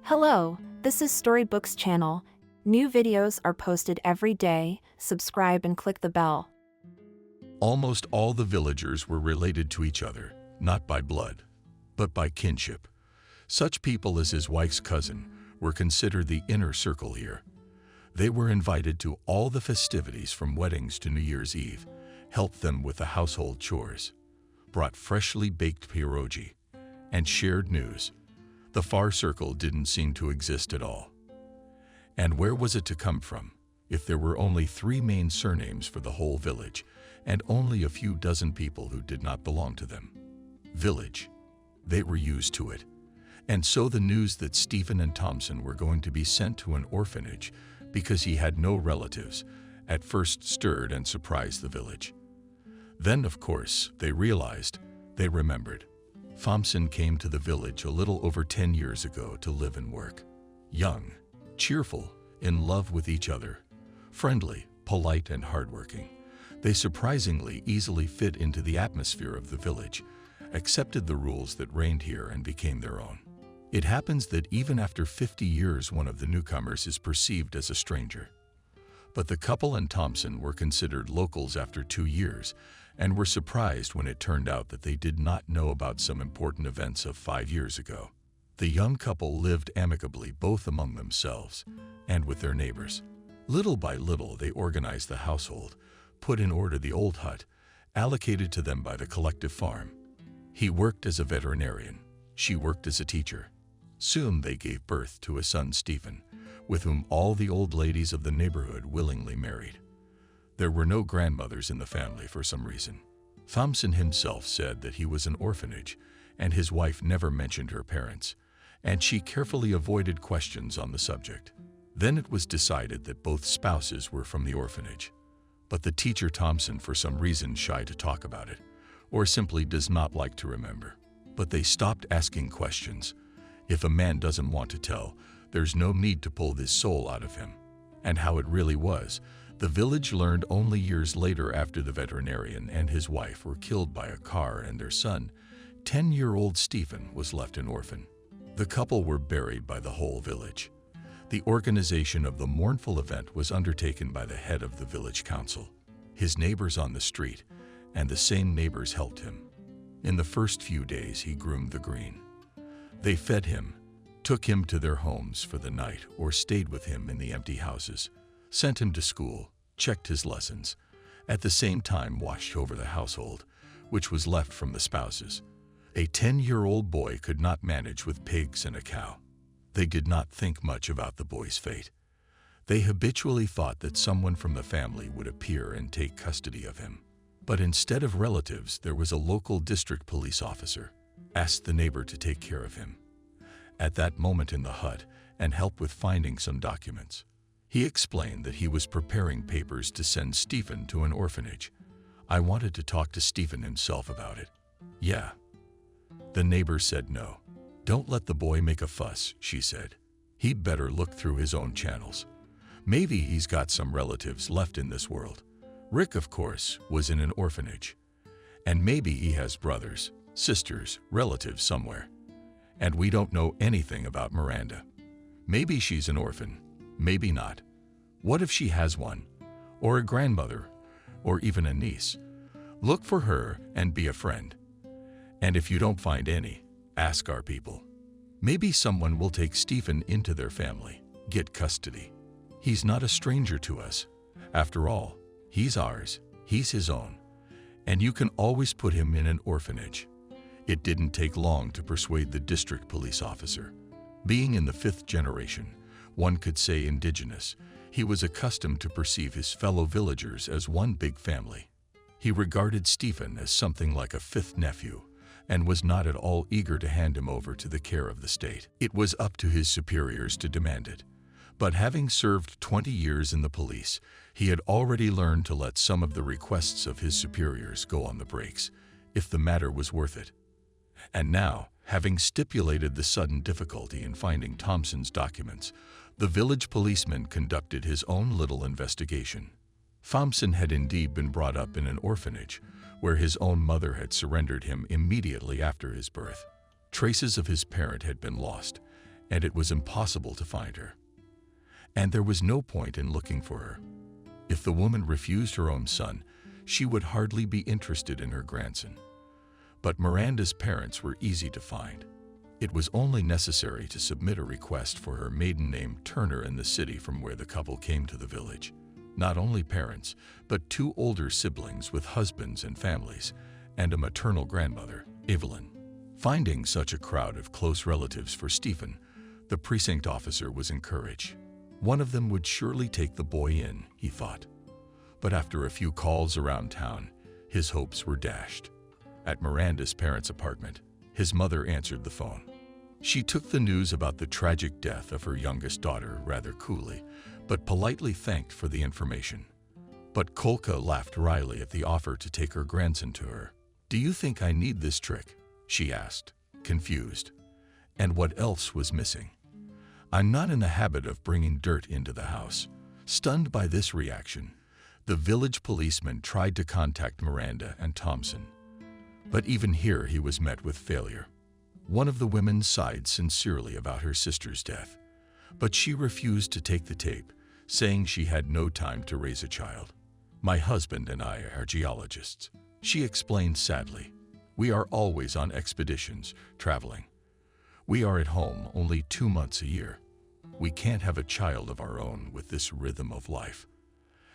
Hello, this is Storybooks channel. New videos are posted every day. Subscribe and click the bell. Almost all the villagers were related to each other, not by blood, but by kinship. Such people as his wife's cousin were considered the inner circle here. They were invited to all the festivities from weddings to New Year's Eve, helped them with the household chores, brought freshly baked pierogi, and shared news. The far circle didn't seem to exist at all. And where was it to come from, if there were only 3 main surnames for the whole village, and only a few dozen people who did not belong to them? Village. They were used to it. And so the news that Stephen and Thompson were going to be sent to an orphanage because he had no relatives at first stirred and surprised the village. Then, of course, they remembered. Thompson came to the village a little over 10 years ago to live and work. Young, cheerful, in love with each other, friendly, polite, and hardworking. They surprisingly easily fit into the atmosphere of the village, accepted the rules that reigned here, and became their own. It happens that even after 50 years, one of the newcomers is perceived as a stranger. But the couple and Thompson were considered locals after 2 years, and were surprised when it turned out that they did not know about some important events of 5 years ago. The young couple lived amicably both among themselves and with their neighbors. Little by little, they organized the household, put in order the old hut, allocated to them by the collective farm. He worked as a veterinarian. She worked as a teacher. Soon they gave birth to a son, Stephen, with whom all the old ladies of the neighborhood willingly married. There were no grandmothers in the family for some reason. Thompson himself said that he was an orphanage, and his wife never mentioned her parents, and she carefully avoided questions on the subject. Then it was decided that both spouses were from the orphanage, but the teacher Thompson, for some reason, shy to talk about it, or simply does not like to remember. But they stopped asking questions. If a man doesn't want to tell, there's no need to pull this soul out of him. And how it really was, the village learned only years later, after the veterinarian and his wife were killed by a car and their son, 10-year-old Stephen, was left an orphan. The couple were buried by the whole village. The organization of the mournful event was undertaken by the head of the village council, his neighbors on the street, and the same neighbors helped him. In the first few days, he groomed the green. They fed him, took him to their homes for the night, or stayed with him in the empty houses, sent him to school, checked his lessons, at the same time watched over the household, which was left from the spouses. A 10-year-old boy could not manage with pigs and a cow. They did not think much about the boy's fate. They habitually thought that someone from the family would appear and take custody of him. But instead of relatives, there was a local district police officer, asked the neighbor to take care of him at that moment in the hut and help with finding some documents. He explained that he was preparing papers to send Stephen to an orphanage. I wanted to talk to Stephen himself about it. Yeah. The neighbor said no. Don't let the boy make a fuss, she said. He'd better look through his own channels. Maybe he's got some relatives left in this world. Rick, of course, was in an orphanage. And maybe he has brothers, sisters, relatives somewhere. And we don't know anything about Miranda. Maybe she's an orphan, maybe not. What if she has one, or a grandmother, or even a niece? Look for her and be a friend. And if you don't find any, ask our people. Maybe someone will take Stephen into their family, get custody. He's not a stranger to us. After all, he's ours, he's his own. And you can always put him in an orphanage. It didn't take long to persuade the district police officer. Being in the 5th generation, one could say indigenous, he was accustomed to perceive his fellow villagers as one big family. He regarded Stephen as something like a 5th nephew, and was not at all eager to hand him over to the care of the state. It was up to his superiors to demand it. But having served 20 years in the police, he had already learned to let some of the requests of his superiors go on the brakes, if the matter was worth it. And now, having stipulated the sudden difficulty in finding Thompson's documents, the village policeman conducted his own little investigation. Thompson had indeed been brought up in an orphanage, where his own mother had surrendered him immediately after his birth. Traces of his parent had been lost, and it was impossible to find her. And there was no point in looking for her. If the woman refused her own son, she would hardly be interested in her grandson. But Miranda's parents were easy to find. It was only necessary to submit a request for her maiden name Turner in the city from where the couple came to the village. Not only parents, but 2 older siblings with husbands and families, and a maternal grandmother, Evelyn. Finding such a crowd of close relatives for Stephen, the precinct officer was encouraged. One of them would surely take the boy in, he thought. But after a few calls around town, his hopes were dashed. At Miranda's parents' apartment, his mother answered the phone. She took the news about the tragic death of her youngest daughter rather coolly, but politely thanked for the information. But Kolka laughed wryly at the offer to take her grandson to her. "Do you think I need this trick?" she asked, confused. And what else was missing? "I'm not in the habit of bringing dirt into the house." Stunned by this reaction, the village policeman tried to contact Miranda and Thompson. But even here he was met with failure. One of the women sighed sincerely about her sister's death, but she refused to take the tape, saying she had no time to raise a child. "My husband and I are geologists," she explained sadly. "We are always on expeditions, traveling. We are at home only 2 months a year. We can't have a child of our own with this rhythm of life.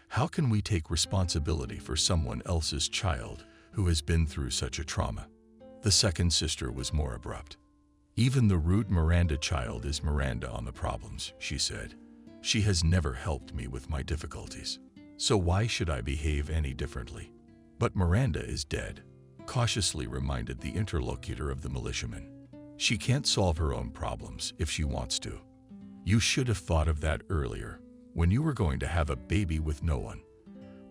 How can we take responsibility for someone else's child who has been through such a trauma?" The second sister was more abrupt. "Even the root Miranda child is Miranda on the problems," she said. "She has never helped me with my difficulties. So why should I behave any differently?" "But Miranda is dead," cautiously reminded the interlocutor of the militiaman. "She can't solve her own problems if she wants to. You should have thought of that earlier, when you were going to have a baby with no one,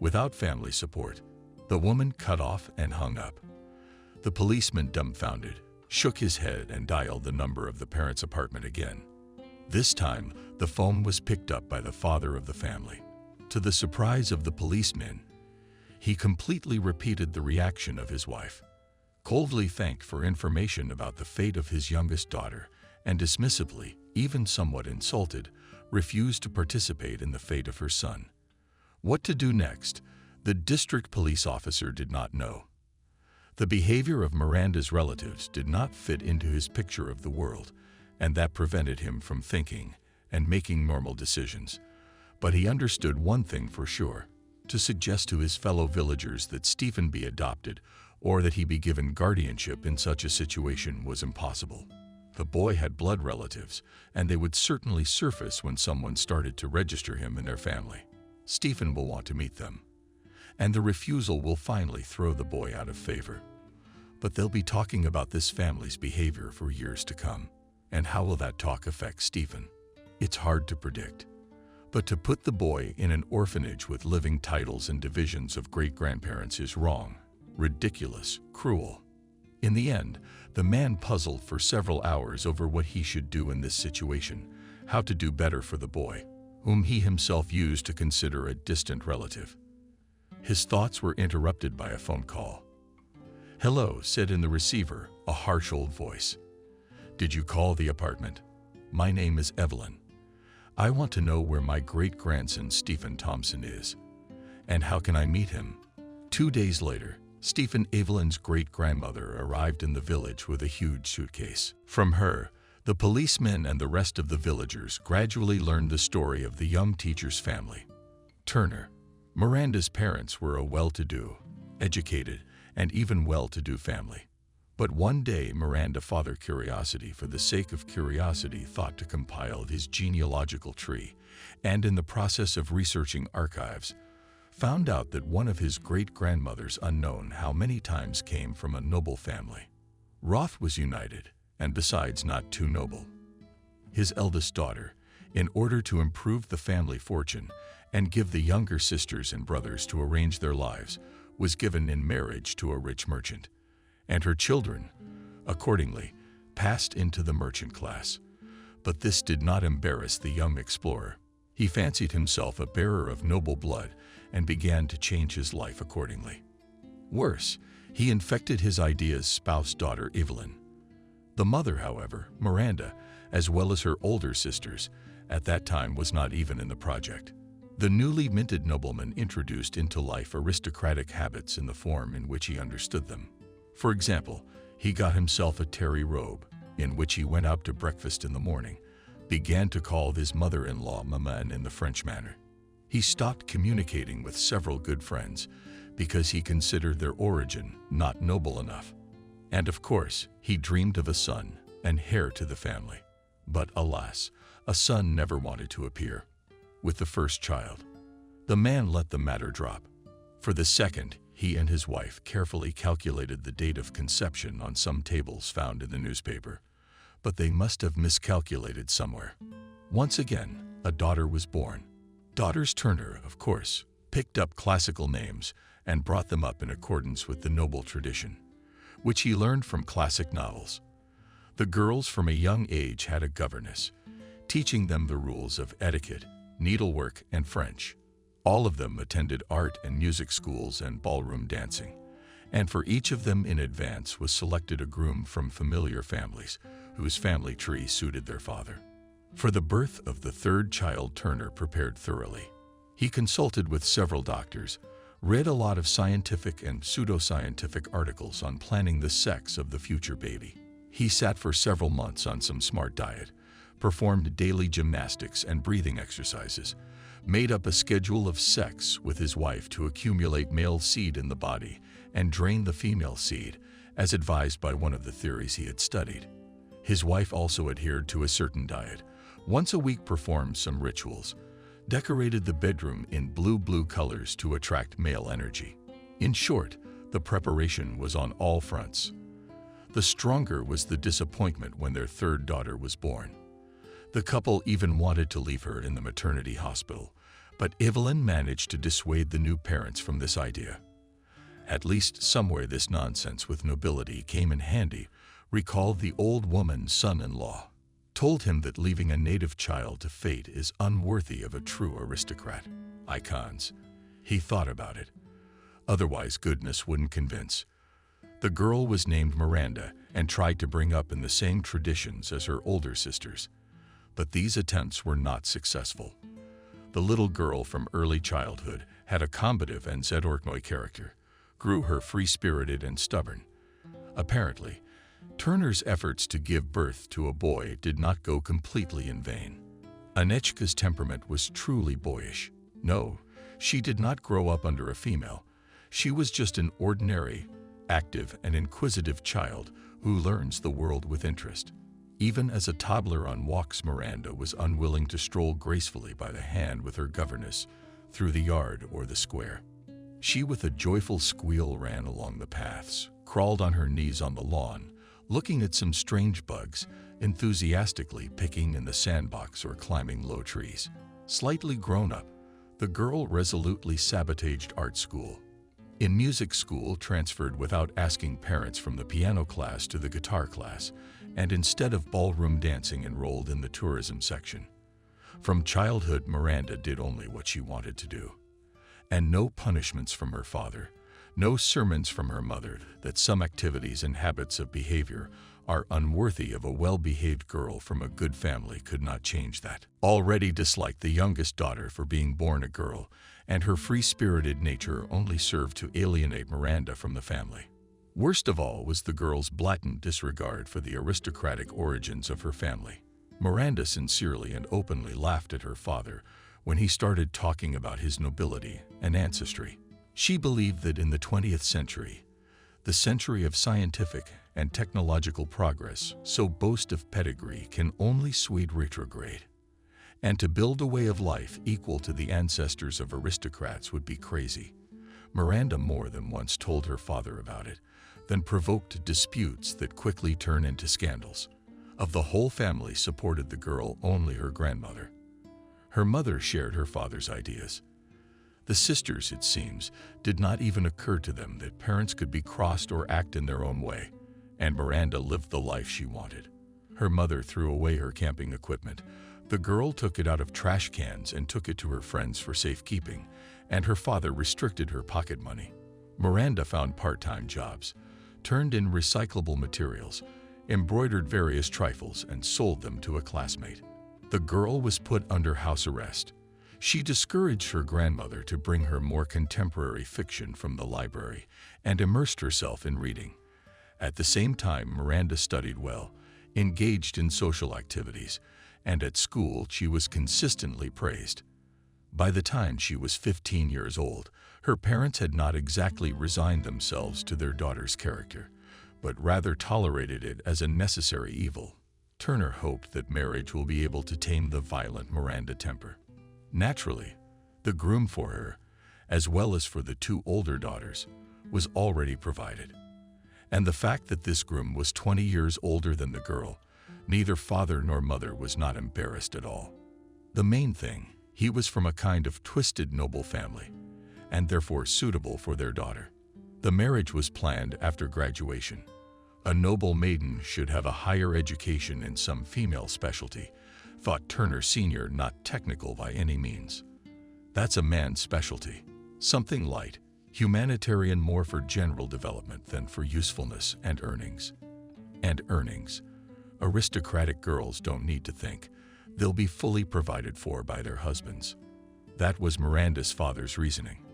without family support." The woman cut off and hung up. The policeman, dumbfounded, shook his head and dialed the number of the parents' apartment again. This time, the phone was picked up by the father of the family. To the surprise of the policeman, he completely repeated the reaction of his wife. Coldly thanked for information about the fate of his youngest daughter, and dismissively, even somewhat insulted, refused to participate in the fate of her son. What to do next, the district police officer did not know. The behavior of Miranda's relatives did not fit into his picture of the world, and that prevented him from thinking and making normal decisions. But he understood one thing for sure: to suggest to his fellow villagers that Stephen be adopted or that he be given guardianship in such a situation was impossible. The boy had blood relatives, and they would certainly surface when someone started to register him in their family. Stephen will want to meet them, and the refusal will finally throw the boy out of favor. But they'll be talking about this family's behavior for years to come. And how will that talk affect Stephen? It's hard to predict. But to put the boy in an orphanage with living titles and divisions of great-grandparents is wrong, ridiculous, cruel. In the end, the man puzzled for several hours over what he should do in this situation, how to do better for the boy, whom he himself used to consider a distant relative. His thoughts were interrupted by a phone call. "Hello," said in the receiver a harsh old voice. "Did you call the apartment? My name is Evelyn. I want to know where my great-grandson Stephen Thompson is, and how can I meet him?" 2 days later, Stephen Evelyn's great-grandmother arrived in the village with a huge suitcase. From her, the policemen and the rest of the villagers gradually learned the story of the young teacher's family. Turner, Miranda's parents, were a well-to-do, educated, and even well-to-do family. But one day Miranda, Father Curiosity, for the sake of curiosity, thought to compile his genealogical tree, and in the process of researching archives, found out that one of his great-grandmothers, unknown how many times, came from a noble family. Roth was united, and besides not too noble. His eldest daughter, in order to improve the family fortune and give the younger sisters and brothers to arrange their lives, was given in marriage to a rich merchant, and her children, accordingly, passed into the merchant class. But this did not embarrass the young explorer. He fancied himself a bearer of noble blood and began to change his life accordingly. Worse, he infected his idea's spouse daughter, Evelyn. The mother, however, Miranda, as well as her older sisters, at that time was not even in the project. The newly minted nobleman introduced into life aristocratic habits in the form in which he understood them. For example, he got himself a terry robe, in which he went out to breakfast in the morning, began to call his mother-in-law maman in the French manner. He stopped communicating with several good friends because he considered their origin not noble enough. And of course, he dreamed of a son and heir to the family. But alas, a son never wanted to appear. With the first child, the man let the matter drop. For the second, he and his wife carefully calculated the date of conception on some tables found in the newspaper, but they must have miscalculated somewhere. Once again, a daughter was born. Daughters Turner, of course, picked up classical names and brought them up in accordance with the noble tradition, which he learned from classic novels. The girls from a young age had a governess, teaching them the rules of etiquette, needlework, and French. All of them attended art and music schools and ballroom dancing, and for each of them in advance was selected a groom from familiar families whose family tree suited their father. For the birth of the third child, Turner prepared thoroughly. He consulted with several doctors, read a lot of scientific and pseudoscientific articles on planning the sex of the future baby. He sat for several months on some smart diet, performed daily gymnastics and breathing exercises, made up a schedule of sex with his wife to accumulate male seed in the body and drain the female seed, as advised by one of the theories he had studied. His wife also adhered to a certain diet, once a week performed some rituals, decorated the bedroom in blue colors to attract male energy. In short, the preparation was on all fronts. The stronger was the disappointment when their third daughter was born. The couple even wanted to leave her in the maternity hospital, but Evelyn managed to dissuade the new parents from this idea. At least somewhere this nonsense with nobility came in handy, recalled the old woman's son-in-law, told him that leaving a native child to fate is unworthy of a true aristocrat. Icons. He thought about it. Otherwise, goodness wouldn't convince. The girl was named Miranda and tried to bring up in the same traditions as her older sisters. But these attempts were not successful. The little girl from early childhood had a combative and Zedorknoy character, grew her free-spirited and stubborn. Apparently, Turner's efforts to give birth to a boy did not go completely in vain. Anechka's temperament was truly boyish. No, she did not grow up under a female. She was just an ordinary, active, and inquisitive child who learns the world with interest. Even as a toddler on walks, Miranda was unwilling to stroll gracefully by the hand with her governess through the yard or the square. She with a joyful squeal ran along the paths, crawled on her knees on the lawn, looking at some strange bugs, enthusiastically picking in the sandbox or climbing low trees. Slightly grown up, the girl resolutely sabotaged art school. In music school, transferred without asking parents from the piano class to the guitar class, and instead of ballroom dancing enrolled in the tourism section. From childhood, Miranda did only what she wanted to do. And no punishments from her father, no sermons from her mother that some activities and habits of behavior are unworthy of a well-behaved girl from a good family could not change that. Already disliked the youngest daughter for being born a girl, and her free-spirited nature only served to alienate Miranda from the family. Worst of all was the girl's blatant disregard for the aristocratic origins of her family. Miranda sincerely and openly laughed at her father when he started talking about his nobility and ancestry. She believed that in the 20th century, the century of scientific and technological progress, so boast of pedigree can only Swede retrograde. And to build a way of life equal to the ancestors of aristocrats would be crazy. Miranda more than once told her father about it, then provoked disputes that quickly turned into scandals. Of the whole family supported the girl only her grandmother. Her mother shared her father's ideas. The sisters, it seems, did not even occur to them that parents could be crossed or act in their own way, and Miranda lived the life she wanted. Her mother threw away her camping equipment. The girl took it out of trash cans and took it to her friends for safekeeping, and her father restricted her pocket money. Miranda found part-time jobs, turned in recyclable materials, embroidered various trifles, and sold them to a classmate. The girl was put under house arrest. She discouraged her grandmother to bring her more contemporary fiction from the library and immersed herself in reading. At the same time, Miranda studied well, engaged in social activities, and at school she was consistently praised. By the time she was 15 years old, her parents had not exactly resigned themselves to their daughter's character, but rather tolerated it as a necessary evil. Turner hoped that marriage will be able to tame the violent Miranda temper. Naturally, the groom for her, as well as for the two older daughters, was already provided. And the fact that this groom was 20 years older than the girl, neither father nor mother was not embarrassed at all. The main thing, he was from a kind of twisted noble family, and therefore suitable for their daughter. The marriage was planned after graduation. A noble maiden should have a higher education in some female specialty, thought Turner Sr., not technical by any means. That's a man's specialty. Something light, humanitarian, more for general development than for usefulness and earnings. And earnings. Aristocratic girls don't need to think. They'll be fully provided for by their husbands. That was Miranda's father's reasoning.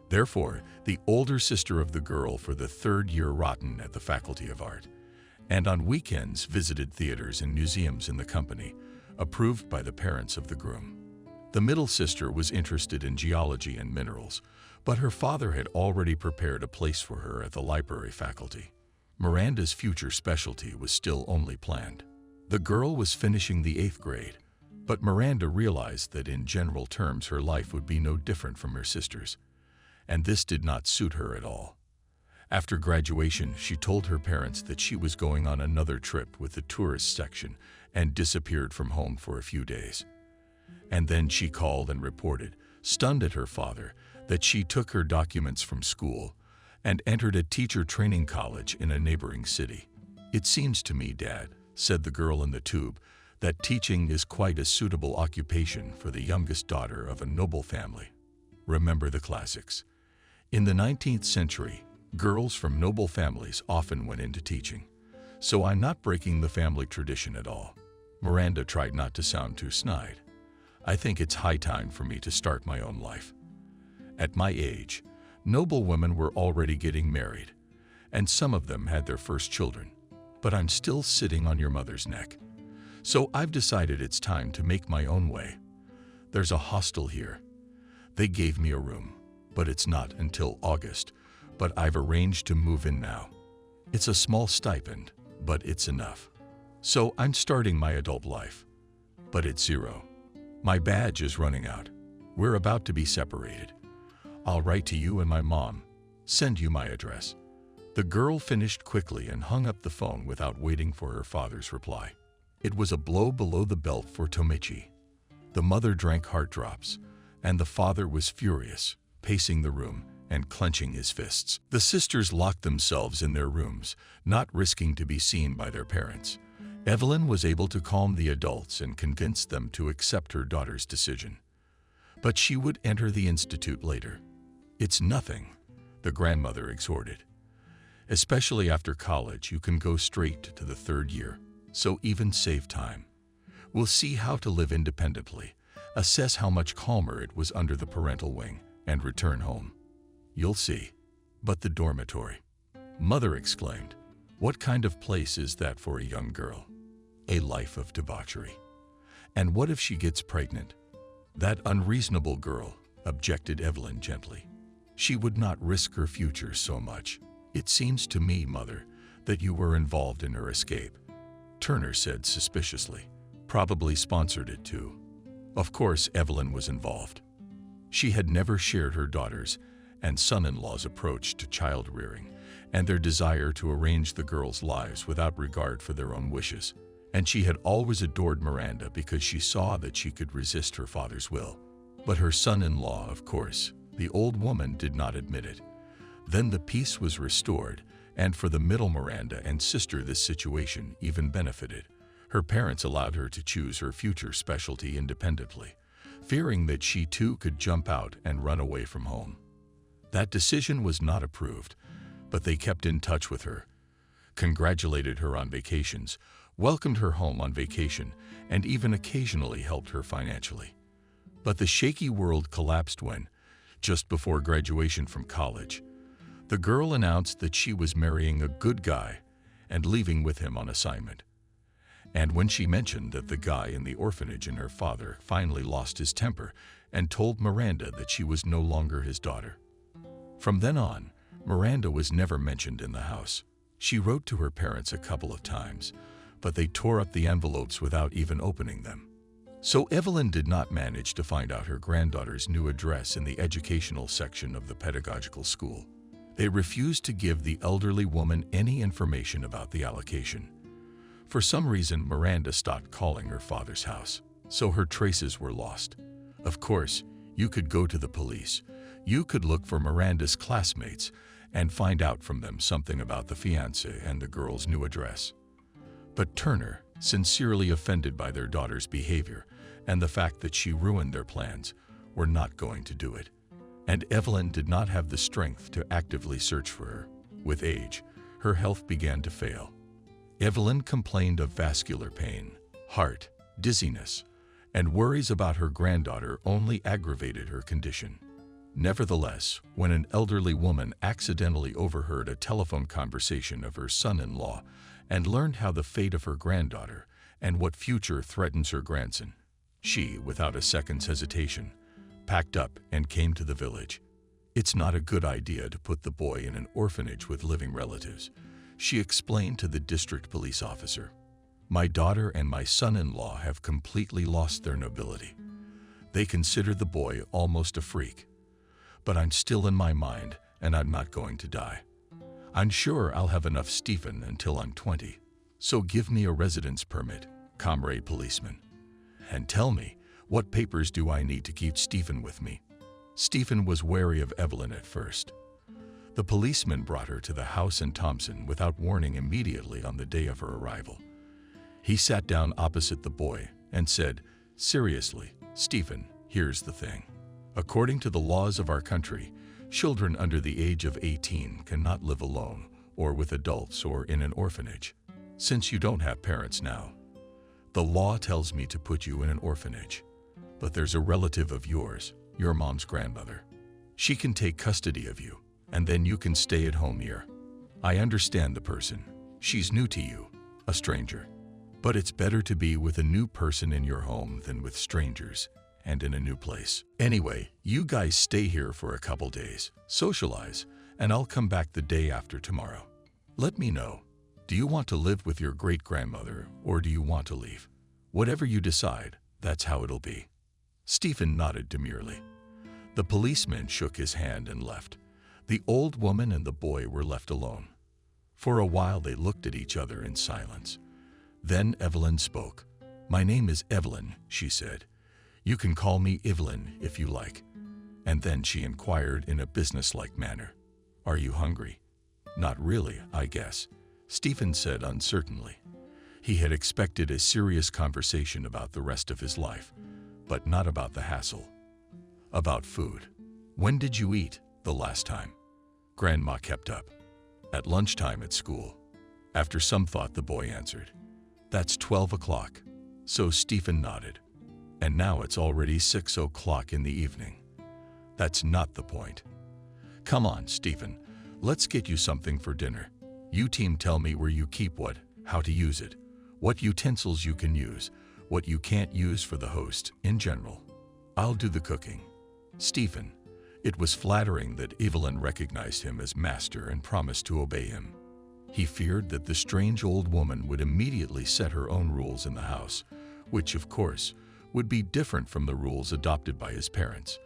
Therefore, the older sister of the girl for the third year rotten at the Faculty of Art, and on weekends visited theaters and museums in the company, approved by the parents of the groom. The middle sister was interested in geology and minerals, but her father had already prepared a place for her at the library faculty. Miranda's future specialty was still only planned. The girl was finishing the 8th grade, but Miranda realized that in general terms her life would be no different from her sister's, and this did not suit her at all. After graduation, she told her parents that she was going on another trip with the tourist section and disappeared from home for a few days. And then she called and reported, stunned at her father, that she took her documents from school and entered a teacher training college in a neighboring city. "It seems to me, Dad," said the girl in the tube, "that teaching is quite a suitable occupation for the youngest daughter of a noble family." Remember the classics. In the 19th century, girls from noble families often went into teaching. So I'm not breaking the family tradition at all. Miranda tried not to sound too snide. I think it's high time for me to start my own life. At my age, noble women were already getting married, and some of them had their first children. But I'm still sitting on your mother's neck. So I've decided it's time to make my own way. There's a hostel here. They gave me a room, but it's not until August, but I've arranged to move in now. It's a small stipend, but it's enough. So I'm starting my adult life. But it's zero. My badge is running out. We're about to be separated. I'll write to you and my mom, send you my address. The girl finished quickly and hung up the phone without waiting for her father's reply. It was a blow below the belt for Tomichi. The mother drank heart drops, and the father was furious, pacing the room and clenching his fists. The sisters locked themselves in their rooms, not risking to be seen by their parents. Evelyn was able to calm the adults and convince them to accept her daughter's decision. But she would enter the institute later. "It's nothing," the grandmother exhorted. "Especially after college, you can go straight to the 3rd year, so even save time. We'll see how to live independently, assess how much calmer it was under the parental wing, and return home. You'll see." "But the dormitory," Mother exclaimed. "What kind of place is that for a young girl? A life of debauchery. And what if she gets pregnant?" "That unreasonable girl," objected Evelyn gently. "She would not risk her future so much." "It seems to me, Mother, that you were involved in her escape," Turner said suspiciously. "Probably sponsored it too." Of course, Evelyn was involved. She had never shared her daughters and son-in-law's approach to child-rearing and their desire to arrange the girls' lives without regard for their own wishes. And she had always adored Miranda because she saw that she could resist her father's will. But her son-in-law, of course, the old woman did not admit it. Then the peace was restored, and for the middle Miranda and sister this situation even benefited. Her parents allowed her to choose her future specialty independently, fearing that she too could jump out and run away from home. That decision was not approved, but they kept in touch with her. congratulated her on vacations, welcomed her home on vacation, and even occasionally helped her financially. But the shaky world collapsed when, just before graduation from college, the girl announced that she was marrying a good guy and leaving with him on assignment. And when she mentioned that the guy in the orphanage and her father finally lost his temper and told Miranda that she was no longer his daughter. From then on, Miranda was never mentioned in the house. She wrote to her parents a couple of times, but they tore up the envelopes without even opening them. So Evelyn did not manage to find out her granddaughter's new address in the educational section of the pedagogical school. They refused to give the elderly woman any information about the allocation. For some reason, Miranda stopped calling her father's house, so her traces were lost. Of course, you could go to the police. You could look for Miranda's classmates and find out from them something about the fiancé and the girl's new address. But Turner, sincerely offended by their daughter's behavior and the fact that she ruined their plans, were not going to do it. And Evelyn did not have the strength to actively search for her. With age, her health began to fail. Evelyn complained of vascular pain, heart, dizziness, and worries about her granddaughter only aggravated her condition. Nevertheless, when an elderly woman accidentally overheard a telephone conversation of her son-in-law and learned how the fate of her granddaughter and what future threatens her grandson, she, without a second's hesitation, packed up and came to the village. It's not a good idea to put the boy in an orphanage with living relatives, she explained to the district police officer. My daughter and my son-in-law have completely lost their nobility. They consider the boy almost a freak. But I'm still in my mind, and I'm not going to die. I'm sure I'll have enough Stephen until I'm 20. So give me a residence permit, comrade policeman. And tell me, what papers do I need to keep Stephen with me? Stephen was wary of Evelyn at first. The policeman brought her to the house in Thompson without warning immediately on the day of her arrival. He sat down opposite the boy and said, "Seriously, Stephen, here's the thing. According to the laws of our country, children under the age of 18 cannot live alone or with adults or in an orphanage. Since you don't have parents now, the law tells me to put you in an orphanage. But there's a relative of yours, your mom's grandmother. She can take custody of you, and then you can stay at home here. I understand the person. She's new to you, a stranger. But it's better to be with a new person in your home than with strangers and in a new place. Anyway, you guys stay here for a couple days, socialize, and I'll come back the day after tomorrow. Let me know. Do you want to live with your great-grandmother or do you want to leave? Whatever you decide, that's how it'll be." Stephen nodded demurely. The policeman shook his hand and left. The old woman and the boy were left alone. For a while they looked at each other in silence. Then Evelyn spoke. "My name is Evelyn," she said. "You can call me Evelyn if you like." And then she inquired in a businesslike manner, "Are you hungry?" "Not really, I guess," Stephen said uncertainly. He had expected a serious conversation about the rest of his life, but not about the hassle. About food. "When did you eat the last time?" Grandma kept up. "At lunchtime at school." After some thought, the boy answered, "That's 12 o'clock." So Stephen nodded. "And now it's already 6 o'clock in the evening." "That's not the point. Come on, Stephen, let's get you something for dinner. You team tell me where you keep what, how to use it, what utensils you can use, what you can't use for the host in general. I'll do the cooking." Stephen. It was flattering that Evelyn recognized him as master and promised to obey him. He feared that the strange old woman would immediately set her own rules in the house, which, of course, would be different from the rules adopted by his parents.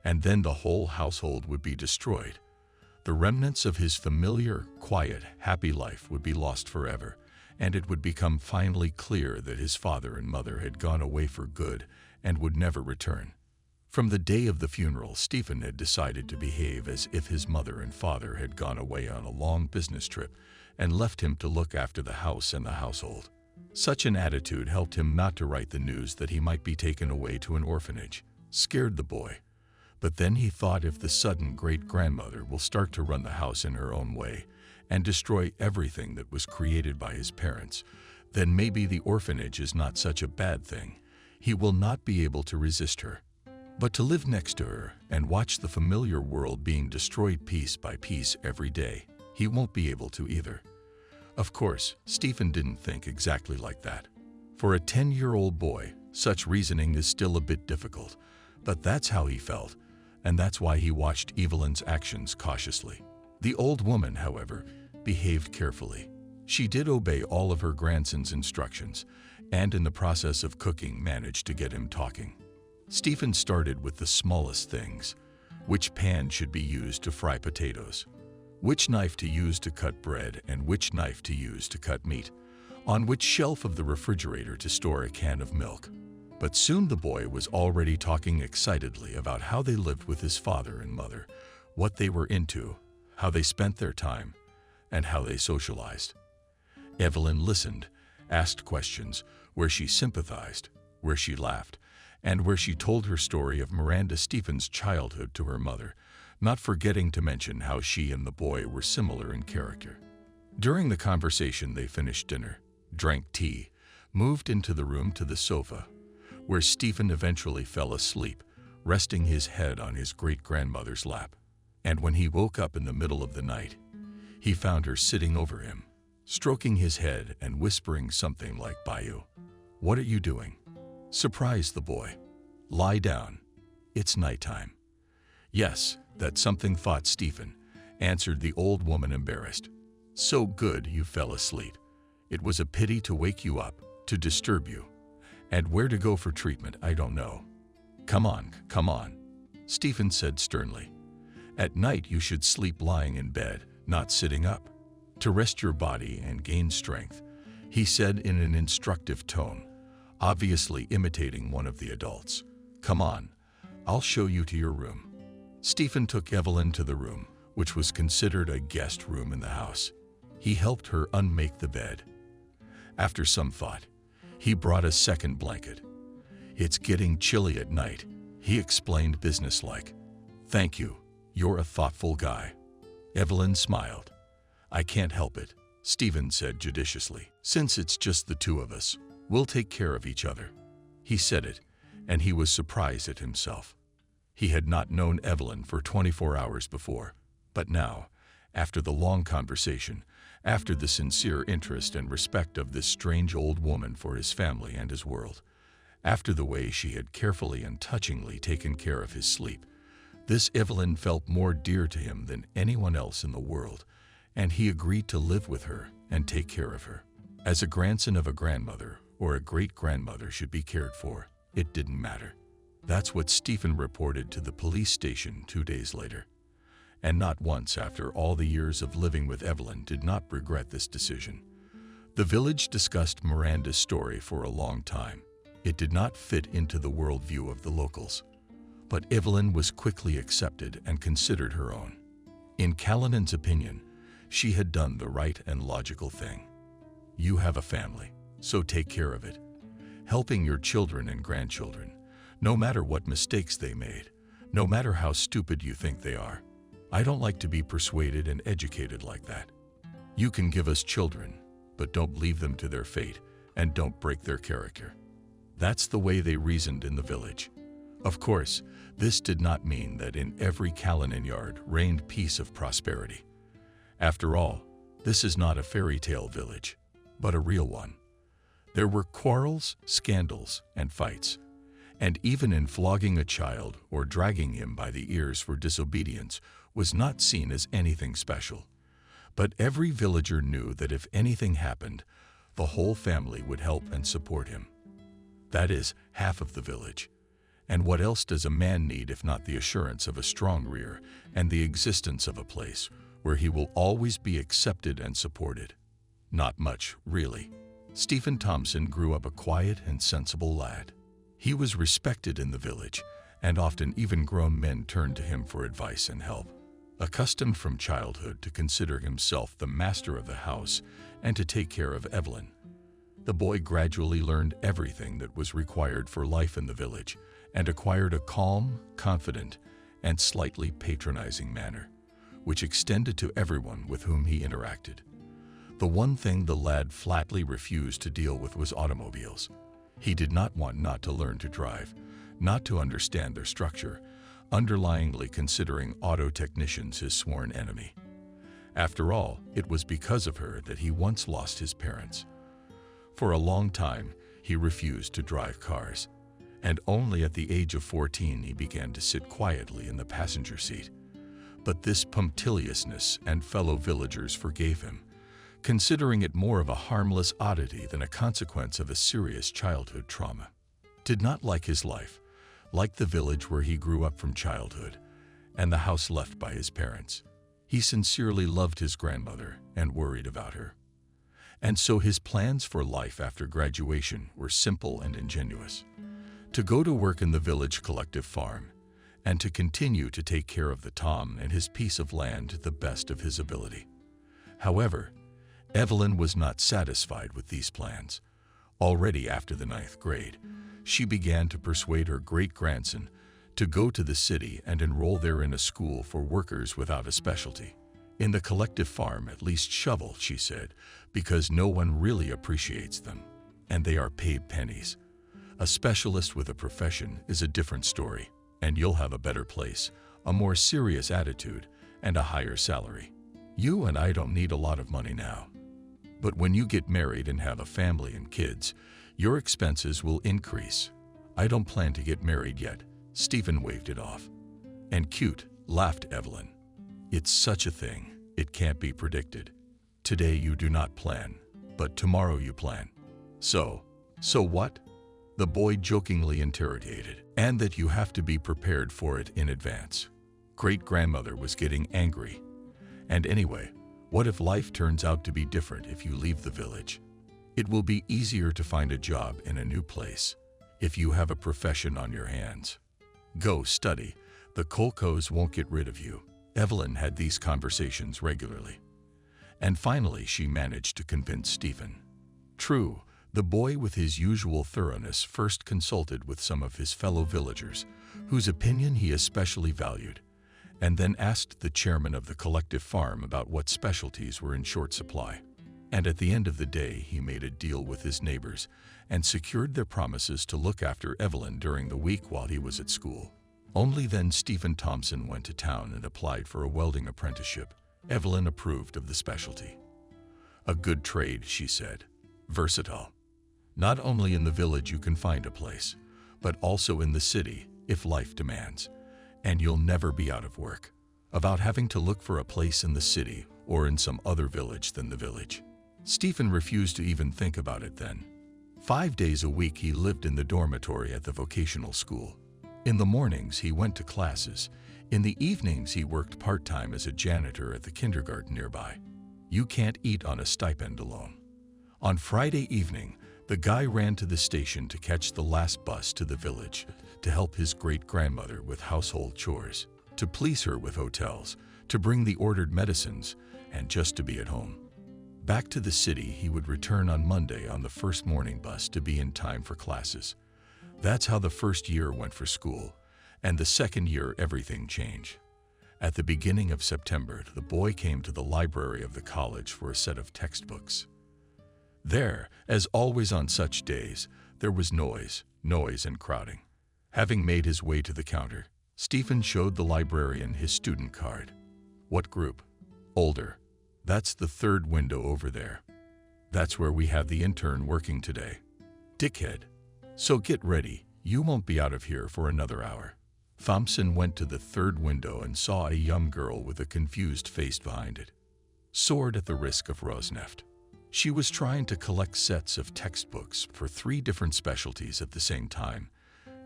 And then the whole household would be destroyed. The remnants of his familiar, quiet, happy life would be lost forever, and it would become finally clear that his father and mother had gone away for good and would never return. From the day of the funeral, Stephen had decided to behave as if his mother and father had gone away on a long business trip and left him to look after the house and the household. Such an attitude helped him not to write the news that he might be taken away to an orphanage. Scared the boy. But then he thought, if the sudden great-grandmother will start to run the house in her own way and destroy everything that was created by his parents, then maybe the orphanage is not such a bad thing. He will not be able to resist her. But to live next to her and watch the familiar world being destroyed piece by piece every day, he won't be able to either. Of course, Stephen didn't think exactly like that. For a 10-year-old boy, such reasoning is still a bit difficult, but that's how he felt, and that's why he watched Evelyn's actions cautiously. The old woman, however, behaved carefully. She did obey all of her grandson's instructions, and in the process of cooking managed to get him talking. Stephen started with the smallest things: which pan should be used to fry potatoes, which knife to use to cut bread, and which knife to use to cut meat, on which shelf of the refrigerator to store a can of milk. But soon the boy was already talking excitedly about how they lived with his father and mother, what they were into, how they spent their time, and how they socialized. Evelyn listened, asked questions, where she sympathized, where she laughed, and where she told her story of Miranda Stephen's childhood to her mother, not forgetting to mention how she and the boy were similar in character. During the conversation, they finished dinner, drank tea, moved into the room to the sofa, where Stephen eventually fell asleep, resting his head on his great-grandmother's lap. And when he woke up in the middle of the night, he found her sitting over him, stroking his head and whispering something like, "Bayou, what are you doing?" Surprised the boy. "Lie down. It's nighttime." "Yes, that's something," thought Stephen, answered the old woman, embarrassed. "So good you fell asleep. It was a pity to wake you up, to disturb you. And where to go for treatment, I don't know." Come on," Stephen said sternly. "At night you should sleep lying in bed, not sitting up, to rest your body and gain strength," he said in an instructive tone, obviously imitating one of the adults. "Come on, I'll show you to your room." Stephen took Evelyn to the room, which was considered a guest room in the house. He helped her unmake the bed. After some thought, he brought a second blanket. "It's getting chilly at night," he explained businesslike. "Thank you, you're a thoughtful guy." Evelyn smiled. "I can't help it," Stephen said judiciously. "Since it's just the two of us, we'll take care of each other." He said it, and he was surprised at himself. He had not known Evelyn for 24 hours before, but now, after the long conversation, after the sincere interest and respect of this strange old woman for his family and his world, after the way she had carefully and touchingly taken care of his sleep, this Evelyn felt more dear to him than anyone else in the world, and he agreed to live with her and take care of her. As a grandson of a grandmother or a great-grandmother should be cared for, it didn't matter. That's what Stephen reported to the police station 2 days later. And not once after all the years of living with Evelyn did not regret this decision. The village discussed Miranda's story for a long time. It did not fit into the worldview of the locals. But Evelyn was quickly accepted and considered her own. In Callanan's opinion, she had done the right and logical thing. You have a family, so take care of it, helping your children and grandchildren, no matter what mistakes they made, no matter how stupid you think they are. I don't like to be persuaded and educated like that. You can give us children, but don't leave them to their fate and don't break their character. That's the way they reasoned in the village. Of course, this did not mean that in every Callanan yard reigned peace of prosperity. After all, this is not a fairy tale village, but a real one. There were quarrels, scandals, and fights. And even in flogging a child or dragging him by the ears for disobedience was not seen as anything special. But every villager knew that if anything happened, the whole family would help and support him. That is, half of the village. And what else does a man need if not the assurance of a strong rear and the existence of a place where he will always be accepted and supported? Not much, really. Stephen Thompson grew up a quiet and sensible lad. He was respected in the village, and often even grown men turned to him for advice and help. Accustomed from childhood to consider himself the master of the house and to take care of Evelyn, the boy gradually learned everything that was required for life in the village and acquired a calm, confident, and slightly patronizing manner, which extended to everyone with whom he interacted. The one thing the lad flatly refused to deal with was automobiles. He did not want not to learn to drive, not to understand their structure, underlyingly considering auto technicians his sworn enemy. After all, it was because of her that he once lost his parents. For a long time, he refused to drive cars, and only at the age of 14 he began to sit quietly in the passenger seat. But this punctiliousness and fellow villagers forgave him, considering it more of a harmless oddity than a consequence of a serious childhood trauma. Did not like his life, like the village where he grew up from childhood, and the house left by his parents. He sincerely loved his grandmother and worried about her. And so his plans for life after graduation were simple and ingenuous: to go to work in the village collective farm, and to continue to take care of the Tom and his piece of land to the best of his ability. However, Evelyn was not satisfied with these plans. Already after the 9th grade, she began to persuade her great-grandson to go to the city and enroll there in a school for workers without a specialty. In the collective farm, at least shovel, she said, because no one really appreciates them, and they are paid pennies. A specialist with a profession is a different story, and you'll have a better place, a more serious attitude, and a higher salary. You and I don't need a lot of money now. But when you get married and have a family and kids, your expenses will increase. I don't plan to get married yet. Stephen waved it off. And cute, laughed Evelyn. It's such a thing. It can't be predicted. Today you do not plan, but tomorrow you plan. So what? The boy jokingly interrogated. And that you have to be prepared for it in advance. Great-grandmother was getting angry. And anyway, what if life turns out to be different if you leave the village? It will be easier to find a job in a new place if you have a profession on your hands. Go study. The Kolkos won't get rid of you. Evelyn had these conversations regularly. And finally, she managed to convince Stephen. True, the boy with his usual thoroughness first consulted with some of his fellow villagers, whose opinion he especially valued, and then asked the chairman of the collective farm about what specialties were in short supply. And at the end of the day, he made a deal with his neighbors and secured their promises to look after Evelyn during the week while he was at school. Only then Stephen Thompson went to town and applied for a welding apprenticeship. Evelyn approved of the specialty. A good trade, she said. Versatile. Not only in the village you can find a place, but also in the city if life demands. And you'll never be out of work. About having to look for a place in the city or in some other village than the village. Stephen refused to even think about it then. 5 days a week he lived in the dormitory at the vocational school. In the mornings he went to classes. In the evenings he worked part-time as a janitor at the kindergarten nearby. You can't eat on a stipend alone. On Friday evening, the guy ran to the station to catch the last bus to the village, to help his great-grandmother with household chores, to please her with hotels, to bring the ordered medicines, and just to be at home. Back to the city, he would return on Monday on the first morning bus to be in time for classes. That's how the first year went for school, and the second year everything changed. At the beginning of September, the boy came to the library of the college for a set of textbooks. There, as always on such days, there was noise and crowding. Having made his way to the counter, Stephen showed the librarian his student card. What group? Older. That's the third window over there. That's where we have the intern working today. Dickhead. So get ready, you won't be out of here for another hour. Thompson went to the third window and saw a young girl with a confused face behind it. Soared at the risk of Rosneft. She was trying to collect sets of textbooks for 3 different specialties at the same time,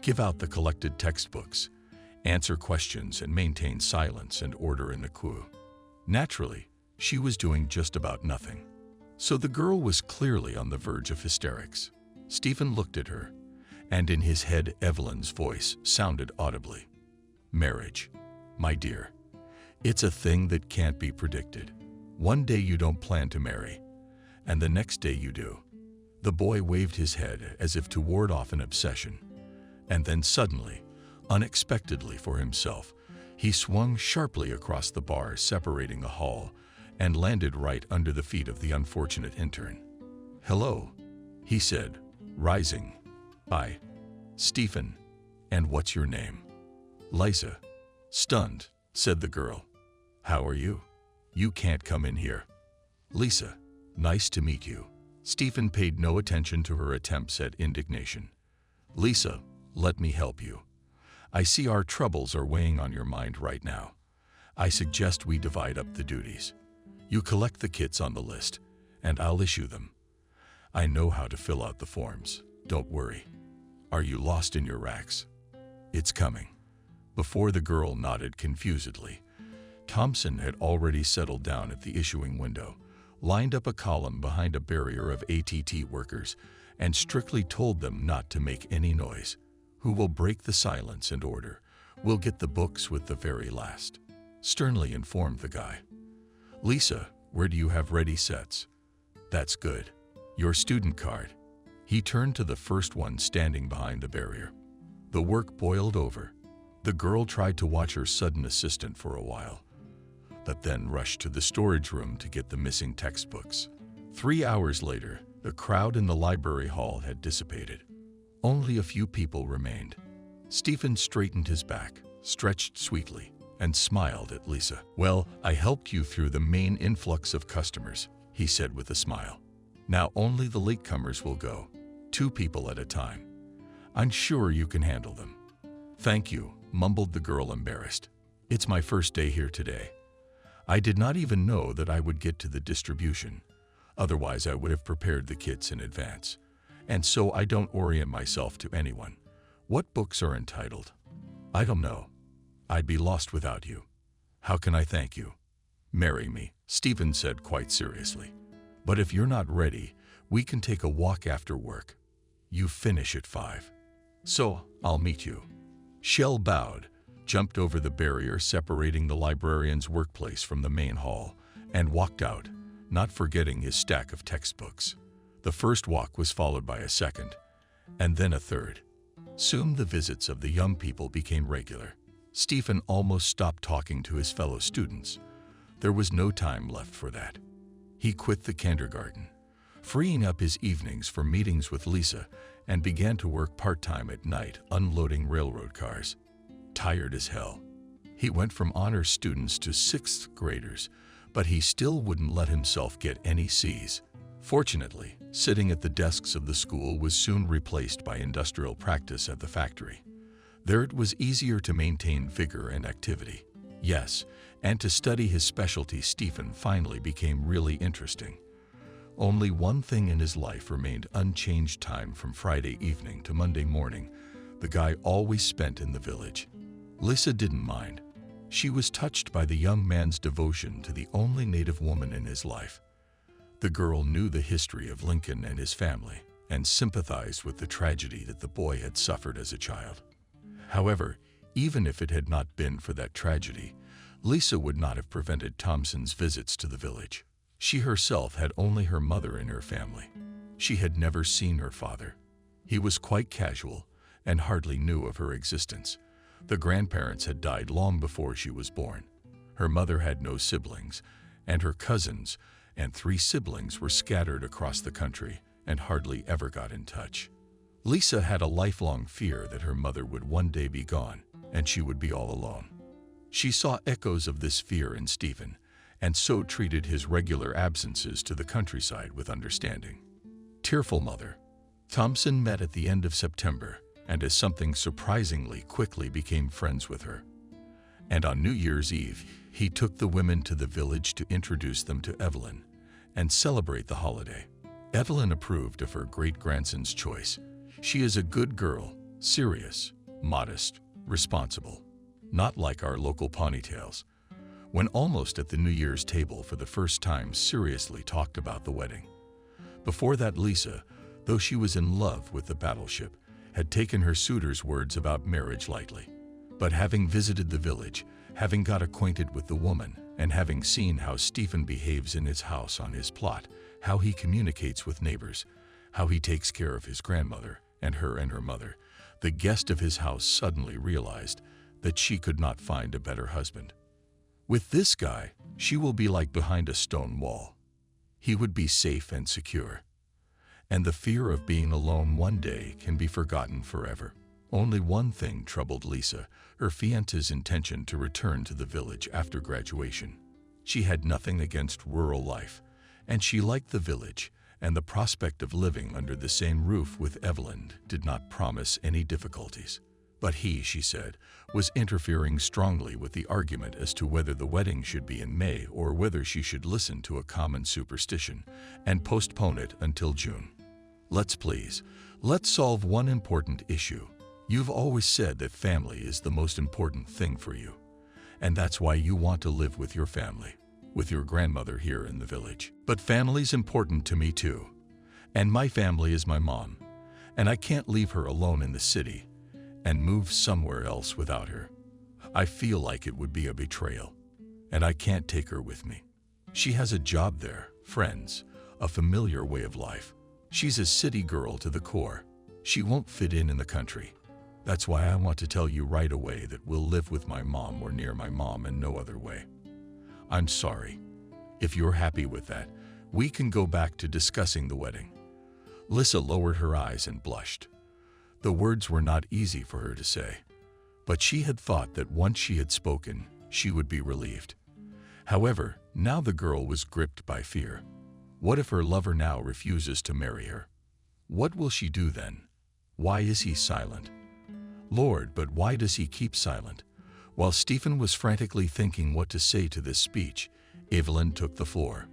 give out the collected textbooks, answer questions and maintain silence and order in the queue. Naturally, she was doing just about nothing. So the girl was clearly on the verge of hysterics. Stephen looked at her, and in his head Evelyn's voice sounded audibly. Marriage. My dear, it's a thing that can't be predicted. One day you don't plan to marry, and the next day you do. The boy waved his head as if to ward off an obsession, and then suddenly, unexpectedly for himself, He swung sharply across the bar separating the hall and landed right under the feet of the unfortunate intern. "Hello," he said, rising. "I, Stephen, and what's your name?" "Lisa." "Stunned," said the girl. "How are you?" "You can't come in here." "Lisa, nice to meet you." Stephen paid no attention to her attempts at indignation. "Lisa, let me help you. I see our troubles are weighing on your mind right now. I suggest we divide up the duties. You collect the kits on the list, and I'll issue them. I know how to fill out the forms, don't worry. Are you lost in your racks? It's coming." Before the girl nodded confusedly, Thompson had already settled down at the issuing window, lined up a column behind a barrier of ATT workers, and strictly told them not to make any noise. "Who will break the silence and order will get the books with the very last," sternly informed the guy. "Lisa, where do you have ready sets?" "That's good. Your student card." He turned to the first one standing behind the barrier. The work boiled over. The girl tried to watch her sudden assistant for a while, but then rushed to the storage room to get the missing textbooks. 3 hours later, the crowd in the library hall had dissipated. Only a few people remained. Stephen straightened his back, stretched sweetly, and smiled at Lisa. "Well, I helped you through the main influx of customers," he said with a smile. "Now only the latecomers will go, 2 people at a time. I'm sure you can handle them." "Thank you," mumbled the girl, embarrassed. "It's my first day here today. I did not even know that I would get to the distribution. Otherwise, I would have prepared the kits in advance. And so I don't orient myself to anyone. What books are entitled?" "I don't know. I'd be lost without you. How can I thank you?" "Marry me," Stephen said quite seriously. "But if you're not ready, we can take a walk after work. You finish at 5. So, I'll meet you." Shell bowed, jumped over the barrier separating the librarian's workplace from the main hall, and walked out, not forgetting his stack of textbooks. The first walk was followed by a second, and then a third. Soon the visits of the young people became regular. Stephen almost stopped talking to his fellow students. There was no time left for that. He quit the kindergarten, freeing up his evenings for meetings with Lisa, and began to work part-time at night unloading railroad cars. Tired as hell. He went from honor students to 6th graders, but he still wouldn't let himself get any C's. Fortunately, sitting at the desks of the school was soon replaced by industrial practice at the factory. There it was easier to maintain vigor and activity. Yes, and to study his specialty, Stephen finally became really interesting. Only one thing in his life remained unchanged: time from Friday evening to Monday morning, the guy always spent in the village. Lisa didn't mind. She was touched by the young man's devotion to the only native woman in his life. The girl knew the history of Lincoln and his family and sympathized with the tragedy that the boy had suffered as a child. However, even if it had not been for that tragedy, Lisa would not have prevented Thompson's visits to the village. She herself had only her mother in her family. She had never seen her father. He was quite casual and hardly knew of her existence. The grandparents had died long before she was born. Her mother had no siblings, and her cousins and 3 siblings were scattered across the country and hardly ever got in touch. Lisa had a lifelong fear that her mother would one day be gone and she would be all alone. She saw echoes of this fear in Stephen, and so treated his regular absences to the countryside with understanding. Tearful mother. Thompson met at the end of September, and as something surprisingly quickly became friends with her. And on New Year's Eve, he took the women to the village to introduce them to Evelyn and celebrate the holiday. Evelyn approved of her great-grandson's choice. She is a good girl, serious, modest, responsible, not like our local ponytails. When almost at the New Year's table for the first time seriously talked about the wedding. Before that, Lisa, though she was in love with the battleship, had taken her suitor's words about marriage lightly. But having visited the village, having got acquainted with the woman, and having seen how Stephen behaves in his house on his plot, how he communicates with neighbors, how he takes care of his grandmother and her mother, the guest of his house suddenly realized that she could not find a better husband. With this guy, she will be like behind a stone wall. He would be safe and secure. And the fear of being alone one day can be forgotten forever. Only one thing troubled Lisa, her fiance's intention to return to the village after graduation. She had nothing against rural life, and she liked the village, and the prospect of living under the same roof with Evelyn did not promise any difficulties. But he, she said, was interfering strongly with the argument as to whether the wedding should be in May or whether she should listen to a common superstition and postpone it until June. Let's solve one important issue. You've always said that family is the most important thing for you, and that's why you want to live with your family, with your grandmother here in the village. But family's important to me too, and my family is my mom, and I can't leave her alone in the city and move somewhere else without her. I feel like it would be a betrayal, and I can't take her with me. She has a job there, friends, a familiar way of life. She's a city girl to the core. She won't fit in the country. That's why I want to tell you right away that we'll live with my mom or near my mom and no other way. I'm sorry. If you're happy with that, we can go back to discussing the wedding. Lisa lowered her eyes and blushed. The words were not easy for her to say, but she had thought that once she had spoken, she would be relieved. However, now the girl was gripped by fear. What if her lover now refuses to marry her? What will she do then? Why is he silent? Lord, but why does he keep silent? While Stephen was frantically thinking what to say to this speech, Evelyn took the floor.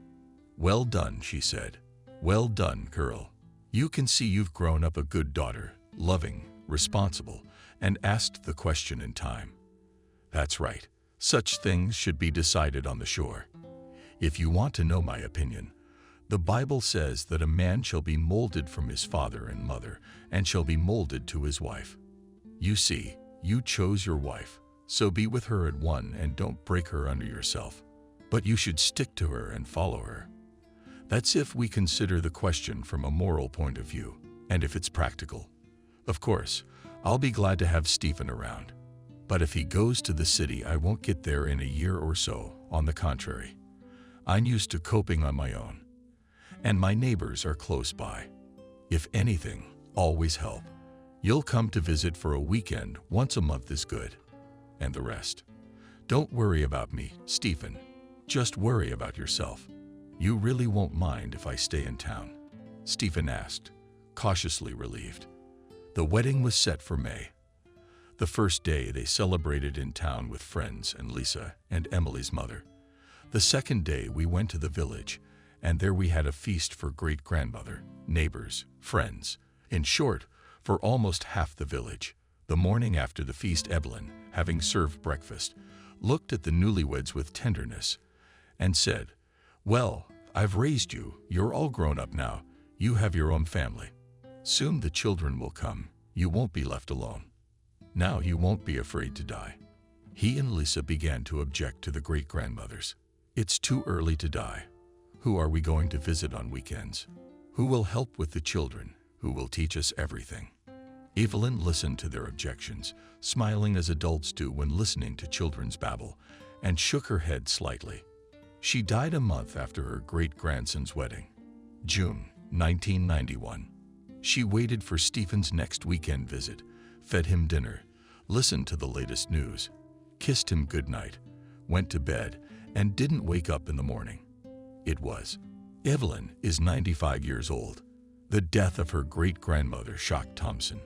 Well done, she said. Well done, girl. You can see you've grown up a good daughter, loving, responsible, and asked the question in time. That's right. Such things should be decided on the shore. If you want to know my opinion, the Bible says that a man shall be molded from his father and mother, and shall be molded to his wife. You see, you chose your wife, so be with her at one and don't break her under yourself. But you should stick to her and follow her. That's if we consider the question from a moral point of view, and if it's practical. Of course, I'll be glad to have Stephen around. But if he goes to the city, I won't get there in a year or so. On the contrary, I'm used to coping on my own. And my neighbors are close by. If anything, always help. You'll come to visit for a weekend once a month is good. And the rest. Don't worry about me, Stephen. Just worry about yourself. You really won't mind if I stay in town? Stephen asked, cautiously relieved. The wedding was set for May. The first day they celebrated in town with friends and Lisa and Emily's mother. The second day we went to the village, and there we had a feast for great-grandmother, neighbors, friends. In short, for almost half the village. The morning after the feast, Evelyn, having served breakfast, looked at the newlyweds with tenderness and said, Well, I've raised you. You're all grown up now. You have your own family. Soon the children will come. You won't be left alone. Now you won't be afraid to die. He and Lisa began to object to the great-grandmothers. It's too early to die. Who are we going to visit on weekends? Who will help with the children? Who will teach us everything? Evelyn listened to their objections, smiling as adults do when listening to children's babble, and shook her head slightly. She died a month after her great-grandson's wedding, June 1991. She waited for Stephen's next weekend visit, fed him dinner, listened to the latest news, kissed him goodnight, went to bed, and didn't wake up in the morning. Evelyn is 95 years old. The death of her great-grandmother shocked Thompson.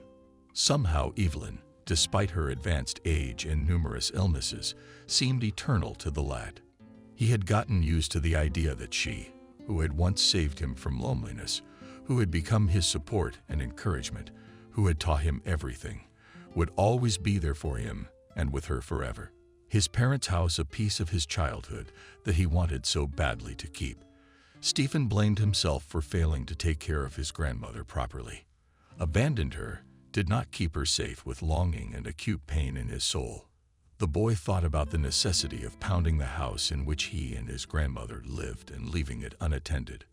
Somehow Evelyn, despite her advanced age and numerous illnesses, seemed eternal to the lad. He had gotten used to the idea that she, who had once saved him from loneliness, who had become his support and encouragement, who had taught him everything, would always be there for him and with her forever. His parents' house a piece of his childhood that he wanted so badly to keep. Stephen blamed himself for failing to take care of his grandmother properly. Abandoned her, did not keep her safe with longing and acute pain in his soul. The boy thought about the necessity of pounding the house in which he and his grandmother lived and leaving it unattended.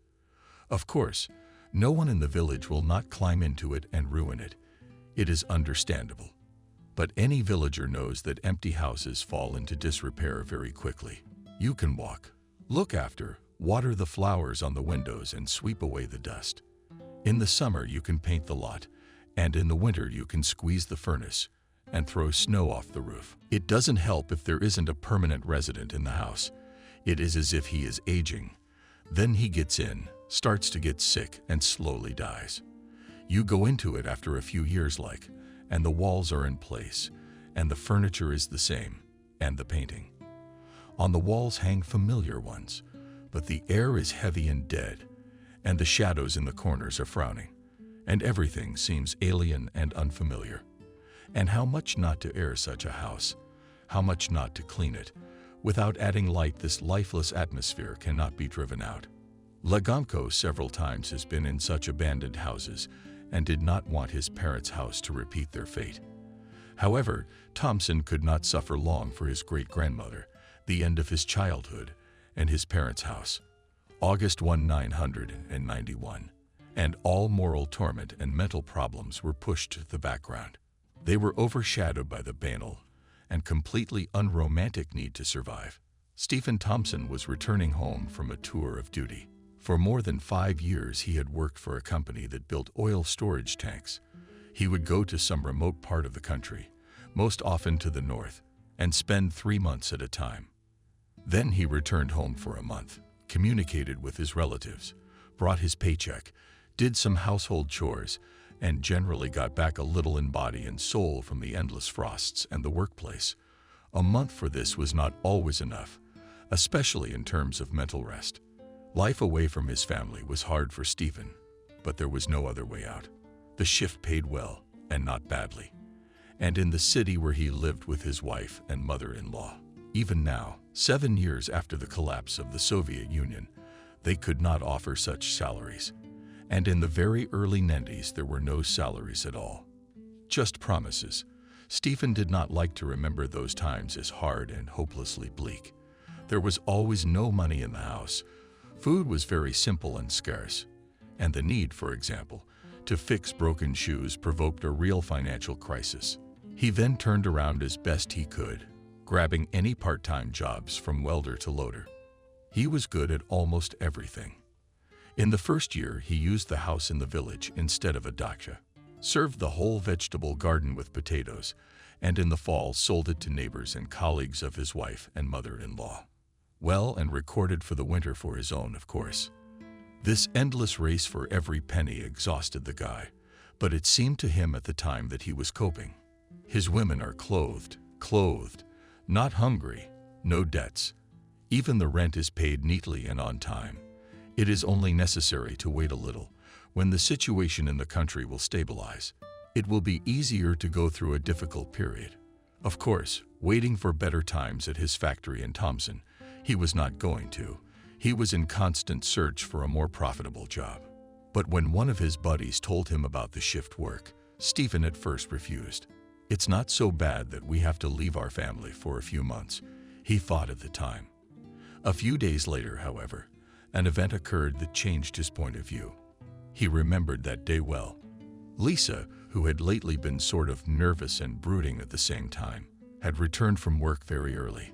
Of course, no one in the village will not climb into it and ruin it. It is understandable. But any villager knows that empty houses fall into disrepair very quickly. You can walk, look after, water the flowers on the windows, and sweep away the dust. In the summer, you can paint the lot, and in the winter, you can squeeze the furnace and throw snow off the roof. It doesn't help if there isn't a permanent resident in the house. It is as if he is aging. Then he gets in, starts to get sick, and slowly dies. You go into it after a few years and the walls are in place, and the furniture is the same, and the painting. On the walls hang familiar ones, but the air is heavy and dead, and the shadows in the corners are frowning, and everything seems alien and unfamiliar. And how much not to air such a house, how much not to clean it. Without adding light, this lifeless atmosphere cannot be driven out. Legamko several times has been in such abandoned houses and did not want his parents' house to repeat their fate. However, Thompson could not suffer long for his great-grandmother, the end of his childhood, and his parents' house. August 1991, and all moral torment and mental problems were pushed to the background. They were overshadowed by the banal and completely unromantic need to survive. Stephen Thompson was returning home from a tour of duty. For more than 5 years, he had worked for a company that built oil storage tanks. He would go to some remote part of the country, most often to the north, and spend 3 months at a time. Then he returned home for a month, communicated with his relatives, brought his paycheck, did some household chores, and generally got back a little in body and soul from the endless frosts and the workplace. A month for this was not always enough, especially in terms of mental rest. Life away from his family was hard for Stephen, but there was no other way out. The shift paid well, and not badly, and in the city where he lived with his wife and mother-in-law. Even now, 7 years after the collapse of the Soviet Union, they could not offer such salaries. And in the very early 90s, there were no salaries at all. Just promises. Stephen did not like to remember those times as hard and hopelessly bleak. There was always no money in the house. Food was very simple and scarce. And the need, for example, to fix broken shoes provoked a real financial crisis. He then turned around as best he could, grabbing any part-time jobs from welder to loader. He was good at almost everything. In the first year, he used the house in the village instead of a dacha, served the whole vegetable garden with potatoes, and in the fall sold it to neighbors and colleagues of his wife and mother-in-law. Well, and recorded for the winter for his own, of course. This endless race for every penny exhausted the guy, but it seemed to him at the time that he was coping. His women are clothed, not hungry, no debts. Even the rent is paid neatly and on time. It is only necessary to wait a little. When the situation in the country will stabilize, it will be easier to go through a difficult period. Of course, waiting for better times at his factory in Thompson, he was not going to. He was in constant search for a more profitable job. But when one of his buddies told him about the shift work, Stephen at first refused. It's not so bad that we have to leave our family for a few months, he thought at the time. A few days later, however, an event occurred that changed his point of view. He remembered that day well. Lisa, who had lately been sort of nervous and brooding at the same time, had returned from work very early.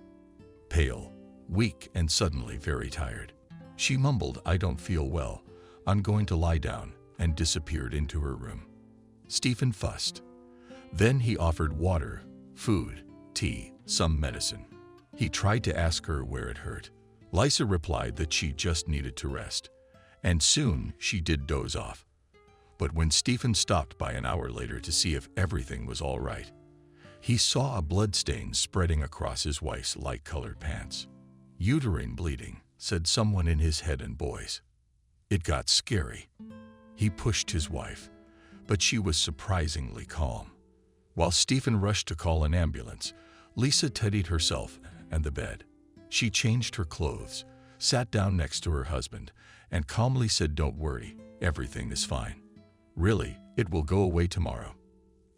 Pale, weak, and suddenly very tired. She mumbled, "I don't feel well. I'm going to lie down," and disappeared into her room. Stephen fussed. Then he offered water, food, tea, some medicine. He tried to ask her where it hurt. Lisa replied that she just needed to rest, and soon she did doze off. But when Stephen stopped by an hour later to see if everything was all right, he saw a blood stain spreading across his wife's light-colored pants. "Uterine bleeding," said someone in his head and voice. It got scary. He pushed his wife, but she was surprisingly calm. While Stephen rushed to call an ambulance, Lisa tidied herself and the bed. She changed her clothes, sat down next to her husband, and calmly said, "Don't worry, everything is fine. Really, it will go away tomorrow.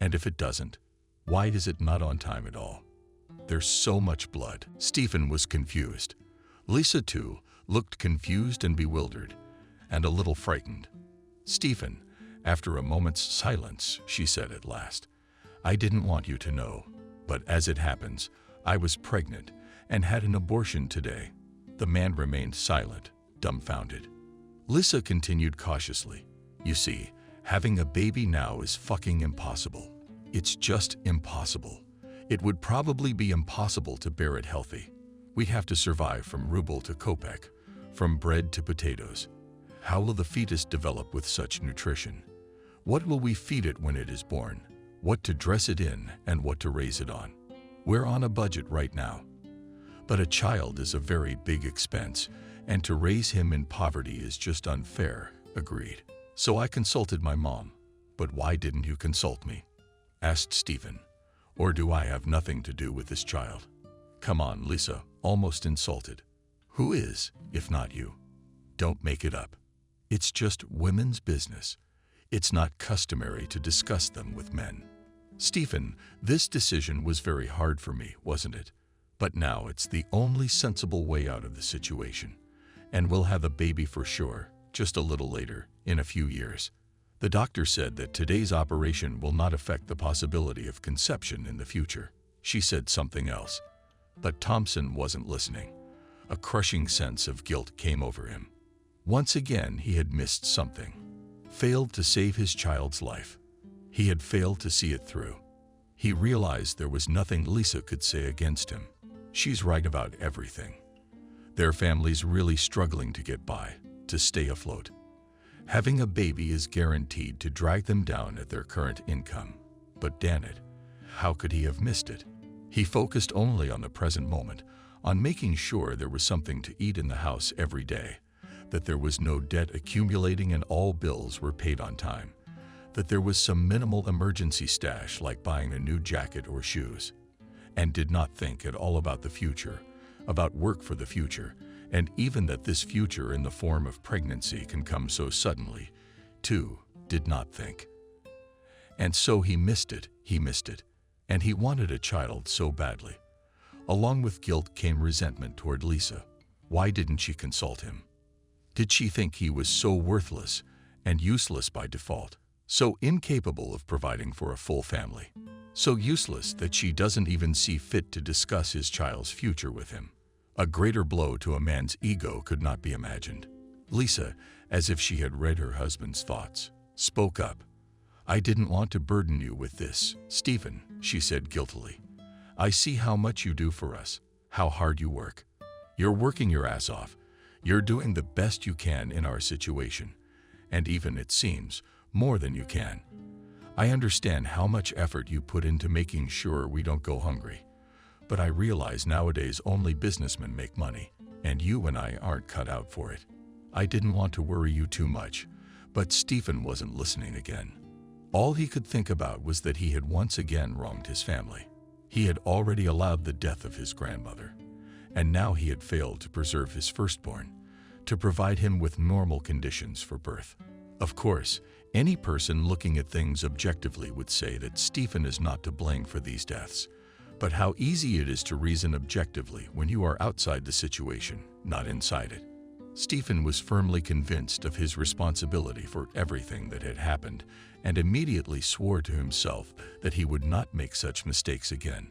And if it doesn't, why is it not on time at all? There's so much blood." Stephen was confused. Lisa, too, looked confused and bewildered, and a little frightened. "Stephen," after a moment's silence, she said at last, I didn't want you to know, but as it happens, I was pregnant and had an abortion today." The man remained silent, dumbfounded. Lisa continued cautiously. "You see, having a baby now is fucking impossible. It's just impossible. It would probably be impossible to bear it healthy. We'd have to survive from ruble to kopeck, from bread to potatoes. How will the fetus develop with such nutrition? What will we feed it when it is born? What to dress it in and what to raise it on? We're on a budget right now. But a child is a very big expense, and to raise him in poverty is just unfair." Agreed. "So I consulted my mom." "But why didn't you consult me?" asked Stephen. "Or do I have nothing to do with this child?" "Come on, Lisa," almost insulted. "Who is, if not you? Don't make it up. It's just women's business. It's not customary to discuss them with men." "Stephen, this decision was very hard for me, wasn't it? But now it's the only sensible way out of the situation. And we'll have a baby for sure, just a little later, in a few years. The doctor said that today's operation will not affect the possibility of conception in the future." She said something else. But Thompson wasn't listening. A crushing sense of guilt came over him. Once again, he had missed something. Failed to save his child's life. He had failed to see it through. He realized there was nothing Lisa could say against him. She's right about everything. Their family's really struggling to get by, to stay afloat. Having a baby is guaranteed to drag them down at their current income. But damn it, how could he have missed it? He focused only on the present moment, on making sure there was something to eat in the house every day, that there was no debt accumulating and all bills were paid on time, that there was some minimal emergency stash like buying a new jacket or shoes, and did not think at all about the future, about work for the future, and even that this future in the form of pregnancy can come so suddenly, too, did not think. And so he missed it, and he wanted a child so badly. Along with guilt came resentment toward Lisa. Why didn't she consult him? Did she think he was so worthless and useless by default, so incapable of providing for a full family, so useless that she doesn't even see fit to discuss his child's future with him? A greater blow to a man's ego could not be imagined. Lisa, as if she had read her husband's thoughts, spoke up. "I didn't want to burden you with this, Stephen," she said guiltily. "I see how much you do for us, how hard you work. You're working your ass off. You're doing the best you can in our situation, and even, it seems, more than you can. I understand how much effort you put into making sure we don't go hungry. But I realize nowadays only businessmen make money, and you and I aren't cut out for it. I didn't want to worry you too much." But Stephen wasn't listening again. All he could think about was that he had once again wronged his family. He had already allowed the death of his grandmother, and now he had failed to preserve his firstborn, to provide him with normal conditions for birth. Of course, any person looking at things objectively would say that Stephen is not to blame for these deaths. But how easy it is to reason objectively when you are outside the situation, not inside it. Stephen was firmly convinced of his responsibility for everything that had happened and immediately swore to himself that he would not make such mistakes again.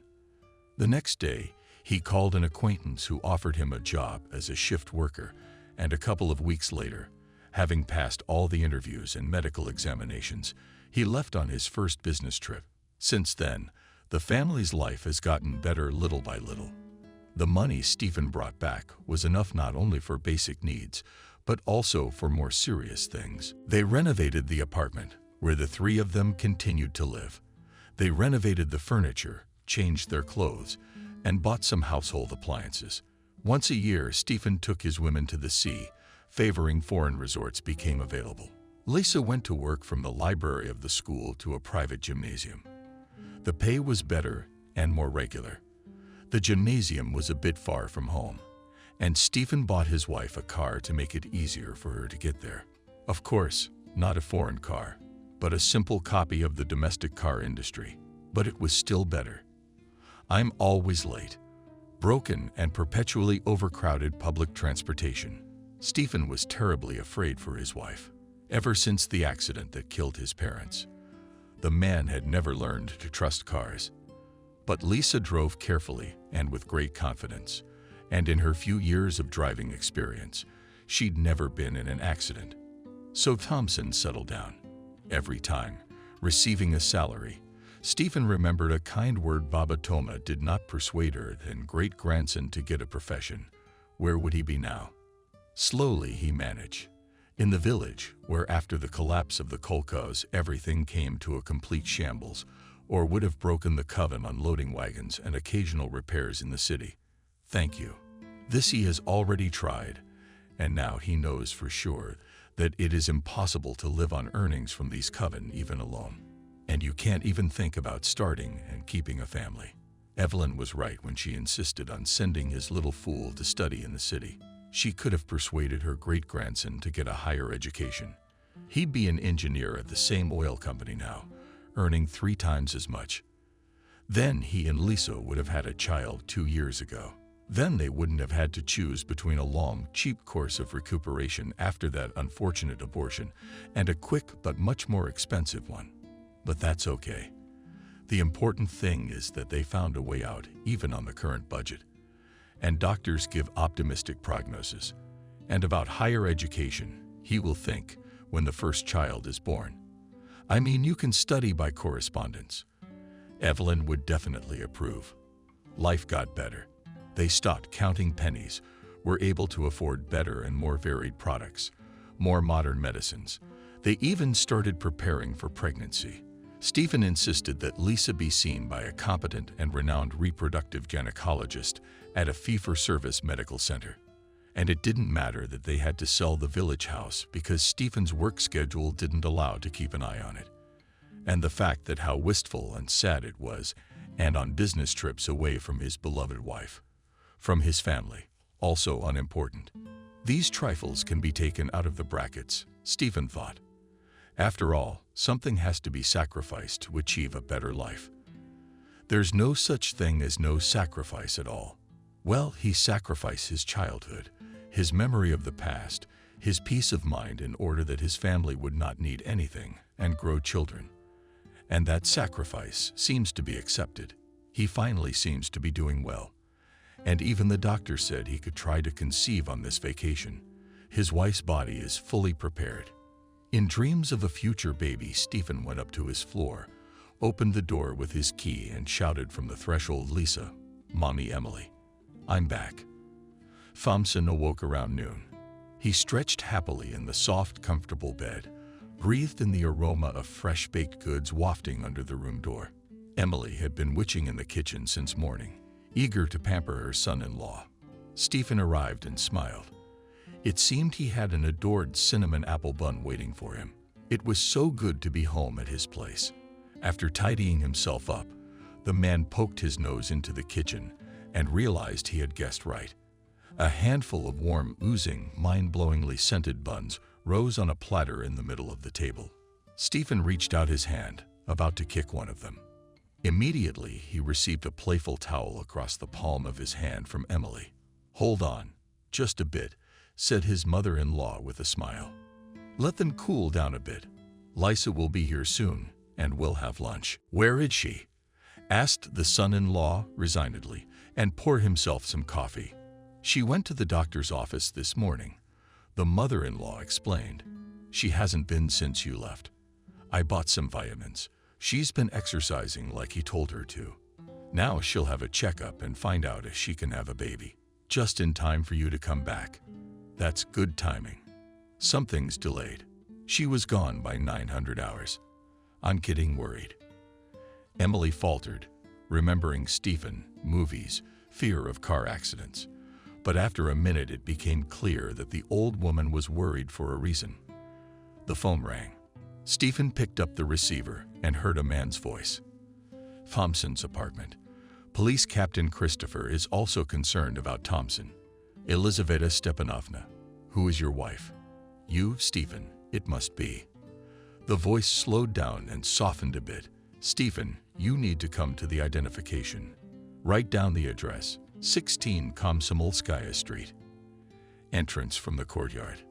The next day, he called an acquaintance who offered him a job as a shift worker, and a couple of weeks later, having passed all the interviews and medical examinations, he left on his first business trip. Since then, the family's life has gotten better little by little. The money Stephen brought back was enough not only for basic needs, but also for more serious things. They renovated the apartment, where the three of them continued to live. They renovated the furniture, changed their clothes, and bought some household appliances. Once a year, Stephen took his women to the sea, favoring foreign resorts became available. Lisa went to work from the library of the school to a private gymnasium. The pay was better and more regular. The gymnasium was a bit far from home, and Stephen bought his wife a car to make it easier for her to get there. Of course, not a foreign car, but a simple copy of the domestic car industry. But it was still better. I'm always late. Broken and perpetually overcrowded public transportation. Stephen was terribly afraid for his wife, ever since the accident that killed his parents. The man had never learned to trust cars. But Lisa drove carefully and with great confidence, and in her few years of driving experience, she'd never been in an accident. So Thompson settled down. Every time, receiving a salary, Stephen remembered a kind word Baba Toma did not persuade her and great-grandson to get a profession. Where would he be now? Slowly he managed. In the village, where after the collapse of the kolkhozs everything came to a complete shambles, or would have broken the coven on loading wagons and occasional repairs in the city. Thank you. This he has already tried, and now he knows for sure that it is impossible to live on earnings from these coven even alone. And you can't even think about starting and keeping a family. Evelyn was right when she insisted on sending his little fool to study in the city. She could have persuaded her great-grandson to get a higher education. He'd be an engineer at the same oil company now, earning 3 times as much. Then he and Lisa would have had a child 2 years ago. Then they wouldn't have had to choose between a long, cheap course of recuperation after that unfortunate abortion and a quick but much more expensive one. But that's okay. The important thing is that they found a way out, even on the current budget. And doctors give optimistic prognosis. And about higher education, he will think when the first child is born. I mean, you can study by correspondence. Evelyn would definitely approve. Life got better. They stopped counting pennies, were able to afford better and more varied products, more modern medicines. They even started preparing for pregnancy. Stephen insisted that Lisa be seen by a competent and renowned reproductive gynecologist at a fee-for-service medical center. And it didn't matter that they had to sell the village house because Stephen's work schedule didn't allow to keep an eye on it. And the fact that how wistful and sad it was, and on business trips away from his beloved wife, from his family, also unimportant. These trifles can be taken out of the brackets, Stephen thought. After all, something has to be sacrificed to achieve a better life. There's no such thing as no sacrifice at all. Well, he sacrificed his childhood, his memory of the past, his peace of mind in order that his family would not need anything and grow children. And that sacrifice seems to be accepted. He finally seems to be doing well. And even the doctor said he could try to conceive on this vacation. His wife's body is fully prepared. In dreams of a future baby, Stephen went up to his floor, opened the door with his key and shouted from the threshold, "Lisa, Mommy Emily, I'm back." Thompson awoke around noon. He stretched happily in the soft, comfortable bed, breathed in the aroma of fresh baked goods wafting under the room door. Emily had been witching in the kitchen since morning, eager to pamper her son-in-law. Stephen arrived and smiled. It seemed he had an adored cinnamon apple bun waiting for him. It was so good to be home at his place. After tidying himself up, the man poked his nose into the kitchen and realized he had guessed right. A handful of warm, oozing, mind-blowingly scented buns rose on a platter in the middle of the table. Stephen reached out his hand, about to kick one of them. Immediately, he received a playful towel across the palm of his hand from Emily. "Hold on, just a bit," said his mother-in-law with a smile. "Let them cool down a bit. Lisa will be here soon, and we'll have lunch." "Where is she?" asked the son-in-law resignedly, and poured himself some coffee. "She went to the doctor's office this morning," the mother-in-law explained. "She hasn't been since you left. I bought some vitamins. She's been exercising like he told her to. Now she'll have a checkup and find out if she can have a baby. Just in time for you to come back. That's good timing. Something's delayed. She was gone by 900 hours. I'm getting worried." Emily faltered, remembering Stephen, movies, fear of car accidents. But after a minute it became clear that the old woman was worried for a reason. The phone rang. Stephen picked up the receiver and heard a man's voice. "Thompson's apartment. Police Captain Christopher is also concerned about Thompson. Elizaveta Stepanovna, who is your wife?" "You, Stephen, it must be." The voice slowed down and softened a bit. "Stephen, you need to come to the identification. Write down the address, 16 Komsomolskaya Street. Entrance from the courtyard."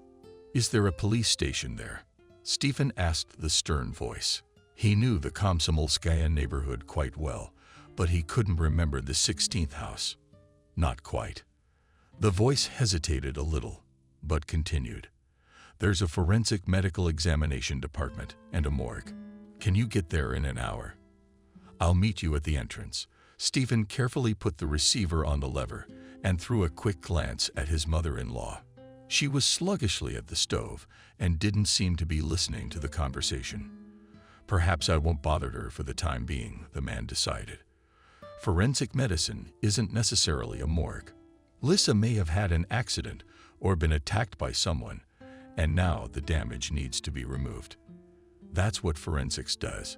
"Is there a police station there?" Stephen asked the stern voice. He knew the Komsomolskaya neighborhood quite well, but he couldn't remember the 16th house. Not quite. The voice hesitated a little, but continued. There's a forensic medical examination department and a morgue. Can you get there in an hour? I'll meet you at the entrance. Stephen carefully put the receiver on the lever and threw a quick glance at his mother-in-law. She was sluggishly at the stove and didn't seem to be listening to the conversation. Perhaps I won't bother her for the time being, the man decided. Forensic medicine isn't necessarily a morgue. Lisa may have had an accident or been attacked by someone, and now the damage needs to be removed. That's what forensics does.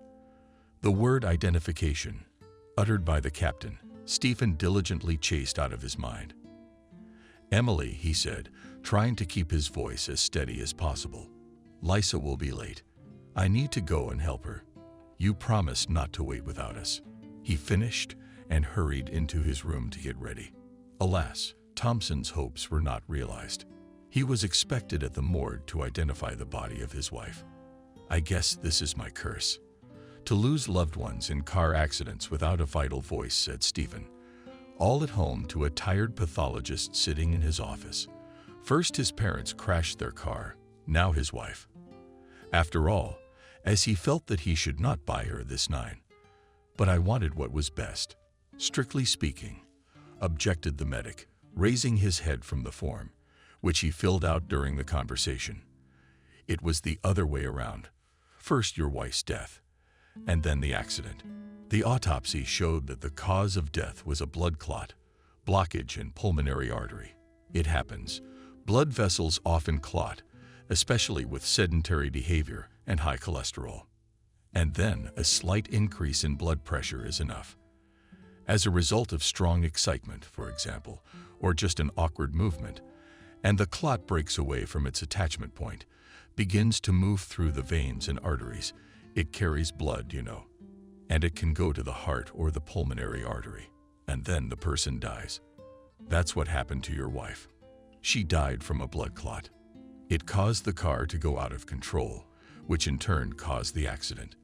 The word identification, uttered by the captain, Stephen diligently chased out of his mind. Emily, he said, trying to keep his voice as steady as possible. Lisa will be late. I need to go and help her. You promised not to wait without us. He finished and hurried into his room to get ready. Alas, Thompson's hopes were not realized. He was expected at the morgue to identify the body of his wife. I guess this is my curse. To lose loved ones in car accidents without a vital voice, said Stephen. All at home to a tired pathologist sitting in his office. First his parents crashed their car, now his wife. After all, as he felt that he should not buy her this 9. But I wanted what was best. Strictly speaking, objected the medic, raising his head from the form, which he filled out during the conversation. It was the other way around. First your wife's death, and then the accident. The autopsy showed that the cause of death was a blood clot, blockage in pulmonary artery. It happens. Blood vessels often clot, especially with sedentary behavior and high cholesterol. And then a slight increase in blood pressure is enough. As a result of strong excitement, for example, or just an awkward movement, and the clot breaks away from its attachment point, begins to move through the veins and arteries. It carries blood, you know, and it can go to the heart or the pulmonary artery, and then the person dies. That's what happened to your wife. She died from a blood clot. It caused the car to go out of control, which in turn caused the accident.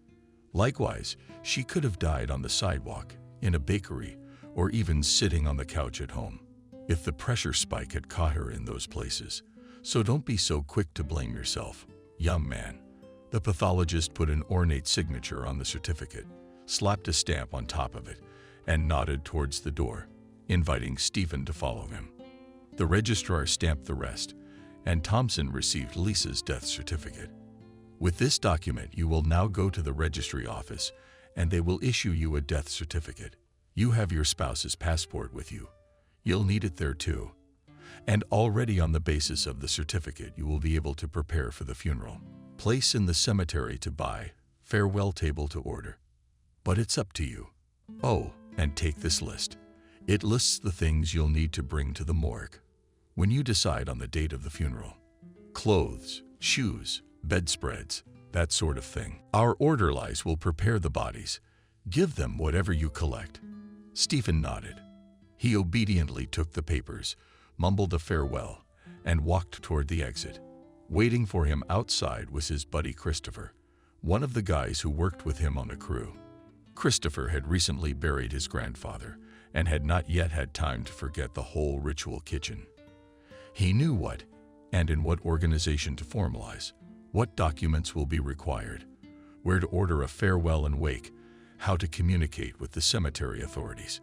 Likewise, she could have died on the sidewalk, in a bakery, or even sitting on the couch at home, if the pressure spike had caught her in those places. So don't be so quick to blame yourself, young man. The pathologist put an ornate signature on the certificate, slapped a stamp on top of it, and nodded towards the door, inviting Stephen to follow him. The registrar stamped the rest, and Thompson received Lisa's death certificate. With this document, you will now go to the registry office, and they will issue you a death certificate. You have your spouse's passport with you. You'll need it there too. And already on the basis of the certificate, you will be able to prepare for the funeral. Place in the cemetery to buy, farewell table to order. But it's up to you. Oh, and take this list. It lists the things you'll need to bring to the morgue when you decide on the date of the funeral. Clothes, shoes, bedspreads, that sort of thing. Our orderlies will prepare the bodies. Give them whatever you collect. Stephen nodded. He obediently took the papers, mumbled a farewell, and walked toward the exit. Waiting for him outside was his buddy Christopher, one of the guys who worked with him on the crew. Christopher had recently buried his grandfather and had not yet had time to forget the whole ritual kitchen. He knew what and in what organization to formalize, what documents will be required, where to order a farewell and wake, how to communicate with the cemetery authorities.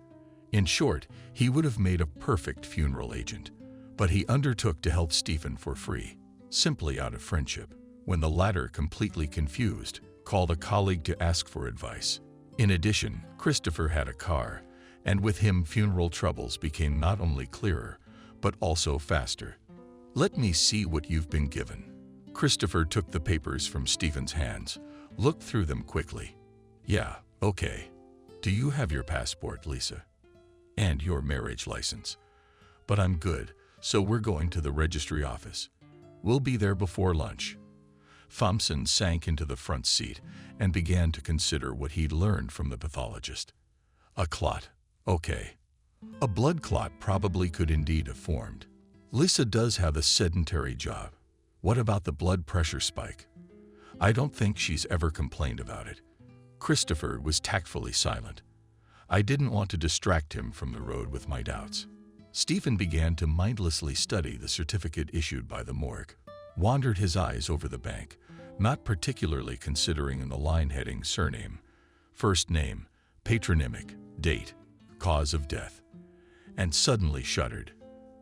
In short, he would have made a perfect funeral agent, but he undertook to help Stephen for free, simply out of friendship. When the latter, completely confused, called a colleague to ask for advice. In addition, Christopher had a car, and with him funeral troubles became not only clearer, but also faster. Let me see what you've been given. Christopher took the papers from Stephen's hands, looked through them quickly. Yeah, okay. Do you have your passport, Lisa? And your marriage license? But I'm good, so we're going to the registry office. We'll be there before lunch. Thompson sank into the front seat and began to consider what he'd learned from the pathologist. A clot. Okay. A blood clot probably could indeed have formed. Lisa does have a sedentary job. What about the blood pressure spike? I don't think she's ever complained about it. Christopher was tactfully silent. I didn't want to distract him from the road with my doubts. Stephen began to mindlessly study the certificate issued by the morgue, wandered his eyes over the bank, not particularly considering in the line heading surname, first name, patronymic, date, cause of death, and suddenly shuddered.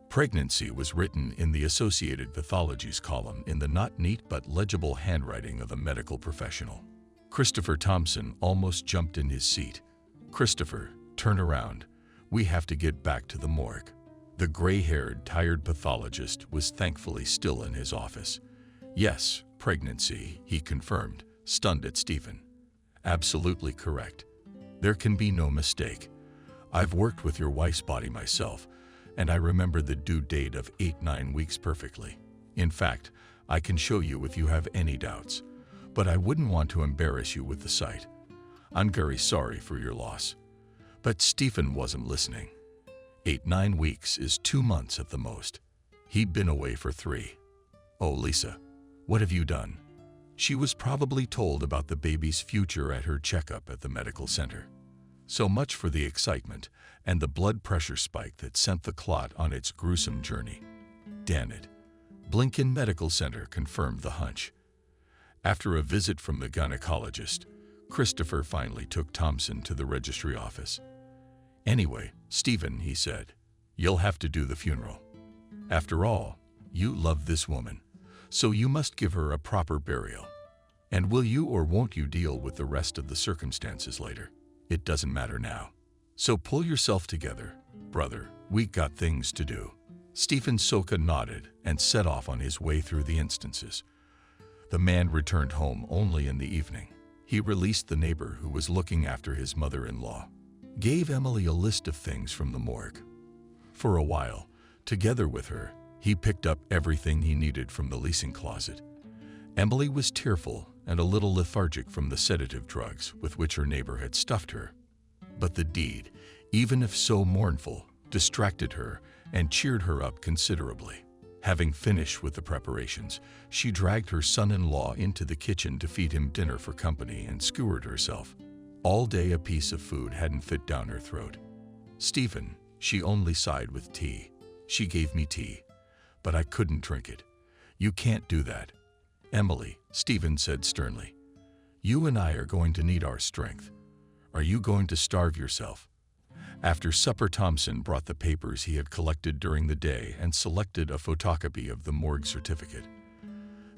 Pregnancy was written in the Associated Pathologies column in the not neat but legible handwriting of a medical professional. Christopher Thompson almost jumped in his seat. "Christopher, turn around. We have to get back to the morgue." The gray-haired, tired pathologist was thankfully still in his office. "Yes, pregnancy," he confirmed, stunned at Stephen. "Absolutely correct. There can be no mistake. I've worked with your wife's body myself, and I remember the due date of 8-9 weeks perfectly. In fact, I can show you if you have any doubts, but I wouldn't want to embarrass you with the sight. I'm very sorry for your loss." But Stephen wasn't listening. 8-9 weeks is 2 months at the most. He'd been away for 3. "Oh, Lisa, what have you done?" She was probably told about the baby's future at her checkup at the medical center. So much for the excitement and the blood pressure spike that sent the clot on its gruesome journey. Damn it. Blinken Medical Center confirmed the hunch. After a visit from the gynecologist, Christopher finally took Thompson to the registry office. "Anyway, Stephen," he said, "you'll have to do the funeral. After all, you love this woman, so you must give her a proper burial. And will you or won't you deal with the rest of the circumstances later? It doesn't matter now. So pull yourself together, brother. We got things to do." Stephen Soka nodded and set off on his way through the instances. The man returned home only in the evening. He released the neighbor who was looking after his mother-in-law, gave Emily a list of things from the morgue. For a while, together with her, he picked up everything he needed from the leasing closet. Emily was tearful and a little lethargic from the sedative drugs with which her neighbor had stuffed her. But the deed, even if so mournful, distracted her and cheered her up considerably. Having finished with the preparations, she dragged her son-in-law into the kitchen to feed him dinner for company and skewered herself. All day a piece of food hadn't fit down her throat. "Stephen," she only sighed with tea. "She gave me tea, but I couldn't drink it. You can't do that." "Emily," Stephen said sternly, "you and I are going to need our strength. Are you going to starve yourself?" After supper, Thompson brought the papers he had collected during the day and selected a photocopy of the morgue certificate.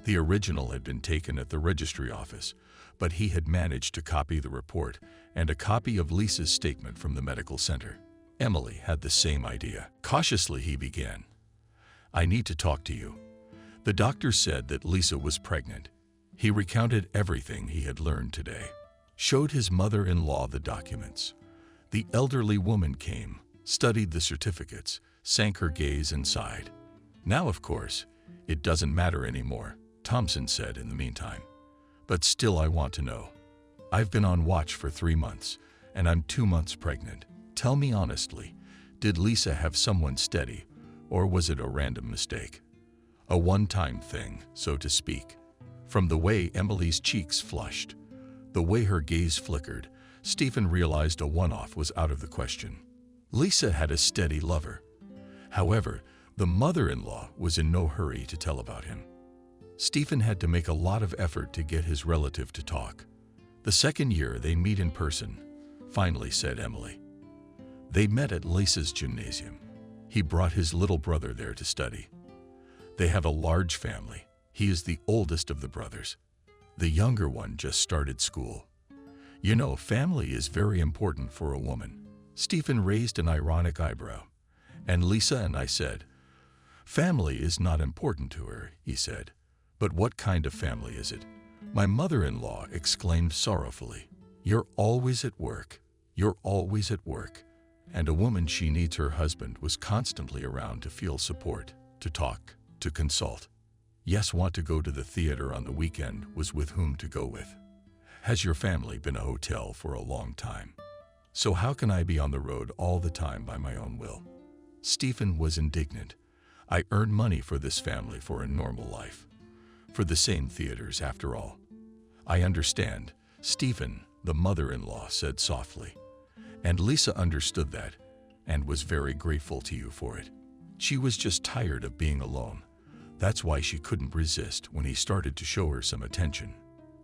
The original had been taken at the registry office, but he had managed to copy the report and a copy of Lisa's statement from the medical center. Emily had the same idea. Cautiously, he began. "I need to talk to you. The doctor said that Lisa was pregnant." He recounted everything he had learned today, showed his mother-in-law the documents. The elderly woman came, studied the certificates, sank her gaze and sighed. "Now, of course, it doesn't matter anymore," Thompson said in the meantime. "But still I want to know. I've been on watch for 3 months, and I'm 2 months pregnant. Tell me honestly, did Lisa have someone steady, or was it a random mistake? A one-time thing, so to speak?" From the way Emily's cheeks flushed, the way her gaze flickered, Stephen realized a one-off was out of the question. Lisa had a steady lover. However, the mother-in-law was in no hurry to tell about him. Stephen had to make a lot of effort to get his relative to talk. "The second year they meet in person," finally said Emily. They met at Lisa's gymnasium. He brought his little brother there to study. They have a large family. He is the oldest of the brothers. The younger one just started school. "You know, family is very important for a woman." Stephen raised an ironic eyebrow. "And Lisa and I said, 'Family is not important to her,'" he said. "But what kind of family is it?" My mother-in-law exclaimed sorrowfully, "You're always at work. You're always at work." And a woman, she needs her husband, was constantly around to feel support, to talk, to consult. Yes, want to go to the theater on the weekend, was with whom to go with. Has your family been a hotel for a long time? So how can I be on the road all the time by my own will? Stephen was indignant. I earn money for this family for a normal life. For the same theaters, after all. I understand, Stephen, the mother-in-law said softly. And Lisa understood that and was very grateful to you for it. She was just tired of being alone. That's why she couldn't resist when he started to show her some attention.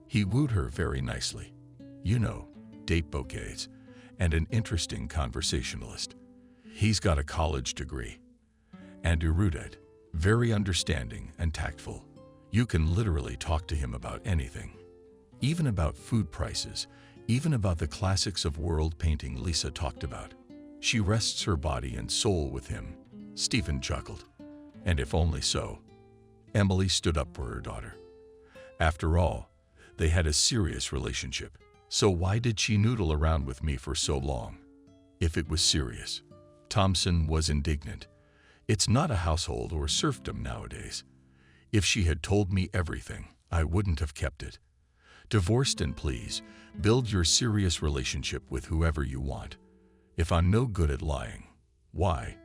He wooed her very nicely. You know, date bouquets, and an interesting conversationalist. He's got a college degree. And erudite, very understanding and tactful. You can literally talk to him about anything. Even about food prices, even about the classics of world painting Lisa talked about. She rests her body and soul with him. Stephen chuckled. And if only so. Emily stood up for her daughter. After all, they had a serious relationship. So why did she noodle around with me for so long? If it was serious. Thompson was indignant. It's not a household or serfdom nowadays. If she had told me everything, I wouldn't have kept it. Divorced and please, build your serious relationship with whoever you want. If I'm no good at lying, why?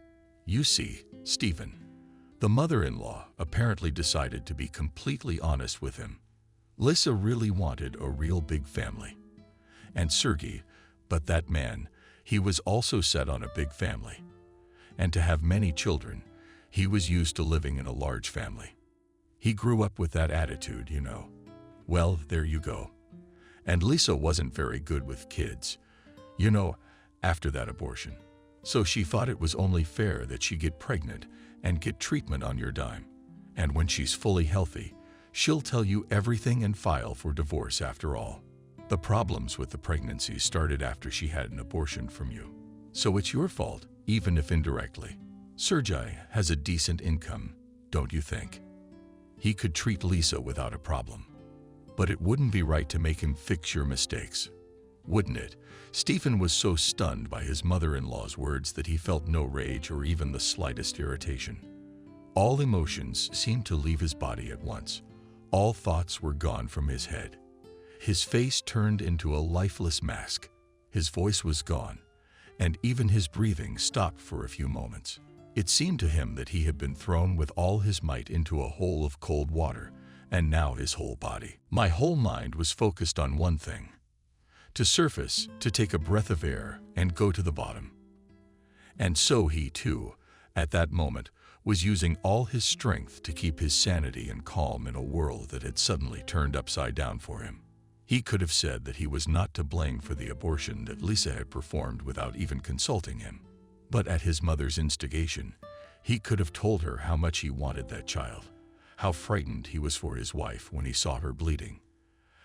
You see, Stephen. The mother-in-law apparently decided to be completely honest with him. Lisa really wanted a real big family. And Sergei, but that man, he was also set on a big family. And to have many children, he was used to living in a large family. He grew up with that attitude, you know. Well, there you go. And Lisa wasn't very good with kids, you know, after that abortion. So she thought it was only fair that she get pregnant and get treatment on your dime. And when she's fully healthy, she'll tell you everything and file for divorce after all. The problems with the pregnancy started after she had an abortion from you. So it's your fault, even if indirectly. Sergei has a decent income, don't you think? He could treat Lisa without a problem. But it wouldn't be right to make him fix your mistakes. Wouldn't it? Stephen was so stunned by his mother-in-law's words that he felt no rage or even the slightest irritation. All emotions seemed to leave his body at once. All thoughts were gone from his head. His face turned into a lifeless mask. His voice was gone, and even his breathing stopped for a few moments. It seemed to him that he had been thrown with all his might into a hole of cold water, and now his whole body. My whole mind was focused on one thing. To surface, to take a breath of air, and go to the bottom. And so he, too, at that moment, was using all his strength to keep his sanity and calm in a world that had suddenly turned upside down for him. He could have said that he was not to blame for the abortion that Lisa had performed without even consulting him. But at his mother's instigation, he could have told her how much he wanted that child, how frightened he was for his wife when he saw her bleeding,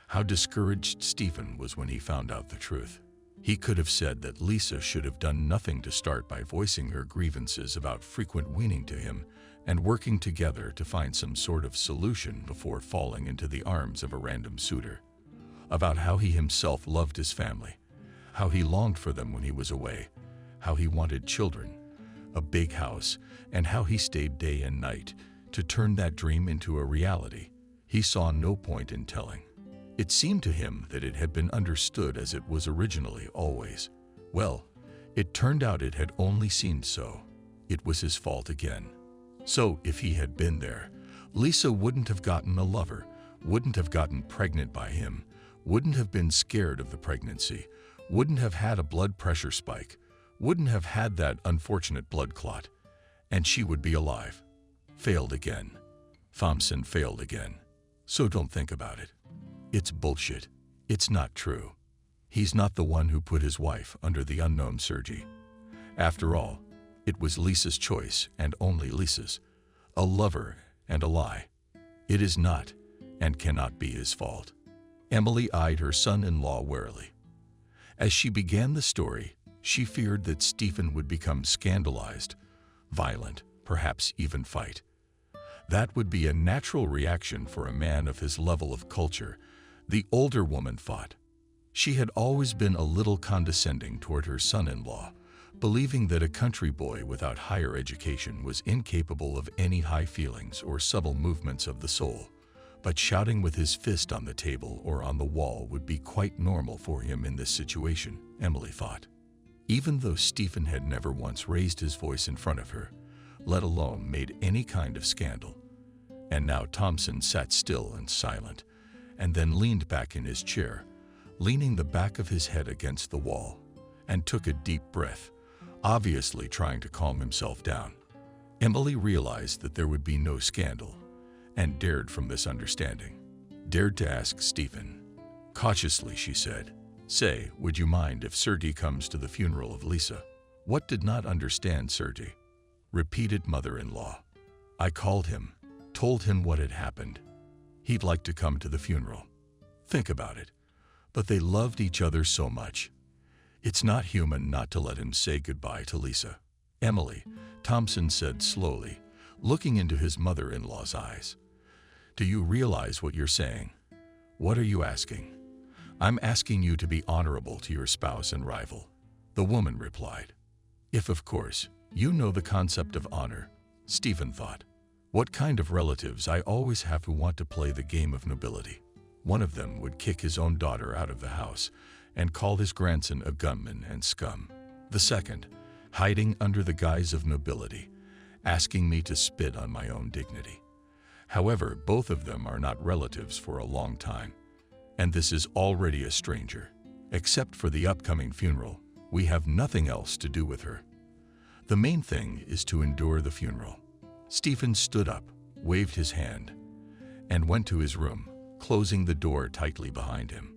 how discouraged Stephen was when he found out the truth. He could have said that Lisa should have done nothing to start by voicing her grievances about frequent weaning to him and working together to find some sort of solution before falling into the arms of a random suitor. About how he himself loved his family, how he longed for them when he was away, how he wanted children, a big house, and how he stayed day and night to turn that dream into a reality. He saw no point in telling. It seemed to him that it had been understood as it was originally always. Well, it turned out it had only seemed so. It was his fault again. So if he had been there, Lisa wouldn't have gotten a lover, wouldn't have gotten pregnant by him, wouldn't have been scared of the pregnancy, wouldn't have had a blood pressure spike, wouldn't have had that unfortunate blood clot, and she would be alive. Failed again. Thompson failed again. So don't think about it. It's bullshit. It's not true. He's not the one who put his wife under the unknown Sergei. After all, it was Lisa's choice and only Lisa's. A lover and a lie. It is not and cannot be his fault. Emily eyed her son-in-law warily. As she began the story, she feared that Stephen would become scandalized, violent, perhaps even fight. That would be a natural reaction for a man of his level of culture, the older woman thought. She had always been a little condescending toward her son-in-law, believing that a country boy without higher education was incapable of any high feelings or subtle movements of the soul. But shouting with his fist on the table or on the wall would be quite normal for him in this situation, Emily thought. Even though Stephen had never once raised his voice in front of her, let alone made any kind of scandal. And now Thompson sat still and silent, and then leaned back in his chair, leaning the back of his head against the wall, and took a deep breath, obviously trying to calm himself down. Emily realized that there would be no scandal, and dared from this understanding. Dared to ask Stephen. Cautiously, she said, "Say, would you mind if Sergei comes to the funeral of Lisa?" What did not understand Sergei? Repeated mother-in-law. I called him, told him what had happened. He'd like to come to the funeral. Think about it. But they loved each other so much. It's not human not to let him say goodbye to Lisa. Emily, Thompson said slowly, looking into his mother-in-law's eyes. Do you realize what you're saying? What are you asking? I'm asking you to be honorable to your spouse and rival. The woman replied. If, of course, you know the concept of honor, Stephen thought. What kind of relatives I always have who want to play the game of nobility. One of them would kick his own daughter out of the house and call his grandson a gunman and scum. The second, hiding under the guise of nobility, asking me to spit on my own dignity. However, both of them are not relatives for a long time, and this is already a stranger. Except for the upcoming funeral, we have nothing else to do with her. The main thing is to endure the funeral. Stephen stood up, waved his hand, and went to his room, closing the door tightly behind him.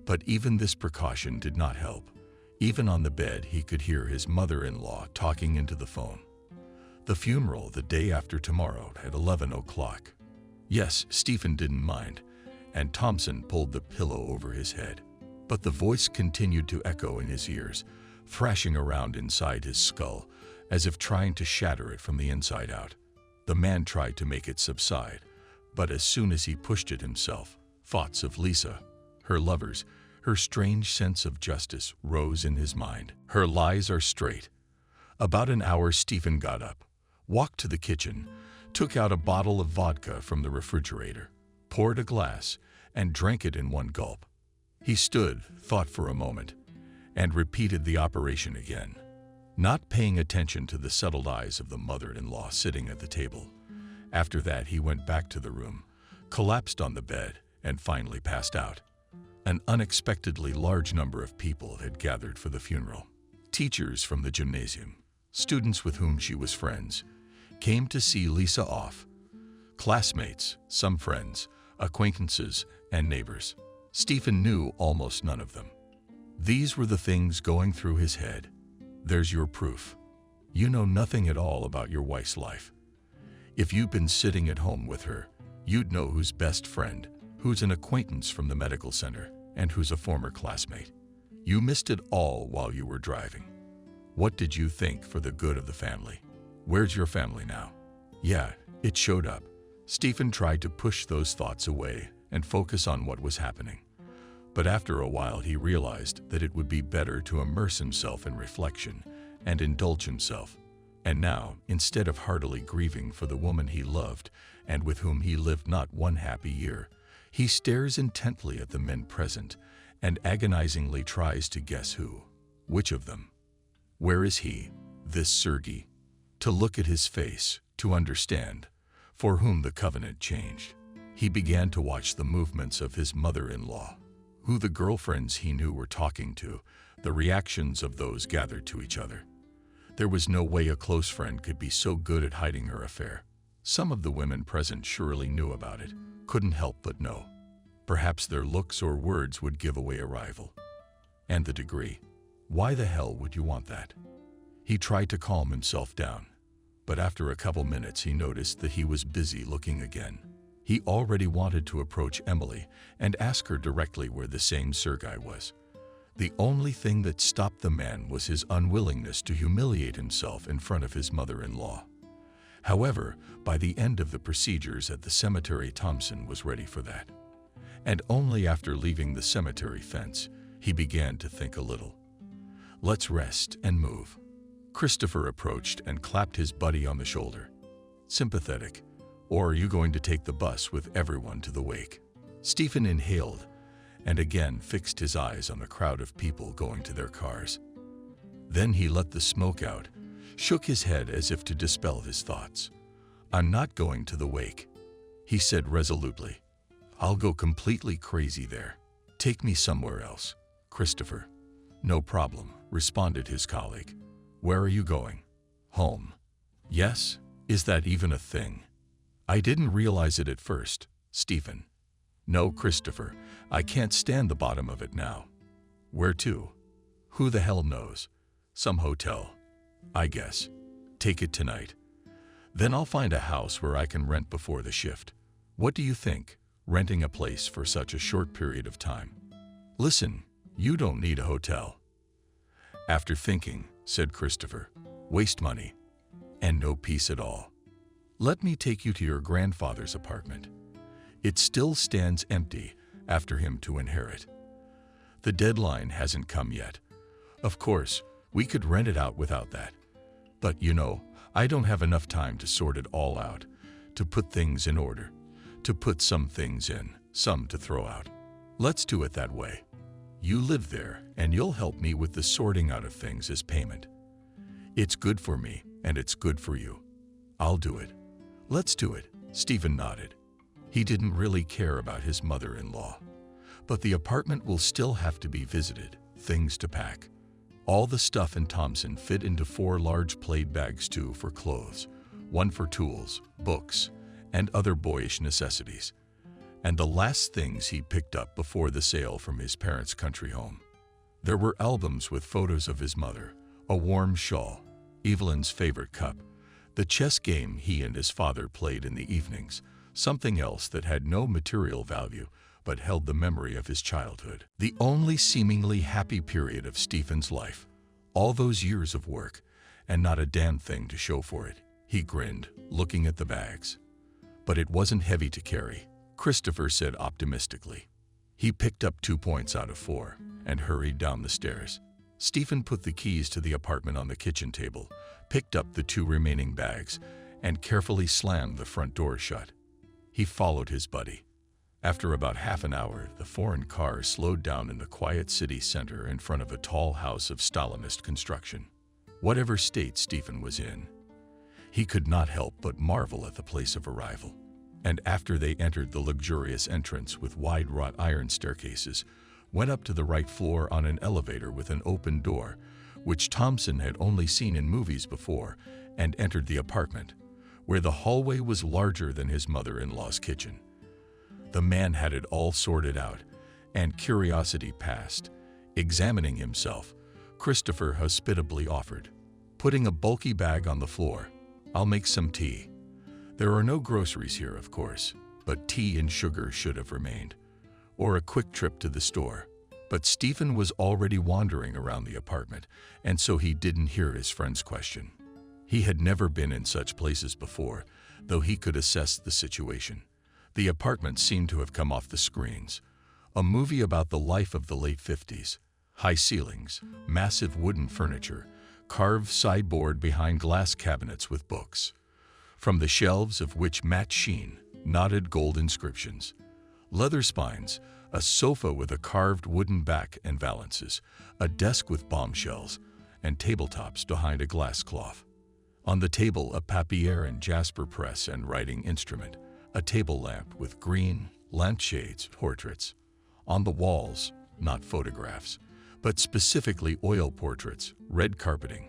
But even this precaution did not help. Even on the bed, he could hear his mother-in-law talking into the phone. The funeral the day after tomorrow at 11 o'clock. Yes, Stephen didn't mind, and Thompson pulled the pillow over his head. But the voice continued to echo in his ears, thrashing around inside his skull, as if trying to shatter it from the inside out. The man tried to make it subside, but as soon as he pushed it himself, thoughts of Lisa, her lovers, her strange sense of justice rose in his mind. Her lies are straight. About an hour, Stephen got up, walked to the kitchen, took out a bottle of vodka from the refrigerator, poured a glass, and drank it in one gulp. He stood, thought for a moment, and repeated the operation again, not paying attention to the settled eyes of the mother-in-law sitting at the table. After that, he went back to the room, collapsed on the bed, and finally passed out. An unexpectedly large number of people had gathered for the funeral. Teachers from the gymnasium, students with whom she was friends, came to see Lisa off. Classmates, some friends, acquaintances, and neighbors. Stephen knew almost none of them. These were the things going through his head. There's your proof. You know nothing at all about your wife's life. If you'd been sitting at home with her, you'd know who's best friend, who's an acquaintance from the medical center, and who's a former classmate. You missed it all while you were driving. What did you think for the good of the family? Where's your family now? Yeah, it showed up. Stephen tried to push those thoughts away and focus on what was happening. But after a while, he realized that it would be better to immerse himself in reflection and indulge himself. And now, instead of heartily grieving for the woman he loved and with whom he lived not one happy year, he stares intently at the men present and agonizingly tries to guess who, which of them. Where is he, this Sergei? To look at his face, to understand, for whom the covenant changed. He began to watch the movements of his mother-in-law, who the girlfriends he knew were talking to, the reactions of those gathered to each other. There was no way a close friend could be so good at hiding her affair. Some of the women present surely knew about it, couldn't help but know. Perhaps their looks or words would give away a rival. And the degree. Why the hell would you want that? He tried to calm himself down, but after a couple minutes he noticed that he was busy looking again. He already wanted to approach Emily and ask her directly where the same Sergei was. The only thing that stopped the man was his unwillingness to humiliate himself in front of his mother-in-law. However, by the end of the procedures at the cemetery, Thompson was ready for that. And only after leaving the cemetery fence, he began to think a little. Let's rest and move. Christopher approached and clapped his buddy on the shoulder. Sympathetic. Or are you going to take the bus with everyone to the wake? Stephen inhaled and again fixed his eyes on the crowd of people going to their cars. Then he let the smoke out, shook his head as if to dispel his thoughts. I'm not going to the wake, he said resolutely. I'll go completely crazy there. Take me somewhere else, Christopher. No problem, responded his colleague. Where are you going? Home. Yes? Is that even a thing? I didn't realize it at first, Stephen. No, Christopher, I can't stand the bottom of it now. Where to? Who the hell knows? Some hotel, I guess. Take it tonight. Then I'll find a house where I can rent before the shift. What do you think, renting a place for such a short period of time? Listen, you don't need a hotel. After thinking, said Christopher, waste money, and no peace at all. Let me take you to your grandfather's apartment. It still stands empty after him to inherit. The deadline hasn't come yet. Of course, we could rent it out without that. But you know, I don't have enough time to sort it all out, to put things in order, to put some things in, some to throw out. Let's do it that way. You live there, and you'll help me with the sorting out of things as payment. It's good for me, and it's good for you. I'll do it. Let's do it, Stephen nodded. He didn't really care about his mother-in-law. But the apartment will still have to be visited, things to pack. All the stuff in Thompson fit into 4 large plaid bags, 2 for clothes, 1 for tools, books, and other boyish necessities. And the last things he picked up before the sale from his parents' country home. There were albums with photos of his mother, a warm shawl, Evelyn's favorite cup, the chess game he and his father played in the evenings, something else that had no material value but held the memory of his childhood. The only seemingly happy period of Stephen's life. All those years of work, and not a damn thing to show for it. He grinned, looking at the bags. But it wasn't heavy to carry, Christopher said optimistically. He picked up 2 points out of 4 and hurried down the stairs. Stephen put the keys to the apartment on the kitchen table, picked up the 2 remaining bags, and carefully slammed the front door shut. He followed his buddy. After about half an hour, the foreign car slowed down in the quiet city center in front of a tall house of Stalinist construction. Whatever state Stephen was in, he could not help but marvel at the place of arrival. And after they entered the luxurious entrance with wide wrought iron staircases, went up to the right floor on an elevator with an open door, which Thompson had only seen in movies before, and entered the apartment, where the hallway was larger than his mother-in-law's kitchen. The man had it all sorted out, and curiosity passed. Examining himself, Christopher hospitably offered, putting a bulky bag on the floor, "I'll make some tea." There are no groceries here, of course, but tea and sugar should have remained, or a quick trip to the store. But Stephen was already wandering around the apartment, and so he didn't hear his friend's question. He had never been in such places before, though he could assess the situation. The apartment seemed to have come off the screens. A movie about the life of the late 50s. High ceilings, massive wooden furniture, carved sideboard behind glass cabinets with books, from the shelves of which matte sheen, knotted gold inscriptions. Leather spines, a sofa with a carved wooden back and valances, a desk with bombshells, and tabletops behind a glass cloth. On the table, a papier and jasper press and writing instrument, a table lamp with green lampshades, portraits. On the walls, not photographs, but specifically oil portraits, red carpeting.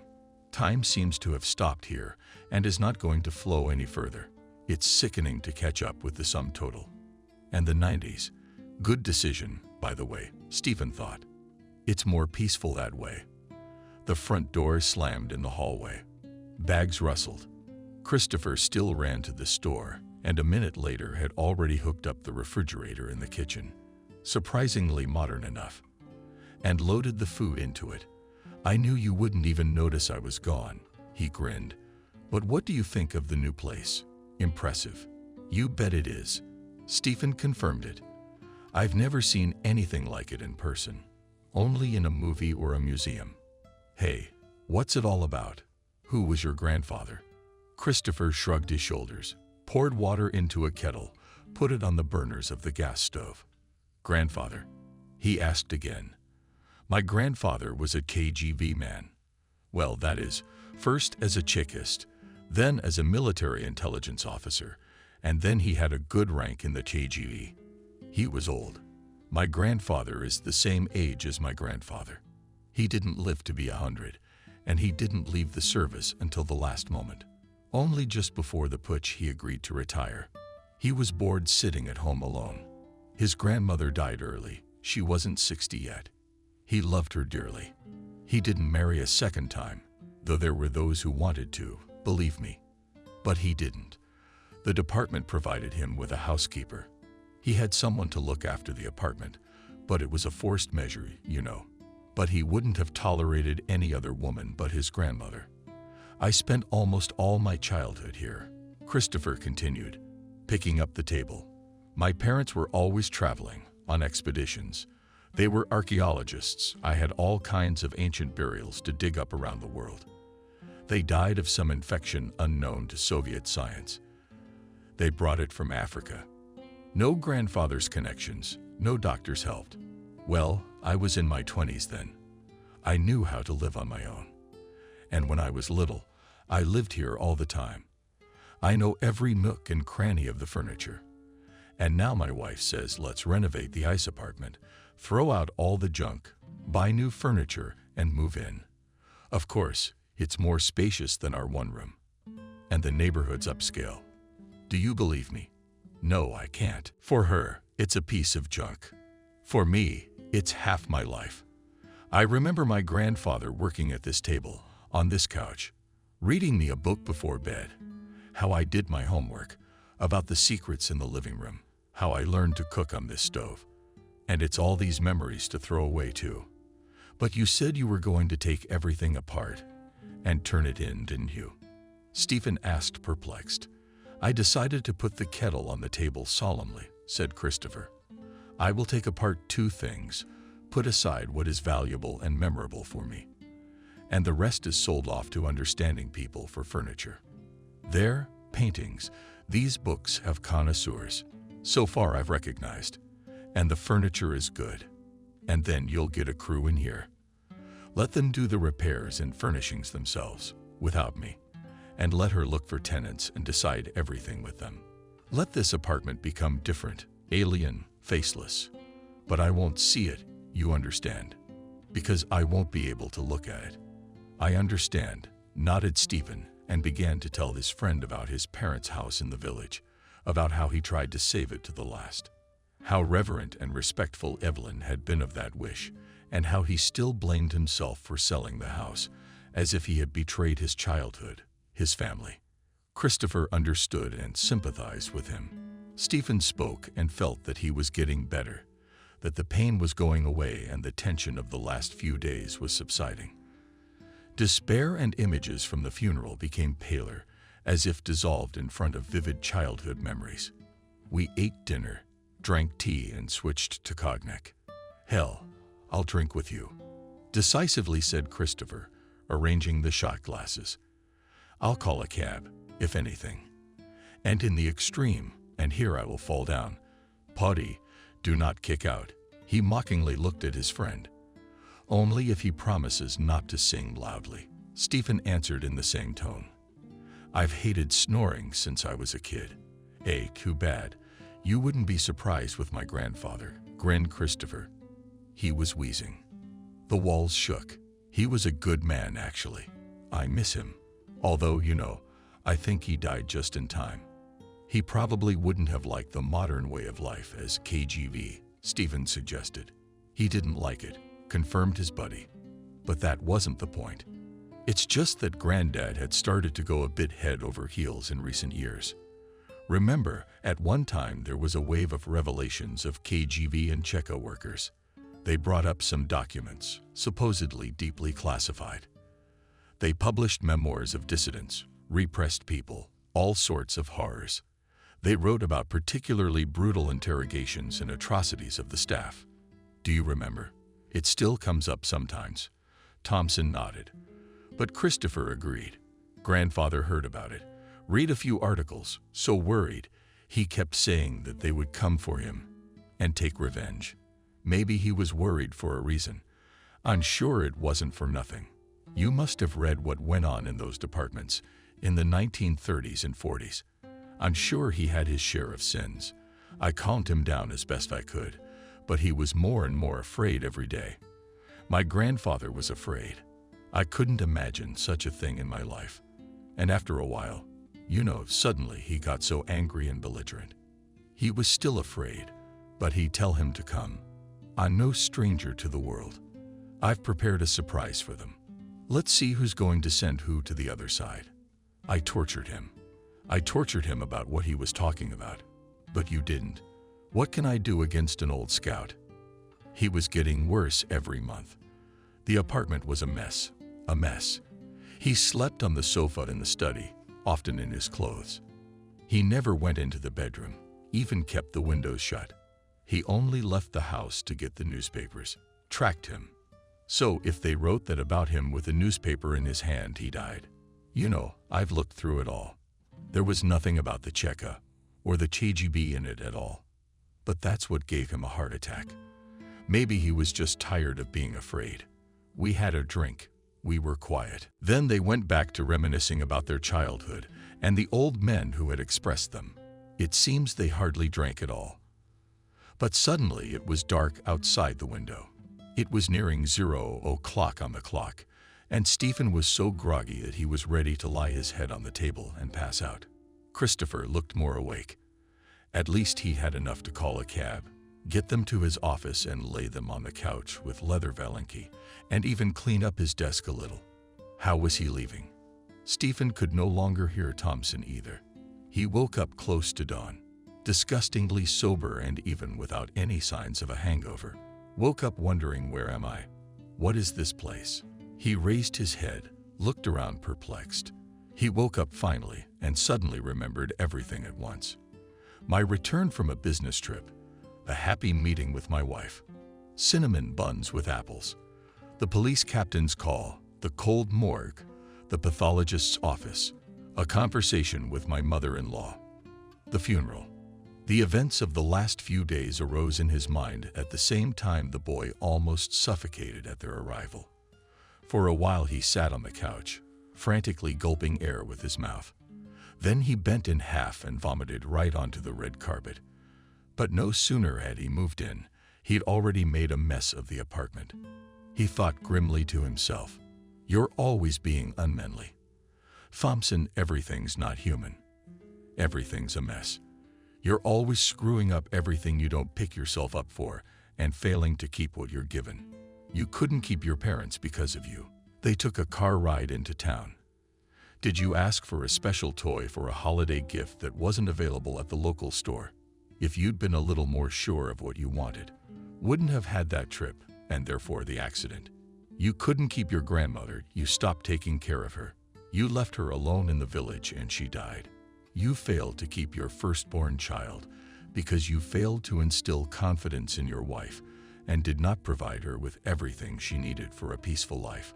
Time seems to have stopped here and is not going to flow any further. It's sickening to catch up with the sum total. And the 90s. Good decision, by the way, Stephen thought. It's more peaceful that way. The front door slammed in the hallway. Bags rustled. Christopher still ran to the store, and a minute later had already hooked up the refrigerator in the kitchen, surprisingly modern enough, and loaded the food into it. "I knew you wouldn't even notice I was gone," he grinned. "But what do you think of the new place? Impressive." "You bet it is." Stephen confirmed it. "I've never seen anything like it in person, only in a movie or a museum." "Hey, what's it all about? Who was your grandfather?" Christopher shrugged his shoulders, poured water into a kettle, put it on the burners of the gas stove. "Grandfather?" he asked again. "My grandfather was a KGB man. Well, that is, first as a Chekist, then as a military intelligence officer, and then he had a good rank in the KGB. He was old, My grandfather is the same age as my grandfather. He didn't live to be 100, and he didn't leave the service until the last moment. Only just before the putsch he agreed to retire. He was bored sitting at home alone. His grandmother died early. She wasn't 60 yet. He loved her dearly. He didn't marry a second time, though there were those who wanted to, believe me. But he didn't. The department provided him with a housekeeper. He had someone to look after the apartment, but it was a forced measure, you know. But he wouldn't have tolerated any other woman but his grandmother. I spent almost all my childhood here, Christopher continued, picking up the table. My parents were always traveling, on expeditions. They were archaeologists. I had all kinds of ancient burials to dig up around the world. They died of some infection unknown to Soviet science. They brought it from Africa. No grandfather's connections, no doctors helped. Well, I was in my 20s then. I knew how to live on my own. And when I was little, I lived here all the time. I know every nook and cranny of the furniture. And now my wife says let's renovate the ice apartment, throw out all the junk, buy new furniture, and move in. Of course, it's more spacious than our one room. And the neighborhood's upscale. Do you believe me? No, I can't. For her, it's a piece of junk. For me, it's half my life. I remember my grandfather working at this table, on this couch, reading me a book before bed, how I did my homework, about the secrets in the living room, how I learned to cook on this stove. And it's all these memories to throw away too. But you said you were going to take everything apart and turn it in, didn't you? Stephen asked, perplexed. I decided to put the kettle on the table solemnly, said Christopher. I will take apart two things, put aside what is valuable and memorable for me, and the rest is sold off to understanding people for furniture. Their paintings, these books have connoisseurs. So far I've recognized. And the furniture is good. And then you'll get a crew in here. Let them do the repairs and furnishings themselves, without me. And let her look for tenants and decide everything with them. Let this apartment become different, alien, faceless. But I won't see it, you understand, because I won't be able to look at it. I understand, nodded Stephen, and began to tell his friend about his parents' house in the village, about how he tried to save it to the last, how reverent and respectful Evelyn had been of that wish, and how he still blamed himself for selling the house, as if he had betrayed his childhood, his family. Christopher understood and sympathized with him. Stephen spoke and felt that he was getting better, that the pain was going away and the tension of the last few days was subsiding. Despair and images from the funeral became paler, as if dissolved in front of vivid childhood memories. We ate dinner, drank tea, and switched to cognac. Hell, I'll drink with you, decisively said Christopher, arranging the shot glasses. I'll call a cab, if anything. And in the extreme, and here I will fall down, Poddy, do not kick out. He mockingly looked at his friend. Only if he promises not to sing loudly. Stephen answered in the same tone. I've hated snoring since I was a kid. Too bad. You wouldn't be surprised with my grandfather, grinned Christopher. He was wheezing. The walls shook. He was a good man, actually. I miss him. Although, you know, I think he died just in time. He probably wouldn't have liked the modern way of life as KGB, Stephen suggested. He didn't like it, confirmed his buddy. But that wasn't the point. It's just that Granddad had started to go a bit head over heels in recent years. Remember, at one time there was a wave of revelations of KGB and Cheka workers. They brought up some documents, supposedly deeply classified. They published memoirs of dissidents, repressed people, all sorts of horrors. They wrote about particularly brutal interrogations and atrocities of the staff. Do you remember? It still comes up sometimes. Thompson nodded. But Christopher agreed. Grandfather heard about it. Read a few articles, so worried, he kept saying that they would come for him and take revenge. Maybe he was worried for a reason. I'm sure it wasn't for nothing. You must have read what went on in those departments in the 1930s and 40s. I'm sure he had his share of sins. I calmed him down as best I could, but he was more and more afraid every day. My grandfather was afraid. I couldn't imagine such a thing in my life. And after a while, suddenly he got so angry and belligerent. He was still afraid, but he'd tell him to come. I'm no stranger to the world. I've prepared a surprise for them. Let's see who's going to send who to the other side. I tortured him. I tortured him about what he was talking about. But you didn't. What can I do against an old scout? He was getting worse every month. The apartment was a mess. A mess. He slept on the sofa in the study, often in his clothes. He never went into the bedroom, even kept the windows shut. He only left the house to get the newspapers, tracked him. So if they wrote that about him with a newspaper in his hand, he died. I've looked through it all. There was nothing about the Cheka or the KGB in it at all. But that's what gave him a heart attack. Maybe he was just tired of being afraid. We had a drink. We were quiet. Then they went back to reminiscing about their childhood and the old men who had expressed them. It seems they hardly drank at all. But suddenly it was dark outside the window. It was nearing 0 o'clock on the clock, and Stephen was so groggy that he was ready to lie his head on the table and pass out. Christopher looked more awake. At least he had enough to call a cab, get them to his office and lay them on the couch with leather valanky, and even clean up his desk a little. How was he leaving? Stephen could no longer hear Thompson either. He woke up close to dawn, disgustingly sober and even without any signs of a hangover. Woke up wondering, where am I? What is this place? He raised his head, looked around perplexed. He woke up finally and suddenly remembered everything at once. My return from a business trip, a happy meeting with my wife, cinnamon buns with apples, the police captain's call, the cold morgue, the pathologist's office, a conversation with my mother-in-law, the funeral. The events of the last few days arose in his mind at the same time the boy almost suffocated at their arrival. For a while he sat on the couch, frantically gulping air with his mouth. Then he bent in half and vomited right onto the red carpet. But no sooner had he moved in, he'd already made a mess of the apartment. He thought grimly to himself, "You're always being unmanly. Thompson, everything's not human. Everything's a mess. You're always screwing up everything you don't pick yourself up for and failing to keep what you're given. You couldn't keep your parents because of you. They took a car ride into town. Did you ask for a special toy for a holiday gift that wasn't available at the local store? If you'd been a little more sure of what you wanted, wouldn't have had that trip and therefore the accident. You couldn't keep your grandmother. You stopped taking care of her. You left her alone in the village and she died. You failed to keep your firstborn child because you failed to instill confidence in your wife and did not provide her with everything she needed for a peaceful life.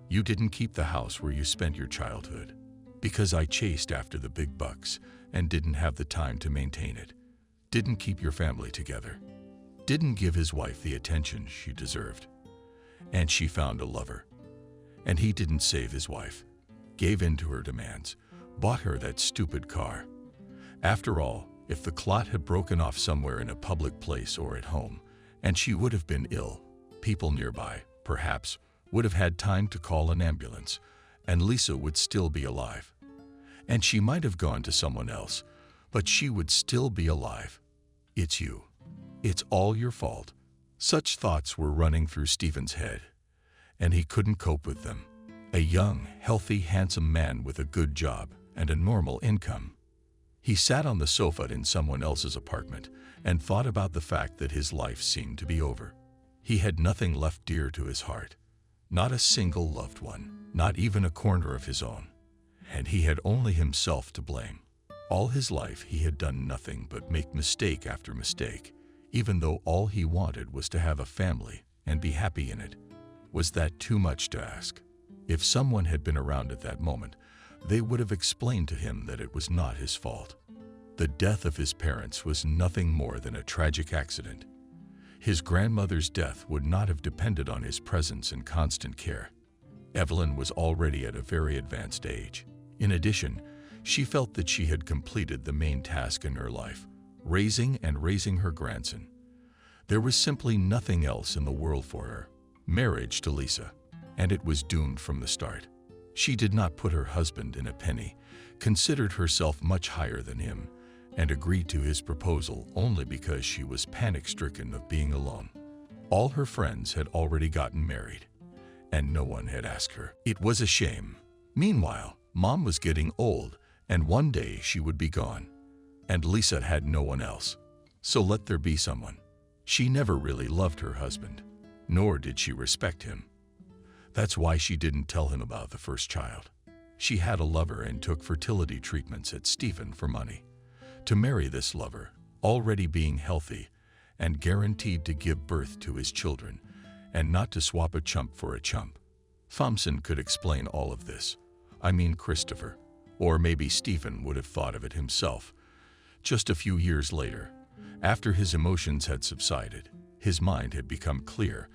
You didn't keep the house where you spent your childhood because I chased after the big bucks and didn't have the time to maintain it. Didn't keep your family together. Didn't give his wife the attention she deserved. And she found a lover. And he didn't save his wife. Gave in to her demands. Bought her that stupid car. After all, if the clot had broken off somewhere in a public place or at home, and she would have been ill, people nearby, perhaps, would have had time to call an ambulance, and Lisa would still be alive. And she might have gone to someone else, but she would still be alive. It's you. It's all your fault. Such thoughts were running through Stephen's head, and he couldn't cope with them. A young, healthy, handsome man with a good job and a normal income. He sat on the sofa in someone else's apartment and thought about the fact that his life seemed to be over. He had nothing left dear to his heart. Not a single loved one, not even a corner of his own. And he had only himself to blame. All his life he had done nothing but make mistake after mistake, even though all he wanted was to have a family and be happy in it. Was that too much to ask? If someone had been around at that moment, they would have explained to him that it was not his fault. The death of his parents was nothing more than a tragic accident. His grandmother's death would not have depended on his presence and constant care. Evelyn was already at a very advanced age. In addition, she felt that she had completed the main task in her life, raising her grandson. There was simply nothing else in the world for her. Marriage to Lisa. And it was doomed from the start. She did not put her husband in a penny, considered herself much higher than him, and agreed to his proposal only because she was panic-stricken of being alone. All her friends had already gotten married, and no one had asked her. It was a shame. Meanwhile, Mom was getting old, and one day she would be gone. And Lisa had no one else. So let there be someone. She never really loved her husband, nor did she respect him. That's why she didn't tell him about the first child. She had a lover and took fertility treatments at Stephen for money. To marry this lover, already being healthy, and guaranteed to give birth to his children, and not to swap a chump for a chump. Thompson could explain all of this. I mean Christopher, or maybe Stephen would have thought of it himself. Just a few years later, after his emotions had subsided, his mind had become clear,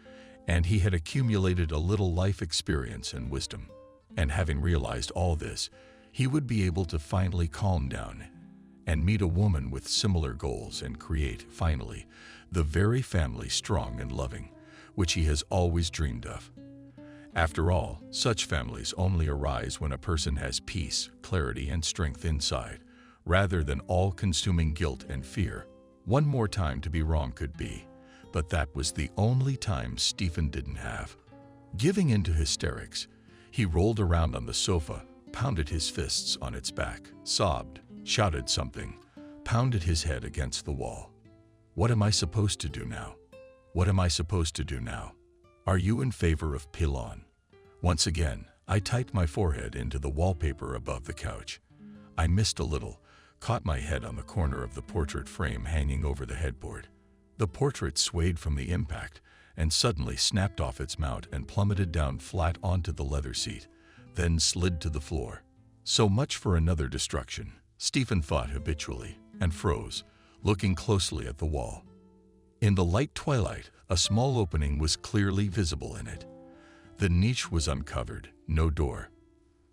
and he had accumulated a little life experience and wisdom. And having realized all this, he would be able to finally calm down and meet a woman with similar goals and create, finally, the very family strong and loving, which he has always dreamed of. After all, such families only arise when a person has peace, clarity, and strength inside, rather than all-consuming guilt and fear. One more time to be wrong could be, but that was the only time Stephen didn't have. Giving in to hysterics, he rolled around on the sofa, pounded his fists on its back, sobbed, shouted something, pounded his head against the wall. What am I supposed to do now? What am I supposed to do now? Are you in favor of Pilon? Once again, I typed my forehead into the wallpaper above the couch. I missed a little, caught my head on the corner of the portrait frame hanging over the headboard. The portrait swayed from the impact and suddenly snapped off its mount and plummeted down flat onto the leather seat, then slid to the floor. So much for another destruction, Stephen thought habitually, and froze, looking closely at the wall. In the light twilight, a small opening was clearly visible in it. The niche was uncovered, no door.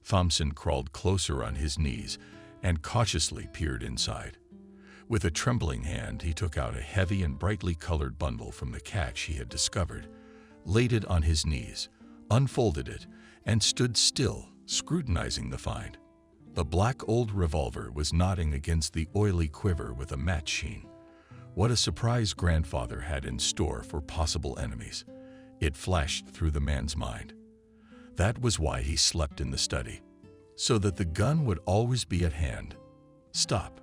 Thompson crawled closer on his knees and cautiously peered inside. With a trembling hand, he took out a heavy and brightly colored bundle from the cache he had discovered, laid it on his knees, unfolded it, and stood still, scrutinizing the find. The black old revolver was nodding against the oily quiver with a match sheen. What a surprise grandfather had in store for possible enemies. It flashed through the man's mind. That was why he slept in the study, so that the gun would always be at hand. Stop.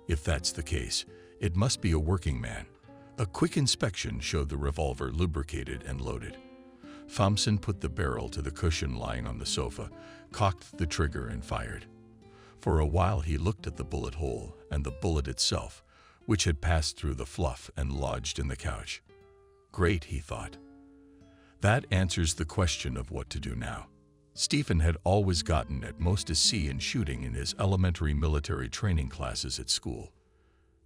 If that's the case, it must be a working man. A quick inspection showed the revolver lubricated and loaded. Thompson put the barrel to the cushion lying on the sofa, cocked the trigger, and fired. For a while he looked at the bullet hole and the bullet itself, which had passed through the fluff and lodged in the couch. Great, he thought. That answers the question of what to do now. Stephen had always gotten at most a C in shooting in his elementary military training classes at school.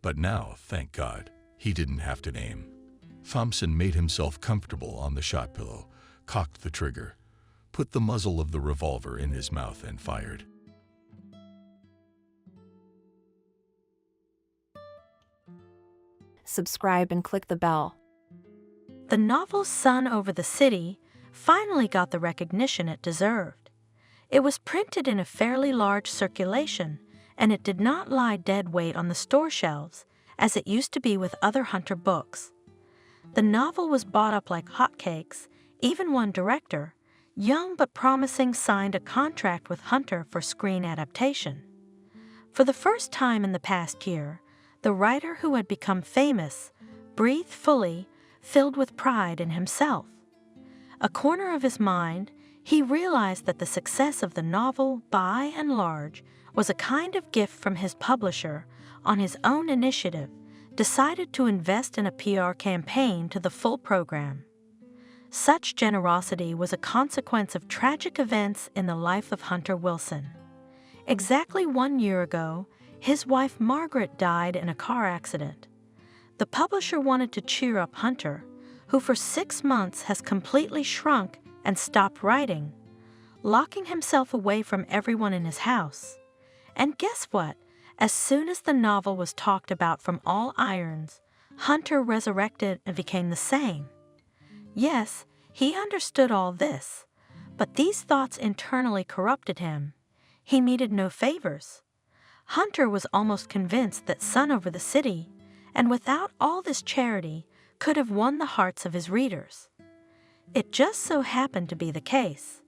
But now, thank God, he didn't have to aim. Thompson made himself comfortable on the shot pillow, cocked the trigger, put the muzzle of the revolver in his mouth, and fired. Subscribe and click the bell. The novel Sun Over the City finally got the recognition it deserved. It was printed in a fairly large circulation, and it did not lie dead weight on the store shelves, as it used to be with other Hunter books. The novel was bought up like hotcakes. Even one director, young but promising, signed a contract with Hunter for screen adaptation. For the first time in the past year, the writer who had become famous breathed fully, filled with pride in himself. A corner of his mind, he realized that the success of the novel, by and large, was a kind of gift from his publisher. On his own initiative, decided to invest in a PR campaign to the full program. Such generosity was a consequence of tragic events in the life of Hunter Wilson. Exactly 1 year ago, his wife Margaret died in a car accident. The publisher wanted to cheer up Hunter, who for 6 months has completely shrunk and stopped writing, locking himself away from everyone in his house. And guess what? As soon as the novel was talked about from all irons, Hunter resurrected and became the same. Yes, he understood all this, but these thoughts internally corrupted him. He needed no favors. Hunter was almost convinced that Sun Over the City, and without all this charity, could have won the hearts of his readers. It just so happened to be the case.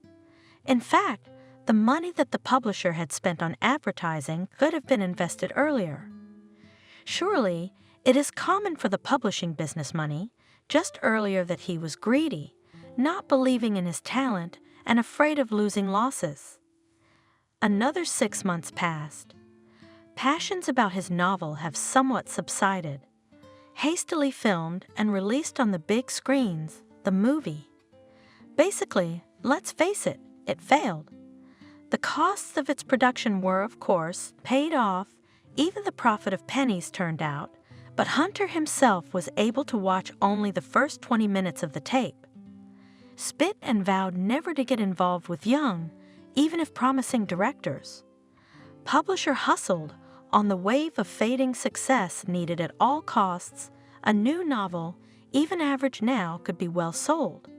In fact, the money that the publisher had spent on advertising could have been invested earlier. Surely, it is common for the publishing business money, just earlier that he was greedy, not believing in his talent, and afraid of losing losses. Another 6 months passed. Passions about his novel have somewhat subsided. Hastily filmed and released on the big screens, the movie. Basically, let's face it, it failed. The costs of its production were, of course, paid off, even the profit of pennies turned out, but Hunter himself was able to watch only the first 20 minutes of the tape. Spitt and vowed never to get involved with young, even if promising directors. Publisher hustled on the wave of fading success needed at all costs. A new novel, even average now, could be well sold.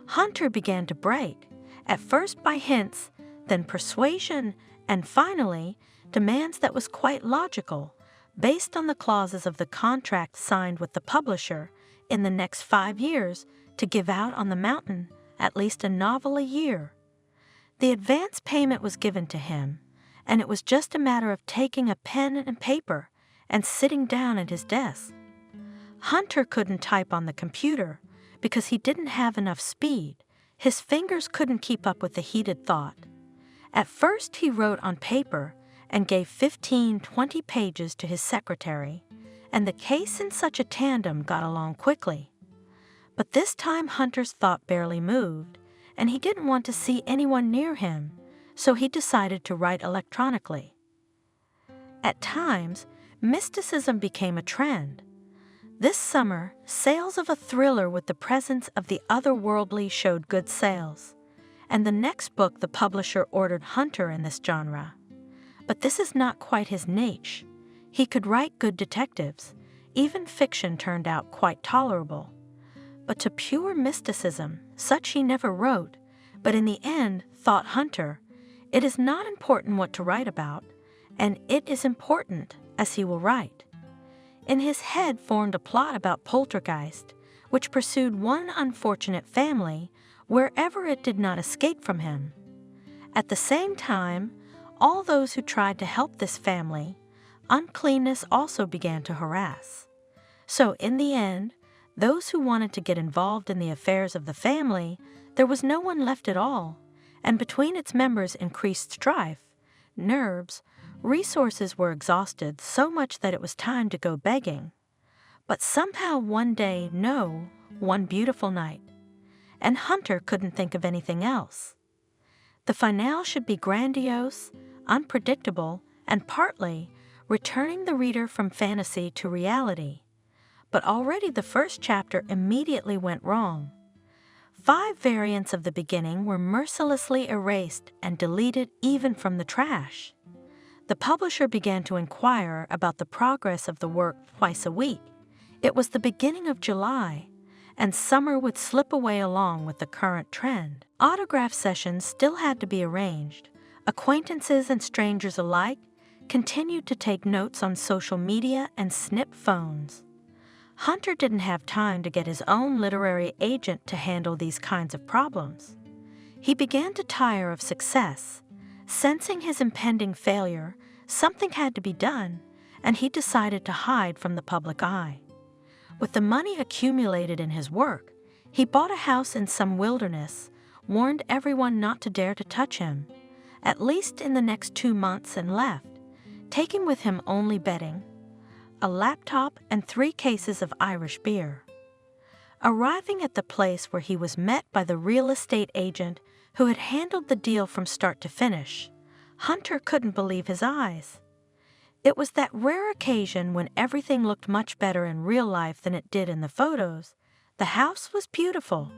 Hunter began to break, at first by hints, then persuasion, and finally, demands that was quite logical, based on the clauses of the contract signed with the publisher in the next 5 years to give out on the mountain at least a novel a year. The advance payment was given to him, and it was just a matter of taking a pen and paper and sitting down at his desk. Hunter couldn't type on the computer because he didn't have enough speed. His fingers couldn't keep up with the heated thought. At first he wrote on paper and gave 15-20 pages to his secretary, and the case in such a tandem got along quickly. But this time Hunter's thought barely moved, and he didn't want to see anyone near him, so he decided to write electronically. At times, mysticism became a trend. This summer, sales of a thriller with the presence of the otherworldly showed good sales, and the next book the publisher ordered Hunter in this genre. But this is not quite his niche. He could write good detectives. Even fiction turned out quite tolerable. But to pure mysticism, such he never wrote, but in the end, thought Hunter, it is not important what to write about, and it is important as he will write. In his head formed a plot about poltergeist, which pursued one unfortunate family wherever it did not escape from him. At the same time, all those who tried to help this family, uncleanness also began to harass. So in the end, those who wanted to get involved in the affairs of the family, there was no one left at all, and between its members increased strife, nerves, resources were exhausted so much that it was time to go begging. But somehow one day, no, one beautiful night, and Hunter couldn't think of anything else. The finale should be grandiose, unpredictable, and partly returning the reader from fantasy to reality. But already the first chapter immediately went wrong. 5 variants of the beginning were mercilessly erased and deleted even from the trash. The publisher began to inquire about the progress of the work twice a week. It was the beginning of July, and summer would slip away along with the current trend. Autograph sessions still had to be arranged. Acquaintances and strangers alike continued to take notes on social media and snip phones. Hunter didn't have time to get his own literary agent to handle these kinds of problems. He began to tire of success. Sensing his impending failure, something had to be done, and he decided to hide from the public eye. With the money accumulated in his work, he bought a house in some wilderness, warned everyone not to dare to touch him, at least in the next 2 months, and left, taking with him only bedding, a laptop, and 3 cases of Irish beer. Arriving at the place where he was met by the real estate agent who had handled the deal from start to finish, Hunter couldn't believe his eyes. It was that rare occasion when everything looked much better in real life than it did in the photos. The house was beautiful.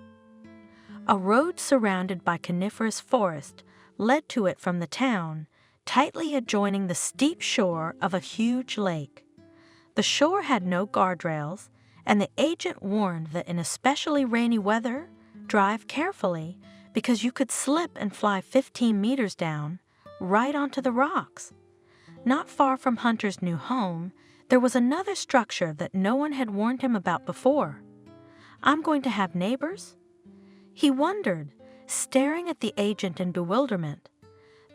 A road surrounded by coniferous forest led to it from the town, tightly adjoining the steep shore of a huge lake. The shore had no guardrails, and the agent warned that in especially rainy weather, drive carefully because you could slip and fly 15 meters down, right onto the rocks. Not far from Hunter's new home, there was another structure that no one had warned him about before. I'm going to have neighbors? He wondered, staring at the agent in bewilderment.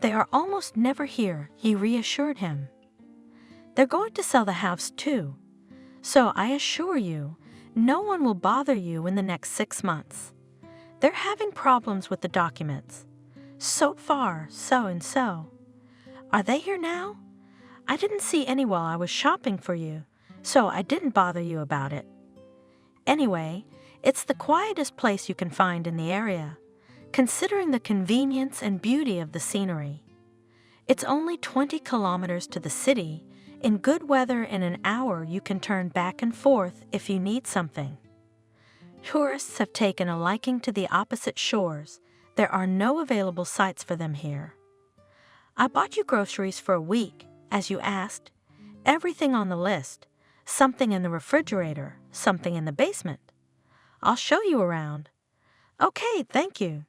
They are almost never here, he reassured him. They're going to sell the house too. So I assure you, no one will bother you in the next 6 months. They're having problems with the documents. So far, so and so. Are they here now? I didn't see any while I was shopping for you, so I didn't bother you about it. Anyway, it's the quietest place you can find in the area, considering the convenience and beauty of the scenery. It's only 20 kilometers to the city. In good weather, in an hour you can turn back and forth if you need something. Tourists have taken a liking to the opposite shores. There are no available sites for them here. I bought you groceries for a week, as you asked. Everything on the list. Something in the refrigerator, something in the basement. I'll show you around. Okay, thank you.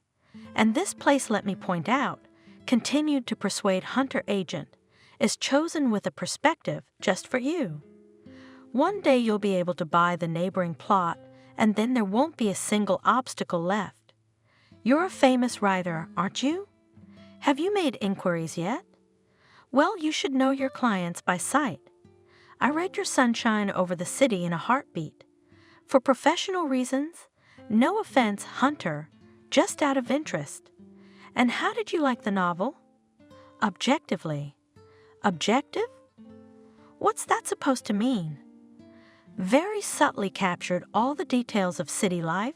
And this place, let me point out, continued to persuade Hunter agent, is chosen with a perspective just for you. One day you'll be able to buy the neighboring plot, and then there won't be a single obstacle left. You're a famous writer, aren't you? Have you made inquiries yet? Well, you should know your clients by sight. I read your sunshine over the city in a heartbeat. For professional reasons, no offense, Hunter, just out of interest. And how did you like the novel? Objectively. Objective? What's that supposed to mean? Very subtly captured all the details of city life,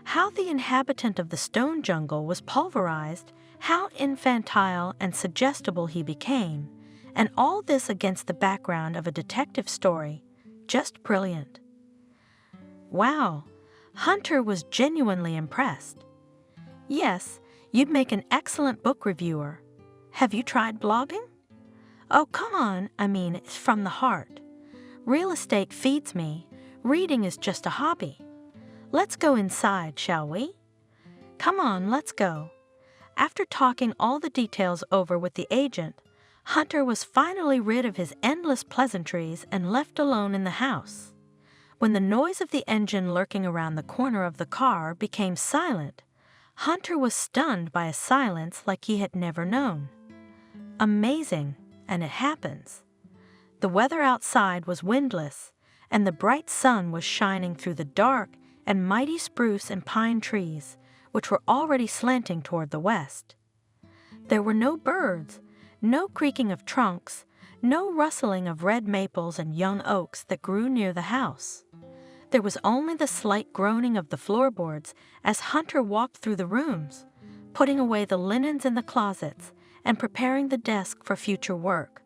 how the inhabitant of the stone jungle was pulverized, how infantile and suggestible he became, and all this against the background of a detective story. Just brilliant. Wow, Hunter was genuinely impressed. Yes, you'd make an excellent book reviewer. Have you tried blogging? Oh, come on, it's from the heart. Real estate feeds me. Reading is just a hobby. Let's go inside, shall we? Come on, let's go. After talking all the details over with the agent, Hunter was finally rid of his endless pleasantries and left alone in the house. When the noise of the engine lurking around the corner of the car became silent, Hunter was stunned by a silence like he had never known. Amazing, and it happens. The weather outside was windless, and the bright sun was shining through the dark and mighty spruce and pine trees, which were already slanting toward the west. There were no birds, no creaking of trunks, no rustling of red maples and young oaks that grew near the house. There was only the slight groaning of the floorboards as Hunter walked through the rooms, putting away the linens in the closets and preparing the desk for future work.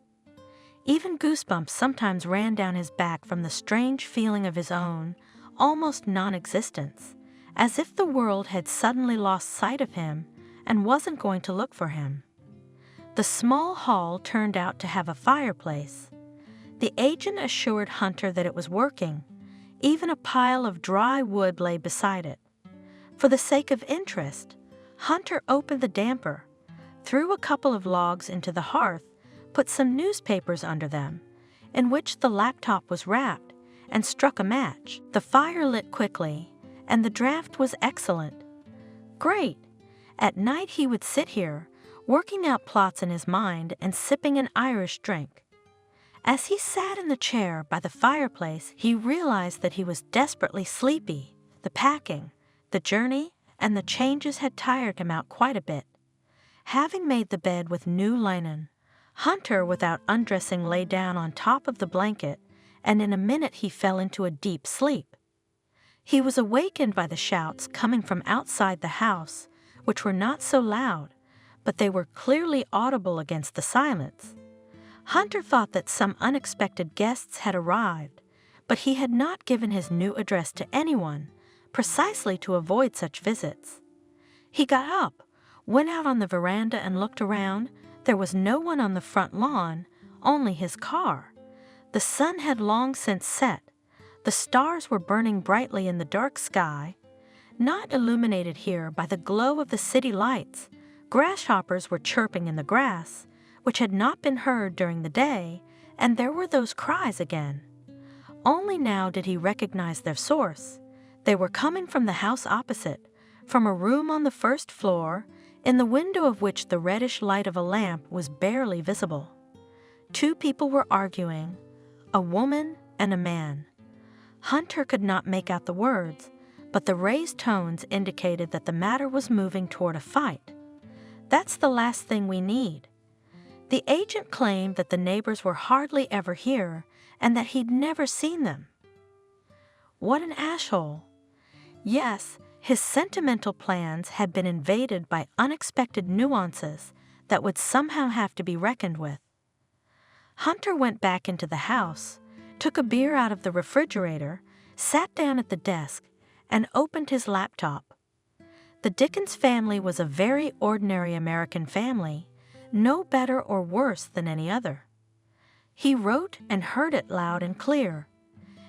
Even goosebumps sometimes ran down his back from the strange feeling of his own, almost non-existence, as if the world had suddenly lost sight of him and wasn't going to look for him. The small hall turned out to have a fireplace. The agent assured Hunter that it was working. Even a pile of dry wood lay beside it. For the sake of interest, Hunter opened the damper, threw a couple of logs into the hearth, put some newspapers under them, in which the laptop was wrapped, and struck a match. The fire lit quickly, and the draft was excellent. Great! At night he would sit here, working out plots in his mind and sipping an Irish drink. As he sat in the chair by the fireplace, he realized that he was desperately sleepy. The packing, the journey, and the changes had tired him out quite a bit. Having made the bed with new linen, Hunter, without undressing, lay down on top of the blanket, and in a minute he fell into a deep sleep. He was awakened by the shouts coming from outside the house, which were not so loud, but they were clearly audible against the silence. Hunter thought that some unexpected guests had arrived, but he had not given his new address to anyone, precisely to avoid such visits. He got up, went out on the veranda and looked around. There was no one on the front lawn, only his car. The sun had long since set. The stars were burning brightly in the dark sky. Not illuminated here by the glow of the city lights, grasshoppers were chirping in the grass, which had not been heard during the day, and there were those cries again. Only now did he recognize their source. They were coming from the house opposite, from a room on the first floor, in the window of which the reddish light of a lamp was barely visible. Two people were arguing, a woman and a man. Hunter could not make out the words, but the raised tones indicated that the matter was moving toward a fight. That's the last thing we need. The agent claimed that the neighbors were hardly ever here and that he'd never seen them. What an asshole. Yes, his sentimental plans had been invaded by unexpected nuances that would somehow have to be reckoned with. Hunter went back into the house, took a beer out of the refrigerator, sat down at the desk, and opened his laptop. The Dickens family was a very ordinary American family, no better or worse than any other. He wrote and heard it loud and clear.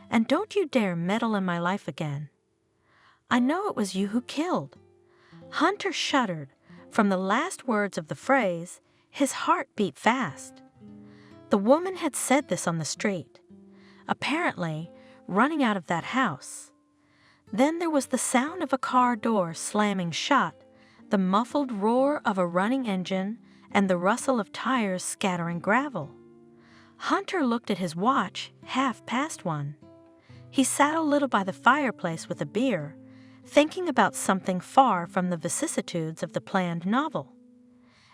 And don't you dare meddle in my life again. I know it was you who killed. Hunter shuddered. From the last words of the phrase, his heart beat fast. The woman had said this on the street, apparently running out of that house. Then there was the sound of a car door slamming shut, the muffled roar of a running engine, and the rustle of tires scattering gravel. Hunter looked at his watch, 1:30. He sat a little by the fireplace with a beer, thinking about something far from the vicissitudes of the planned novel.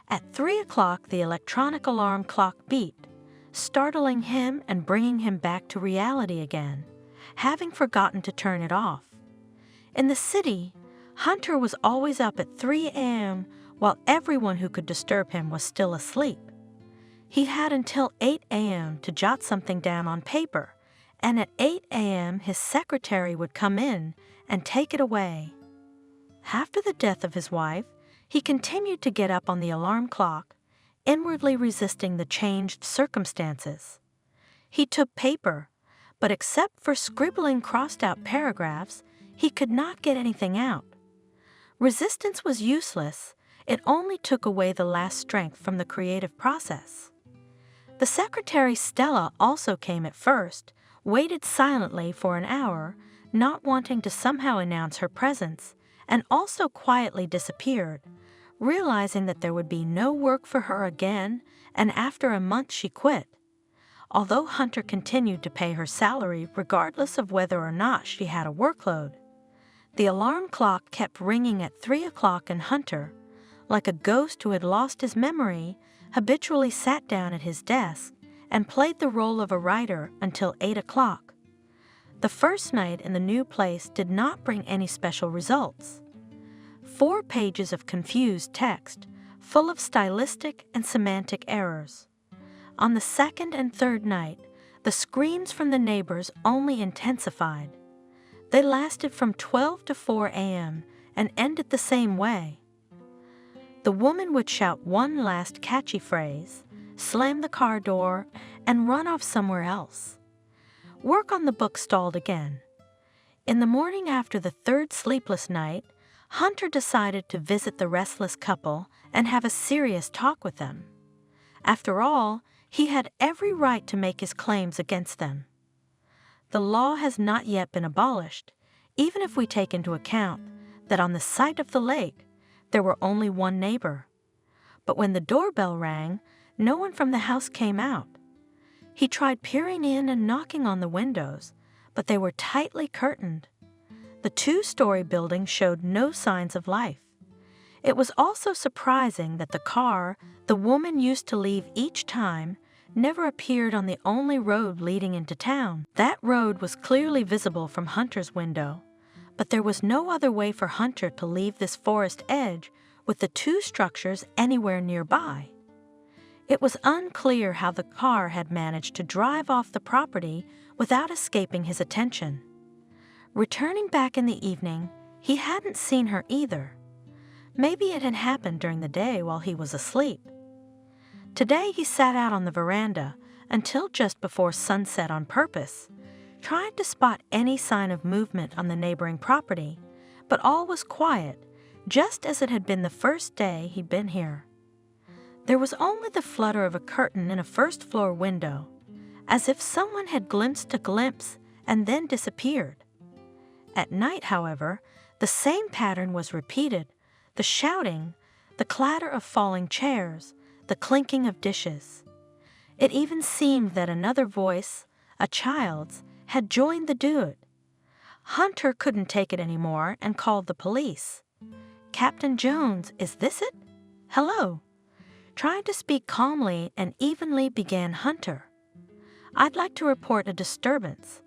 At 3 o'clock the electronic alarm clock beat, startling him and bringing him back to reality again, having forgotten to turn it off. In the city, Hunter was always up at 3 a.m. while everyone who could disturb him was still asleep. He had until 8 a.m. to jot something down on paper, and at 8 a.m. his secretary would come in and take it away. After the death of his wife, he continued to get up on the alarm clock, inwardly resisting the changed circumstances. He took paper, but except for scribbling crossed-out paragraphs, he could not get anything out. Resistance was useless. It only took away the last strength from the creative process. The secretary Stella also came at first, waited silently for an hour, not wanting to somehow announce her presence, and also quietly disappeared, realizing that there would be no work for her again, and after a month she quit. Although Hunter continued to pay her salary regardless of whether or not she had a workload. The alarm clock kept ringing at 3 o'clock, and Hunter, like a ghost who had lost his memory, habitually sat down at his desk and played the role of a writer until 8 o'clock. The first night in the new place did not bring any special results. 4 pages of confused text, full of stylistic and semantic errors. On the second and third night, the screams from the neighbors only intensified. They lasted from 12 to 4 a.m. and ended the same way. The woman would shout one last catchy phrase, slam the car door, and run off somewhere else. Work on the book stalled again. In the morning after the third sleepless night, Hunter decided to visit the restless couple and have a serious talk with them. After all, he had every right to make his claims against them. The law has not yet been abolished, even if we take into account that on the site of the lake, there were only one neighbor. But when the doorbell rang, no one from the house came out. He tried peering in and knocking on the windows, but they were tightly curtained. The 2-story building showed no signs of life. It was also surprising that the car the woman used to leave each time never appeared on the only road leading into town. That road was clearly visible from Hunter's window, but there was no other way for Hunter to leave this forest edge with the 2 structures anywhere nearby. It was unclear how the car had managed to drive off the property without escaping his attention. Returning back in the evening, he hadn't seen her either. Maybe it had happened during the day while he was asleep. Today he sat out on the veranda, until just before sunset on purpose, trying to spot any sign of movement on the neighboring property, but all was quiet, just as it had been the first day he'd been here. There was only the flutter of a curtain in a first-floor window, as if someone had glimpsed a glimpse and then disappeared. At night, however, the same pattern was repeated, the shouting, the clatter of falling chairs, the clinking of dishes. It even seemed that another voice, a child's, had joined the duet. Hunter couldn't take it anymore and called the police. "Captain Jones, is this it? Hello." Trying to speak calmly and evenly began Hunter. "I'd like to report a disturbance.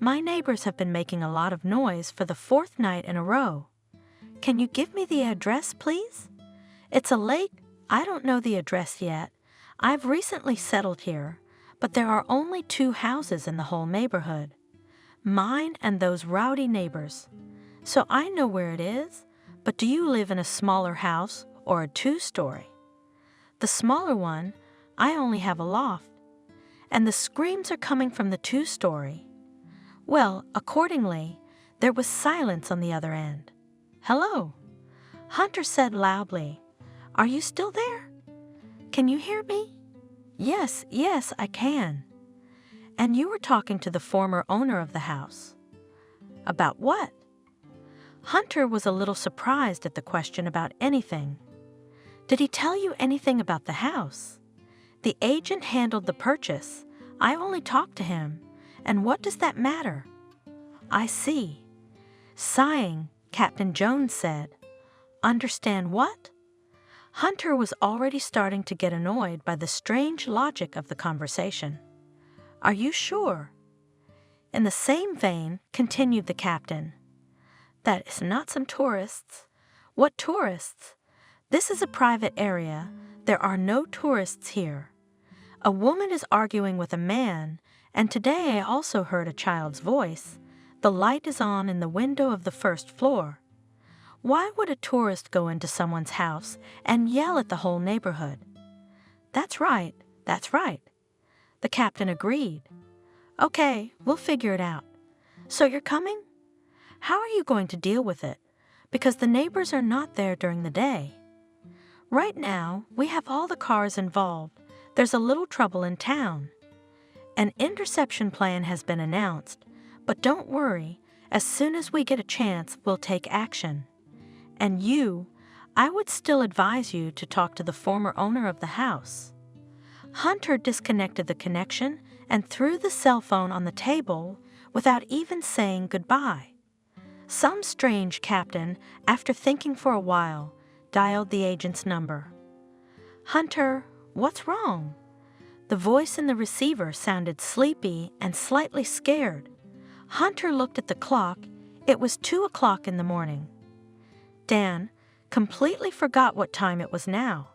My neighbors have been making a lot of noise for the 4th night in a row. Can you give me the address, please? It's a lake. I don't know the address yet. I've recently settled here, but there are only 2 houses in the whole neighborhood. Mine and those rowdy neighbors. So I know where it is, but do you live in a smaller house or a 2-story? The smaller one, I only have a loft. And the screams are coming from the 2-story. Well, accordingly, there was silence on the other end. Hello." Hunter said loudly, "Are you still there? Can you hear me?" Yes, I can." "And you were talking to the former owner of the house. About what?" Hunter was a little surprised at the question about anything. "Did he tell you anything about the house? The agent handled the purchase. I only talked to him. And what does that matter?" "I see." Sighing, Captain Jones said, "Understand what?" Hunter was already starting to get annoyed by the strange logic of the conversation. "Are you sure?" In the same vein, continued the captain, "That is not some tourists." "What tourists? This is a private area. There are no tourists here. A woman is arguing with a man, and today I also heard a child's voice. The light is on in the window of the 1st floor. Why would a tourist go into someone's house and yell at the whole neighborhood?" That's right. The captain agreed. "Okay, we'll figure it out. So you're coming? How are you going to deal with it? Because the neighbors are not there during the day. Right now, we have all the cars involved. There's a little trouble in town. An interception plan has been announced, but don't worry, as soon as we get a chance, we'll take action. And I would still advise you to talk to the former owner of the house." Hunter disconnected the connection and threw the cell phone on the table without even saying goodbye. Some strange captain, after thinking for a while, dialed the agent's number. "Hunter, what's wrong?" The voice in the receiver sounded sleepy and slightly scared. Hunter looked at the clock. It was 2 o'clock in the morning. Dan completely forgot what time it was now.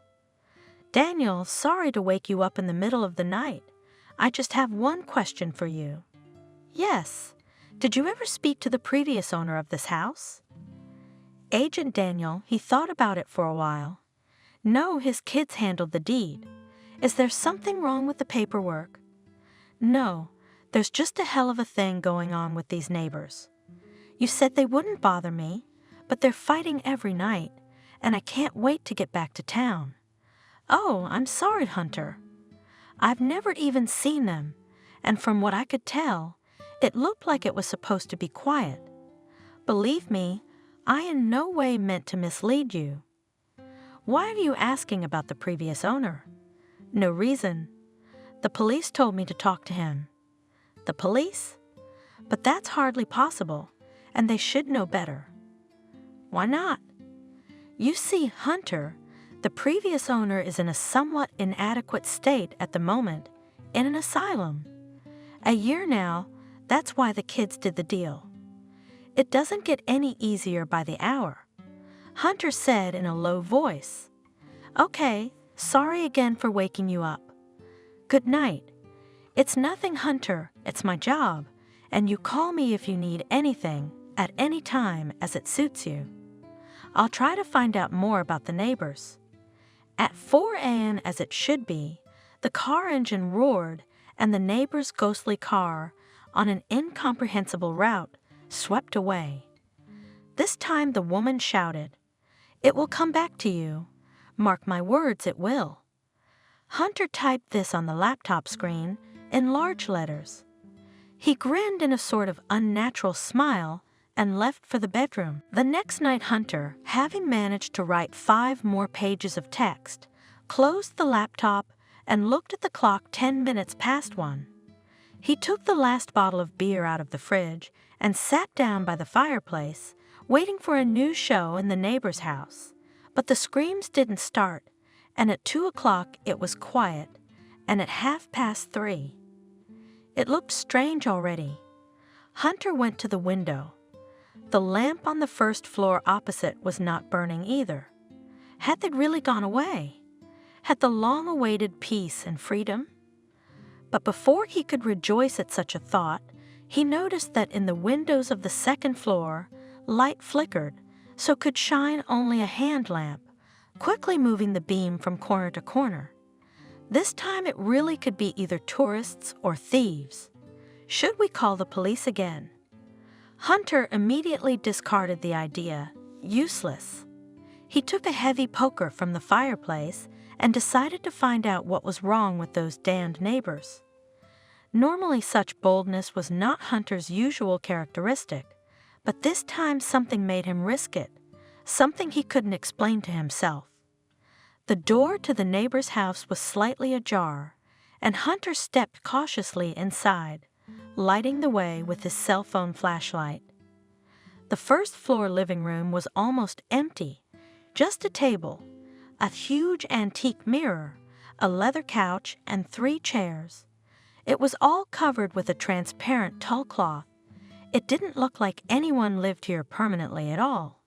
"Daniel, sorry to wake you up in the middle of the night. I just have one question for you." "Yes. Did you ever speak to the previous owner of this house?" Agent Daniel, he thought about it for a while. "No, his kids handled the deed. Is there something wrong with the paperwork?" "No, there's just a hell of a thing going on with these neighbors. You said they wouldn't bother me, but they're fighting every night, and I can't wait to get back to town." "Oh, I'm sorry, Hunter. I've never even seen them, and from what I could tell, it looked like it was supposed to be quiet. Believe me, I in no way meant to mislead you." "Why are you asking about the previous owner?" "No reason. The police told me to talk to him." "The police? But that's hardly possible, and they should know better." "Why not?" "You see, Hunter, the previous owner is in a somewhat inadequate state at the moment, in an asylum. A year now, that's why the kids did the deal. It doesn't get any easier by the hour." Hunter said in a low voice, "Okay, sorry again for waking you up. Good night. It's nothing, Hunter, it's my job, and you call me if you need anything, at any time as it suits you. I'll try to find out more about the neighbors." At 4 a.m. as it should be, the car engine roared and the neighbor's ghostly car on an incomprehensible route swept away. This time the woman shouted, "It will come back to you. Mark my words, it will." Hunter typed this on the laptop screen in large letters. He grinned in a sort of unnatural smile and left for the bedroom. The next night, Hunter, having managed to write 5 more pages of text, closed the laptop and looked at the clock 10 minutes past 1. He took the last bottle of beer out of the fridge and sat down by the fireplace, waiting for a new show in the neighbor's house. But the screams didn't start, and at 2 o'clock it was quiet, and at 3:30. It looked strange already. Hunter went to the window. The lamp on the first floor opposite was not burning either. Had they really gone away? Had the long-awaited peace and freedom? But before he could rejoice at such a thought, he noticed that in the windows of the second floor, light flickered, so could shine only a hand lamp, quickly moving the beam from corner to corner. This time it really could be either tourists or thieves. Should we call the police again? Hunter immediately discarded the idea. Useless. He took a heavy poker from the fireplace and decided to find out what was wrong with those damned neighbors. Normally such boldness was not Hunter's usual characteristic, but this time something made him risk it, something he couldn't explain to himself. The door to the neighbor's house was slightly ajar, and Hunter stepped cautiously inside, lighting the way with his cell phone flashlight. The first-floor living room was almost empty, just a table, a huge antique mirror, a leather couch, and 3 chairs. It was all covered with a transparent tall cloth. It didn't look like anyone lived here permanently at all.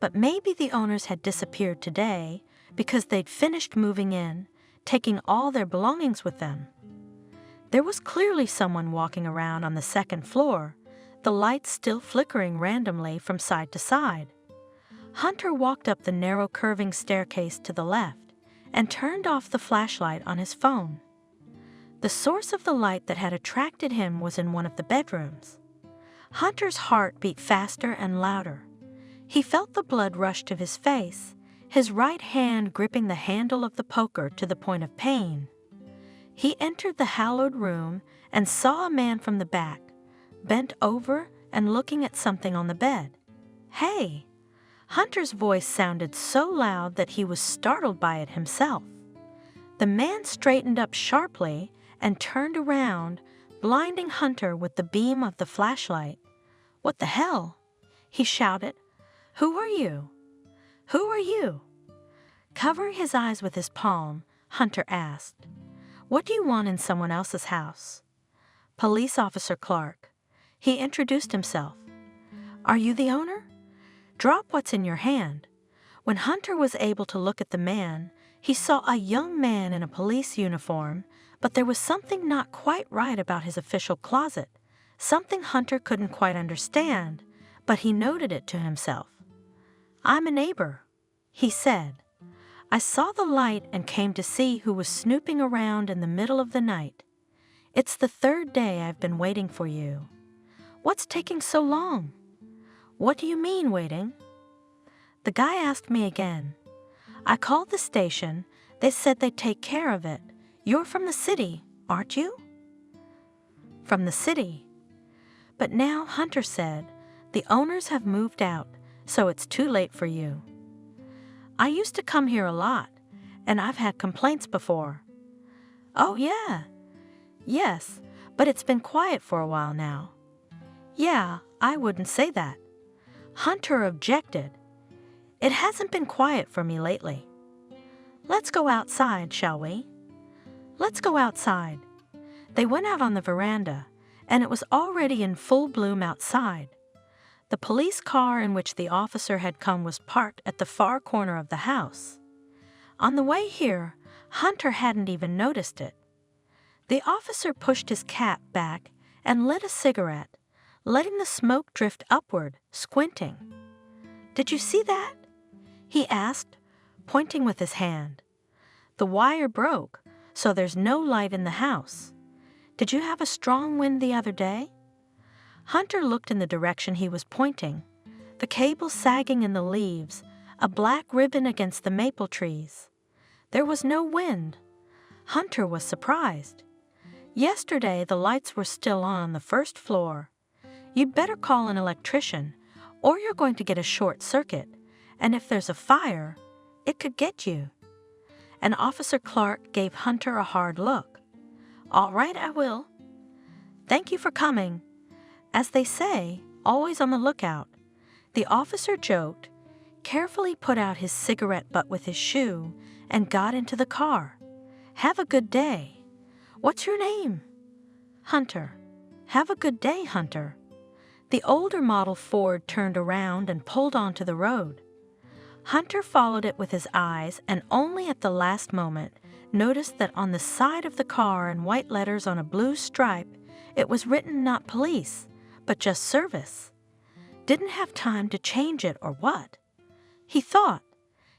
But maybe the owners had disappeared today because they'd finished moving in, taking all their belongings with them. There was clearly someone walking around on the second floor, the lights still flickering randomly from side to side. Hunter walked up the narrow curving staircase to the left and turned off the flashlight on his phone. The source of the light that had attracted him was in one of the bedrooms. Hunter's heart beat faster and louder. He felt the blood rush to his face, his right hand gripping the handle of the poker to the point of pain. He entered the hallowed room and saw a man from the back, bent over and looking at something on the bed. "Hey!" Hunter's voice sounded so loud that he was startled by it himself. The man straightened up sharply and turned around, blinding Hunter with the beam of the flashlight. "What the hell?" he shouted. "Who are you? Who are you?" Covering his eyes with his palm, Hunter asked, "What do you want in someone else's house?" "Police Officer Clark." He introduced himself. "Are you the owner? Drop what's in your hand." When Hunter was able to look at the man, he saw a young man in a police uniform, but there was something not quite right about his official closet, something Hunter couldn't quite understand, but he noted it to himself. "I'm a neighbor," he said. "I saw the light and came to see who was snooping around in the middle of the night. It's the 3rd day I've been waiting for you. What's taking so long?" "What do you mean, waiting?" The guy asked me again. "I called the station. They said they'd take care of it. You're from the city, aren't you?" "From the city." But now, Hunter said, the owners have moved out, so it's too late for you. "I used to come here a lot, and I've had complaints before." "Oh, yeah." "Yes, but it's been quiet for a while now." "Yeah, I wouldn't say that." Hunter objected. "It hasn't been quiet for me lately." "Let's go outside, shall we?" "Let's go outside." They went out on the veranda, and it was already in full bloom outside. The police car in which the officer had come was parked at the far corner of the house. On the way here, Hunter hadn't even noticed it. The officer pushed his cap back and lit a cigarette, letting the smoke drift upward, squinting. "Did you see that?" he asked, pointing with his hand. "The wire broke, so there's no light in the house. Did you have a strong wind the other day?" Hunter looked in the direction he was pointing, the cable sagging in the leaves, a black ribbon against the maple trees. There was no wind. Hunter was surprised. Yesterday, the lights were still on the first floor. You'd better call an electrician, or you're going to get a short circuit, and if there's a fire, it could get you. And Officer Clark gave Hunter a hard look. "All right, I will. Thank you for coming. As they say, always on the lookout." The officer joked, carefully put out his cigarette butt with his shoe, and got into the car. "Have a good day. What's your name?" "Hunter." "Have a good day, Hunter." The older model Ford turned around and pulled onto the road. Hunter followed it with his eyes and only at the last moment noticed that on the side of the car in white letters on a blue stripe, it was written not police, but just service. Didn't have time to change it or what? He thought.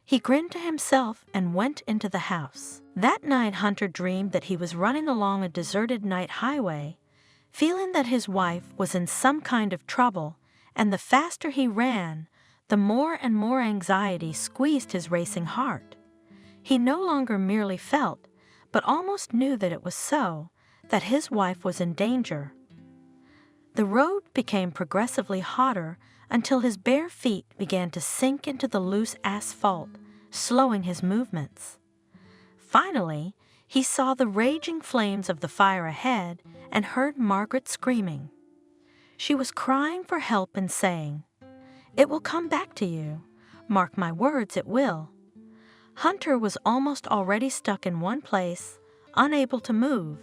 He grinned to himself and went into the house. That night Hunter dreamed that he was running along a deserted night highway, feeling that his wife was in some kind of trouble, and the faster he ran, the more and more anxiety squeezed his racing heart. He no longer merely felt, but almost knew that it was so, that his wife was in danger. The road became progressively hotter until his bare feet began to sink into the loose asphalt, slowing his movements. Finally, he saw the raging flames of the fire ahead and heard Margaret screaming. She was crying for help and saying, "It will come back to you. Mark my words, it will." Hunter was almost already stuck in one place, unable to move,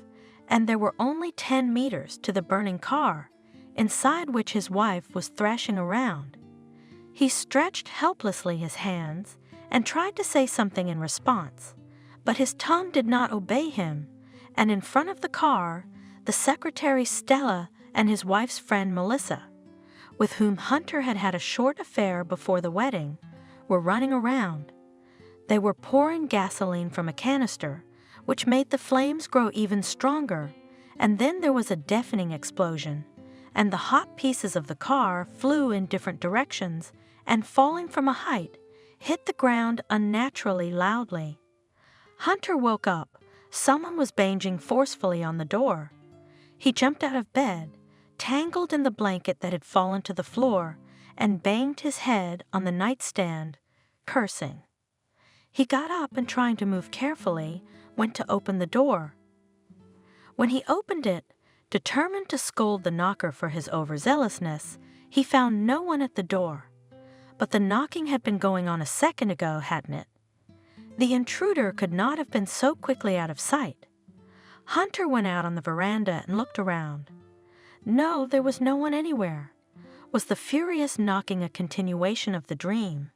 and there were only 10 meters to the burning car, inside which his wife was thrashing around. He stretched helplessly his hands and tried to say something in response, but his tongue did not obey him, and in front of the car, the secretary Stella and his wife's friend Melissa, with whom Hunter had had a short affair before the wedding, were running around. They were pouring gasoline from a canister, which made the flames grow even stronger, and then there was a deafening explosion, and the hot pieces of the car flew in different directions and, falling from a height, hit the ground unnaturally loudly. Hunter woke up. Someone was banging forcefully on the door. He jumped out of bed, tangled in the blanket that had fallen to the floor, and banged his head on the nightstand, cursing. He got up and, trying to move carefully, went to open the door. When he opened it, determined to scold the knocker for his overzealousness, he found no one at the door. But the knocking had been going on a second ago, hadn't it? The intruder could not have been so quickly out of sight. Hunter went out on the veranda and looked around. No, there was no one anywhere. Was the furious knocking a continuation of the dream?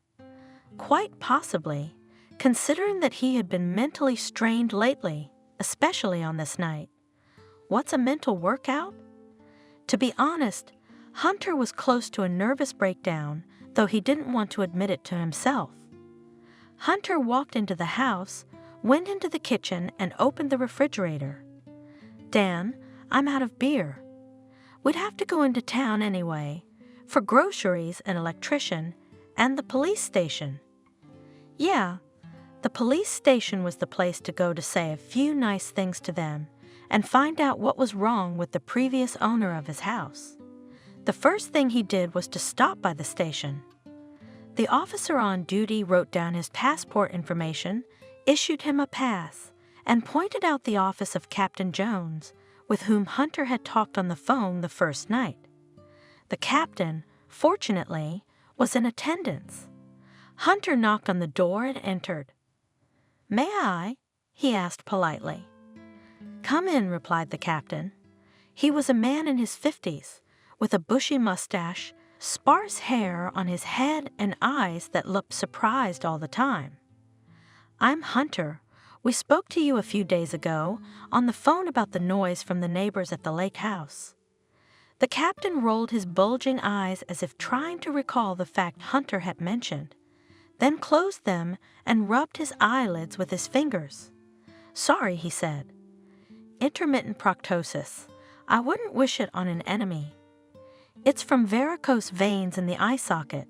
Quite possibly, considering that he had been mentally strained lately, especially on this night. What's a mental workout? To be honest, Hunter was close to a nervous breakdown, though he didn't want to admit it to himself. Hunter walked into the house, went into the kitchen, and opened the refrigerator. "Dan, I'm out of beer. We'd have to go into town anyway, for groceries, an electrician, and the police station." Yeah, the police station was the place to go to say a few nice things to them and find out what was wrong with the previous owner of his house. The first thing he did was to stop by the station. The officer on duty wrote down his passport information, issued him a pass, and pointed out the office of Captain Jones, with whom Hunter had talked on the phone the first night. The captain, fortunately, was in attendance. Hunter knocked on the door and entered. "May I?" he asked politely. "Come in," replied the captain. He was a man in his 50s, with a bushy mustache, sparse hair on his head, and eyes that looked surprised all the time. "I'm Hunter. We spoke to you a few days ago on the phone about the noise from the neighbors at the lake house." The captain rolled his bulging eyes as if trying to recall the fact Hunter had mentioned, then closed them and rubbed his eyelids with his fingers. "Sorry," he said. intermittent proctosis. I wouldn't wish it on an enemy. It's from varicose veins in the eye socket.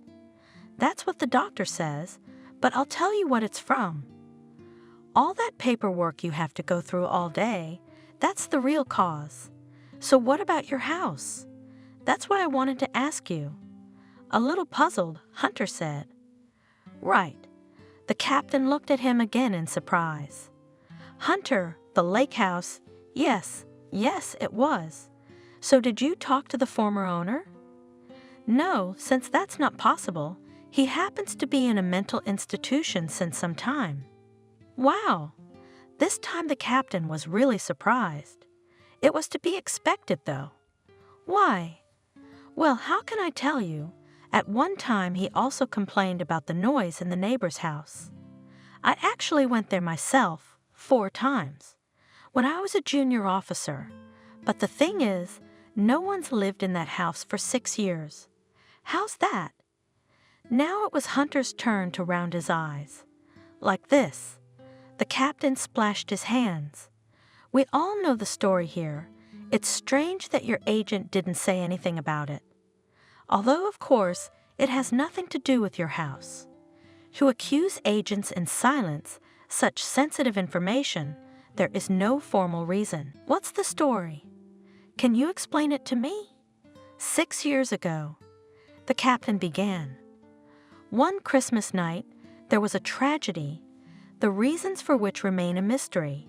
That's what the doctor says, but I'll tell you what it's from. All that paperwork you have to go through all day, that's the real cause. So what about your house? That's what I wanted to ask you. A little puzzled, Hunter said. Right. The captain looked at him again in surprise. Hunter, the lake house, yes, it was. So did you talk to the former owner? No, since that's not possible. He happens to be in a mental institution since some time. Wow! This time the captain was really surprised. It was to be expected, though. Why? Well, how can I tell you? At one time he also complained about the noise in the neighbor's house. I actually went there myself 4 times, when I was a junior officer. But the thing is, no one's lived in that house for 6 years. How's that? Now it was Hunter's turn to round his eyes. Like this. The captain splashed his hands. We all know the story here. It's strange that your agent didn't say anything about it. Although, of course, it has nothing to do with your house. To accuse agents in silence such sensitive information, there is no formal reason. What's the story? Can you explain it to me? 6 years ago, the captain began. One Christmas night, there was a tragedy, the reasons for which remain a mystery.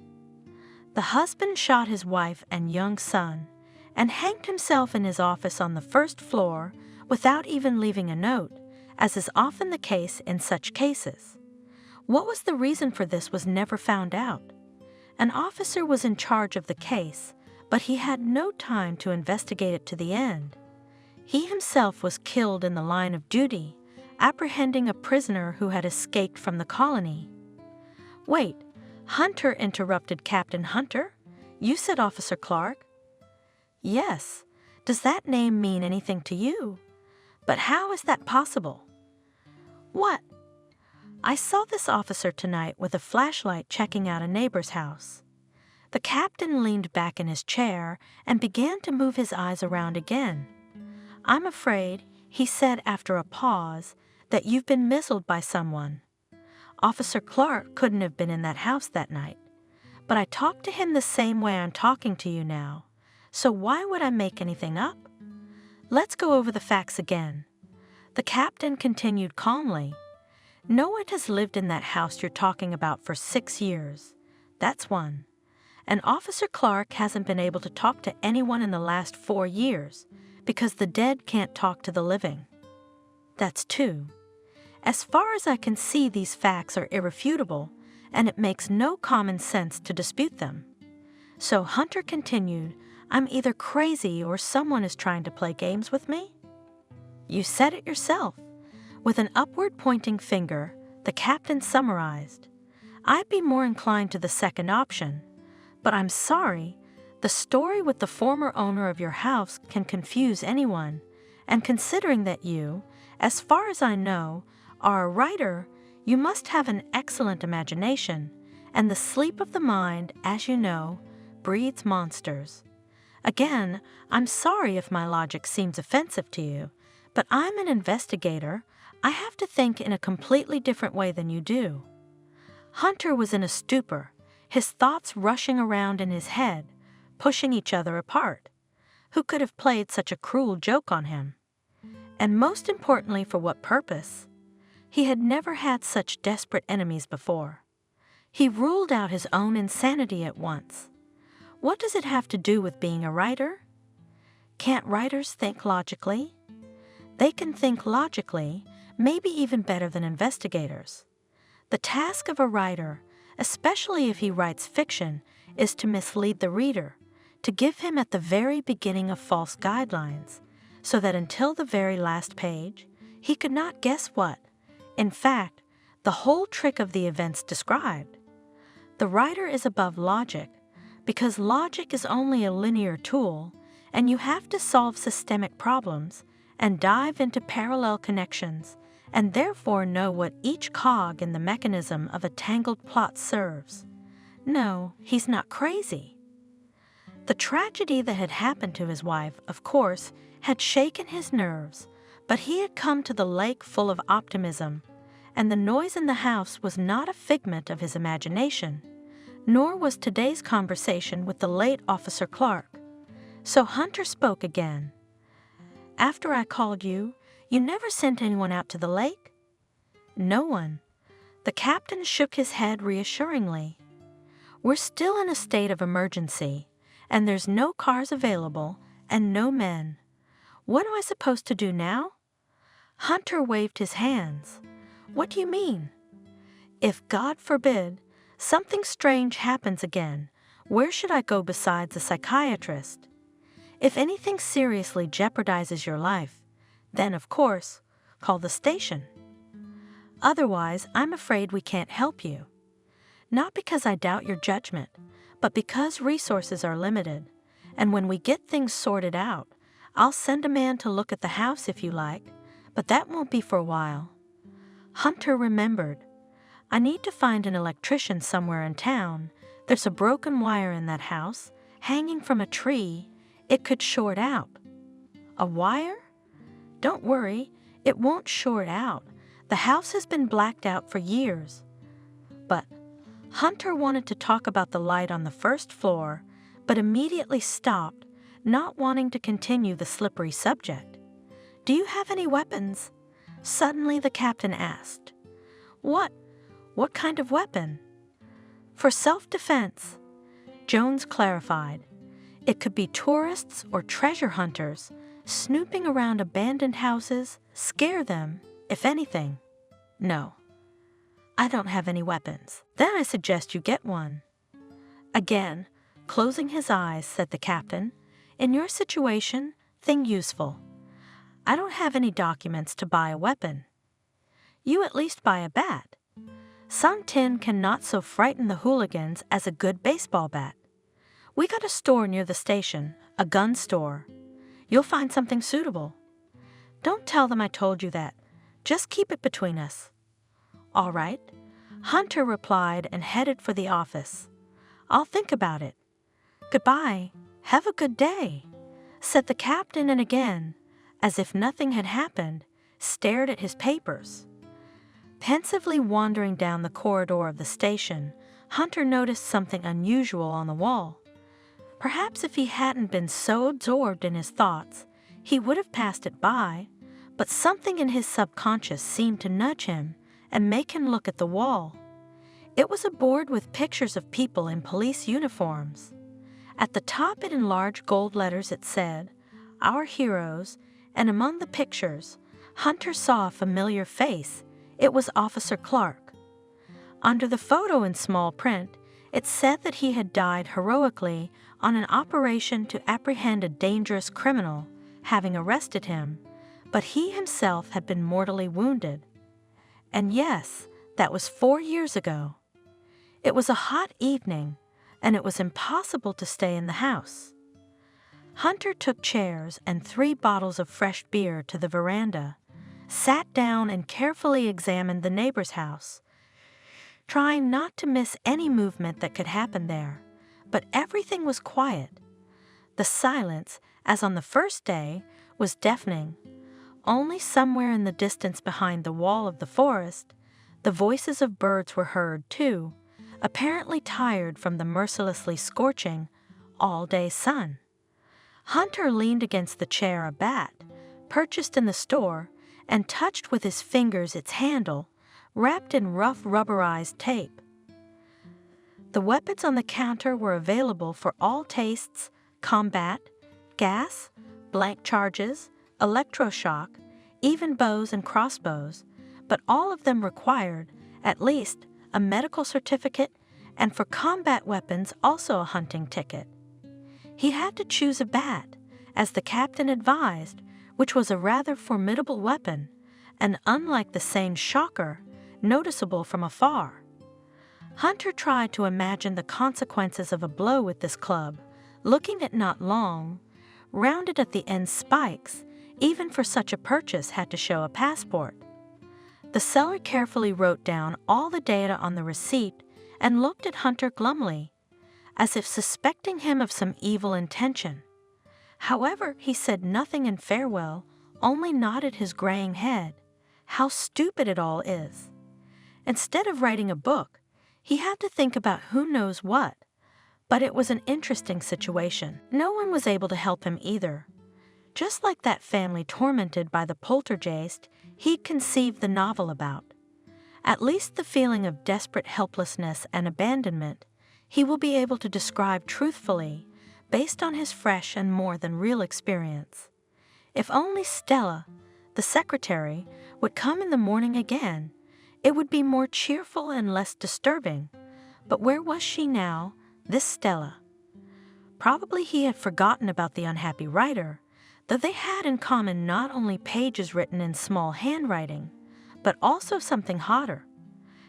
The husband shot his wife and young son and hanged himself in his office on the first floor without even leaving a note, as is often the case in such cases. What was the reason for this was never found out. An officer was in charge of the case, but he had no time to investigate it to the end. He himself was killed in the line of duty, apprehending a prisoner who had escaped from the colony. Wait, Hunter, interrupted Captain Hunter. You said Officer Clark? Yes. Does that name mean anything to you? But how is that possible? What? I saw this officer tonight with a flashlight checking out a neighbor's house. The captain leaned back in his chair and began to move his eyes around again. I'm afraid, he said after a pause, that you've been misled by someone. Officer Clark couldn't have been in that house that night, but I talked to him the same way I'm talking to you now, so why would I make anything up? Let's go over the facts again. The captain continued calmly. No one has lived in that house you're talking about for 6 years. That's one. And Officer Clark hasn't been able to talk to anyone in the last 4 years because the dead can't talk to the living. That's 2. As far as I can see, these facts are irrefutable, and it makes no common sense to dispute them. So Hunter continued, I'm either crazy or someone is trying to play games with me? You said it yourself. With an upward pointing finger, the captain summarized. I'd be more inclined to the second option, but I'm sorry, the story with the former owner of your house can confuse anyone, and considering that you, as far as I know, are a writer, you must have an excellent imagination, and the sleep of the mind, as you know, breeds monsters. Again, I'm sorry if my logic seems offensive to you, but I'm an investigator. I have to think in a completely different way than you do. Hunter was in a stupor, his thoughts rushing around in his head, pushing each other apart. Who could have played such a cruel joke on him? And most importantly, for what purpose? He had never had such desperate enemies before. He ruled out his own insanity at once. What does it have to do with being a writer? Can't writers think logically? They can think logically, maybe even better than investigators. The task of a writer, especially if he writes fiction, is to mislead the reader, to give him at the very beginning of false guidelines, so that until the very last page, he could not guess what. In fact, the whole trick of the events described. The writer is above logic, because logic is only a linear tool, and you have to solve systemic problems and dive into parallel connections, and therefore know what each cog in the mechanism of a tangled plot serves. No, he's not crazy. The tragedy that had happened to his wife, of course, had shaken his nerves, but he had come to the lake full of optimism, and the noise in the house was not a figment of his imagination, nor was today's conversation with the late Officer Clark. So Hunter spoke again. "After I called you, you never sent anyone out to the lake?" "No one." The captain shook his head reassuringly. "We're still in a state of emergency, and there's no cars available and no men. What am I supposed to do now?" Hunter waved his hands. "What do you mean?" "If, God forbid, something strange happens again, where should I go besides a psychiatrist? If anything seriously jeopardizes your life, then, of course, call the station. Otherwise, I'm afraid we can't help you. Not because I doubt your judgment, but because resources are limited, and when we get things sorted out, I'll send a man to look at the house if you like, but that won't be for a while." Hunter remembered. "I need to find an electrician somewhere in town. There's a broken wire in that house, hanging from a tree. It could short out." "A wire?" "Don't worry, it won't short out. The house has been blacked out for years." But Hunter wanted to talk about the light on the first floor, but immediately stopped, not wanting to continue the slippery subject. "Do you have any weapons?" Suddenly the captain asked. What kind of weapon?" "For self-defense," Jones clarified. "It could be tourists or treasure hunters snooping around abandoned houses, scare them, if anything." "No, I don't have any weapons." "Then I suggest you get one." Again, closing his eyes, said the captain, "In your situation, think useful. I don't have any documents to buy a weapon." "You at least buy a bat. Some tin can not so frighten the hooligans as a good baseball bat. We got a store near the station, a gun store. You'll find something suitable. Don't tell them I told you that. Just keep it between us." "All right," Hunter replied and headed for the office. "I'll think about it." "Goodbye. Have a good day," said the captain, and again, as if nothing had happened, stared at his papers. Pensively wandering down the corridor of the station, Hunter noticed something unusual on the wall. Perhaps if he hadn't been so absorbed in his thoughts, he would have passed it by, but something in his subconscious seemed to nudge him and make him look at the wall. It was a board with pictures of people in police uniforms. At the top, in large gold letters, it said, "Our Heroes," and among the pictures, Hunter saw a familiar face. It was Officer Clark. Under the photo in small print, it said that he had died heroically on an operation to apprehend a dangerous criminal, having arrested him, but he himself had been mortally wounded. And yes, that was 4 years ago. It was a hot evening, and it was impossible to stay in the house. Hunter took chairs and 3 bottles of fresh beer to the veranda, sat down and carefully examined the neighbor's house, trying not to miss any movement that could happen there, but everything was quiet. The silence, as on the first day, was deafening. Only somewhere in the distance behind the wall of the forest, the voices of birds were heard too, apparently tired from the mercilessly scorching, all-day sun. Hunter leaned against the chair a bat, purchased in the store, and touched with his fingers its handle, wrapped in rough rubberized tape. The weapons on the counter were available for all tastes: combat, gas, blank charges, electroshock, even bows and crossbows, but all of them required, at least, a medical certificate, and for combat weapons also a hunting ticket. He had to choose a bat, as the captain advised, which was a rather formidable weapon, and unlike the same shocker, noticeable from afar. Hunter tried to imagine the consequences of a blow with this club, looking at not long, rounded at the end spikes, even for such a purchase had to show a passport. The seller carefully wrote down all the data on the receipt and looked at Hunter glumly. as if suspecting him of some evil intention. However, he said nothing in farewell, only nodded his graying head. How stupid it all is. Instead of writing a book, he had to think about who knows what. But it was an interesting situation. No one was able to help him either. Just like that family tormented by the poltergeist he'd conceived the novel about. At least the feeling of desperate helplessness and abandonment he will be able to describe truthfully, based on his fresh and more than real experience. If only Stella, the secretary, would come in the morning again, it would be more cheerful and less disturbing. But where was she now, this Stella? Probably he had forgotten about the unhappy writer, though they had in common not only pages written in small handwriting, but also something hotter.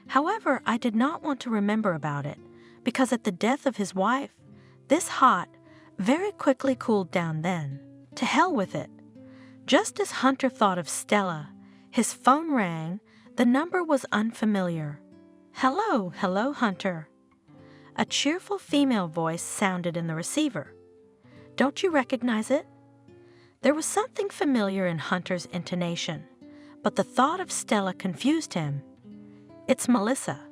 However, I did not want to remember about it, because at the death of his wife, this hot very quickly cooled down then. To hell with it. Just as Hunter thought of Stella, his phone rang. The number was unfamiliar. "Hello, hello, Hunter." A cheerful female voice sounded in the receiver. "Don't you recognize it?" There was something familiar in Hunter's intonation, but the thought of Stella confused him. "It's Melissa."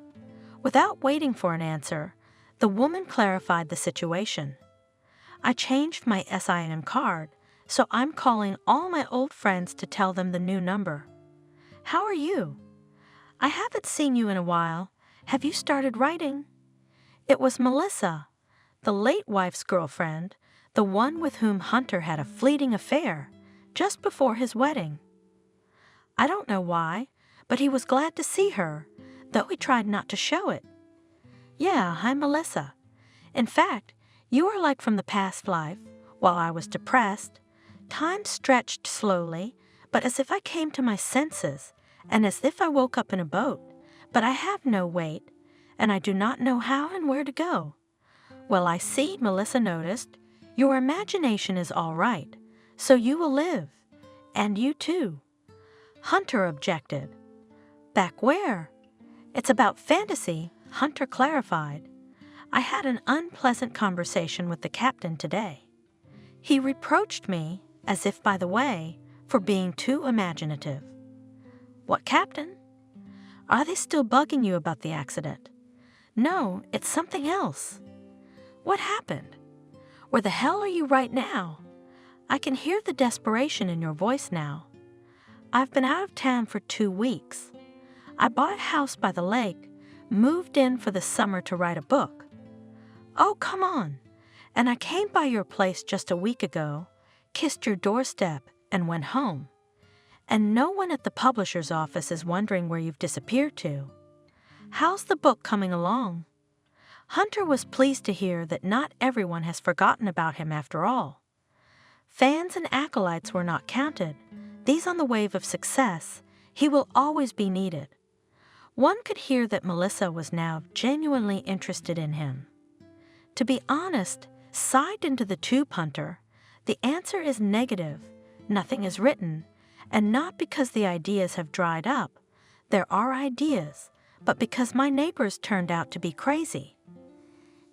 Without waiting for an answer, the woman clarified the situation. "I changed my SIM card, so I'm calling all my old friends to tell them the new number." "How are you?" "I haven't seen you in a while. Have you started writing?" It was Melissa, the late wife's girlfriend, the one with whom Hunter had a fleeting affair just before his wedding. I don't know why, but he was glad to see her, though he tried not to show it. "Yeah, I'm Melissa. In fact, you are like from the past life. While I was depressed, time stretched slowly, but as if I came to my senses, and as if I woke up in a boat, but I have no weight, and I do not know how and where to go." "Well, I see," Melissa noticed. "Your imagination is all right, so you will live. And you too." Hunter objected. "Back where?" "It's about fantasy," Hunter clarified. "I had an unpleasant conversation with the captain today. He reproached me, as if by the way, for being too imaginative." "What captain?" "Are they still bugging you about the accident?" "No, it's something else." "What happened? Where the hell are you right now? I can hear the desperation in your voice now." "I've been out of town for 2 weeks. I bought a house by the lake, moved in for the summer to write a book." "Oh, come on. And I came by your place just a week ago, kissed your doorstep, and went home. And no one at the publisher's office is wondering where you've disappeared to. How's the book coming along?" Hunter was pleased to hear that not everyone has forgotten about him after all. Fans and acolytes were not counted. These on the wave of success, he will always be needed. One could hear that Melissa was now genuinely interested in him. To be honest, sighed into the tube, Hunter, the answer is negative. Nothing is written, and not because the ideas have dried up. There are ideas, but because my neighbors turned out to be crazy.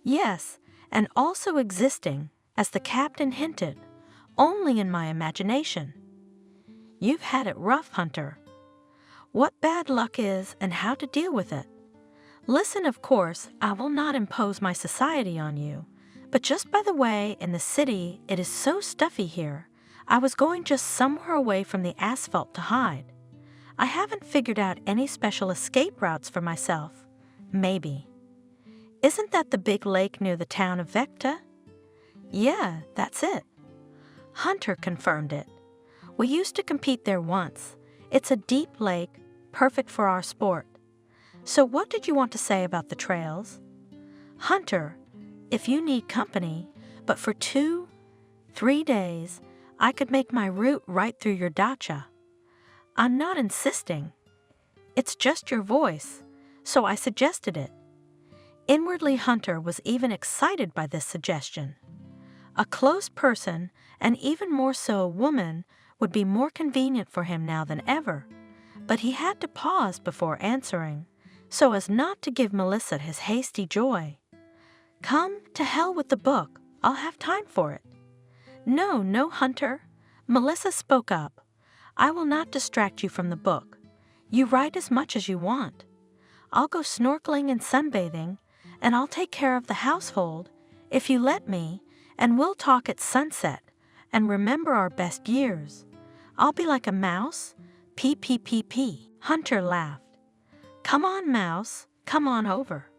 Yes, and also existing, as the captain hinted, only in my imagination. You've had it rough, Hunter. What bad luck is and how to deal with it. Listen, of course, I will not impose my society on you, but just by the way, in the city, it is so stuffy here. I was going just somewhere away from the asphalt to hide. I haven't figured out any special escape routes for myself. Maybe. Isn't that the big lake near the town of Vecta? Yeah, that's it. Hunter confirmed it. We used to compete there once. It's a deep lake, perfect for our sport. So what did you want to say about the trails? Hunter, if you need company, but for 2-3 days, I could make my route right through your dacha. I'm not insisting. It's just your voice, so I suggested it. Inwardly, Hunter was even excited by this suggestion. A close person, and even more so a woman, would be more convenient for him now than ever, but he had to pause before answering, so as not to give Melissa his hasty joy. Come, to hell with the book. I'll have time for it. No, no, Hunter. Melissa spoke up. I will not distract you from the book. You write as much as you want. I'll go snorkeling and sunbathing, and I'll take care of the household, if you let me, and we'll talk at sunset and remember our best years. I'll be like a mouse. P. Hunter laughed. Come on, mouse, come on over.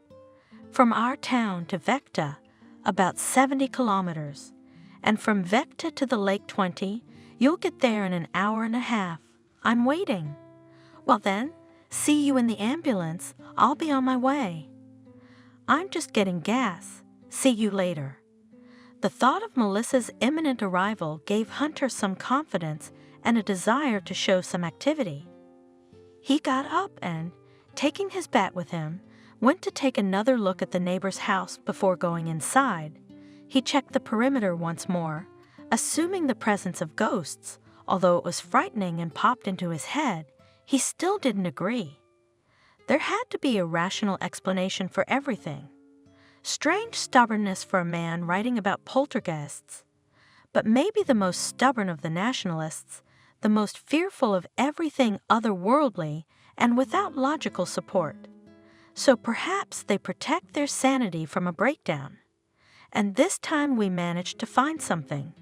From our town to Vecta, about 70 kilometers, and from Vecta to the Lake 20, you'll get there in an hour and a half. I'm waiting. Well then, see you in the ambulance. I'll be on my way. I'm just getting gas. See you later. The thought of Melissa's imminent arrival gave Hunter some confidence and a desire to show some activity. He got up and, taking his bat with him, went to take another look at the neighbor's house before going inside. He checked the perimeter once more, assuming the presence of ghosts. Although it was frightening and popped into his head, he still didn't agree. There had to be a rational explanation for everything. Strange stubbornness for a man writing about poltergeists. But maybe the most stubborn of the nationalists, the most fearful of everything otherworldly and without logical support. So perhaps they protect their sanity from a breakdown. And this time we managed to find something.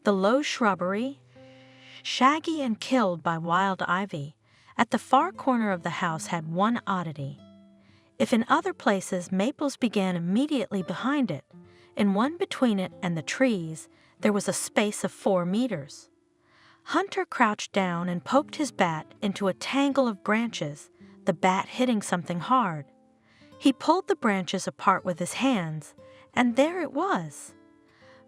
The low shrubbery, shaggy and killed by wild ivy, at the far corner of the house had one oddity. If in other places maples began immediately behind it, in one between it and the trees there was a space of 4 meters. Hunter crouched down and poked his bat into a tangle of branches, the bat hitting something hard. He pulled the branches apart with his hands, and there it was.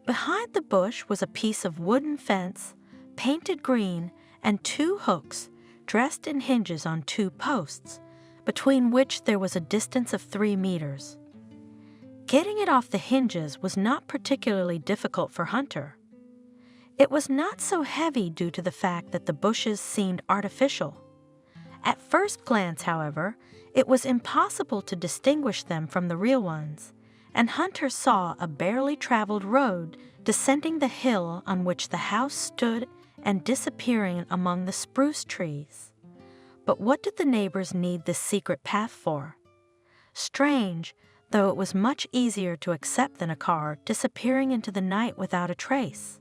Behind the bush was a piece of wooden fence, painted green, and 2 hooks, dressed in hinges on 2 posts, between which there was a distance of 3 meters. Getting it off the hinges was not particularly difficult for Hunter. It was not so heavy due to the fact that the bushes seemed artificial. At first glance, however, it was impossible to distinguish them from the real ones, and Hunter saw a barely traveled road descending the hill on which the house stood and disappearing among the spruce trees. But what did the neighbors need this secret path for? Strange, though it was much easier to accept than a car disappearing into the night without a trace.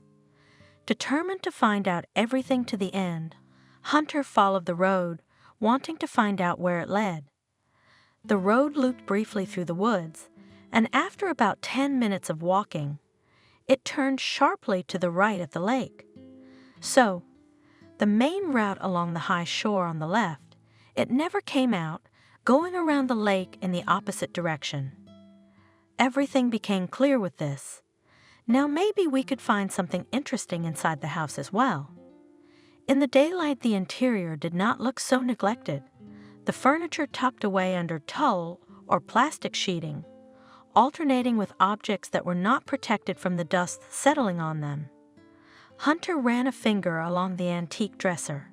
Determined to find out everything to the end, Hunter followed the road, wanting to find out where it led. The road looped briefly through the woods, and after about 10 minutes of walking, it turned sharply to the right at the lake. So, the main route along the high shore on the left, it never came out, going around the lake in the opposite direction. Everything became clear with this. Now maybe we could find something interesting inside the house as well. In the daylight, the interior did not look so neglected. The furniture tucked away under tulle or plastic sheeting, alternating with objects that were not protected from the dust settling on them. Hunter ran a finger along the antique dresser.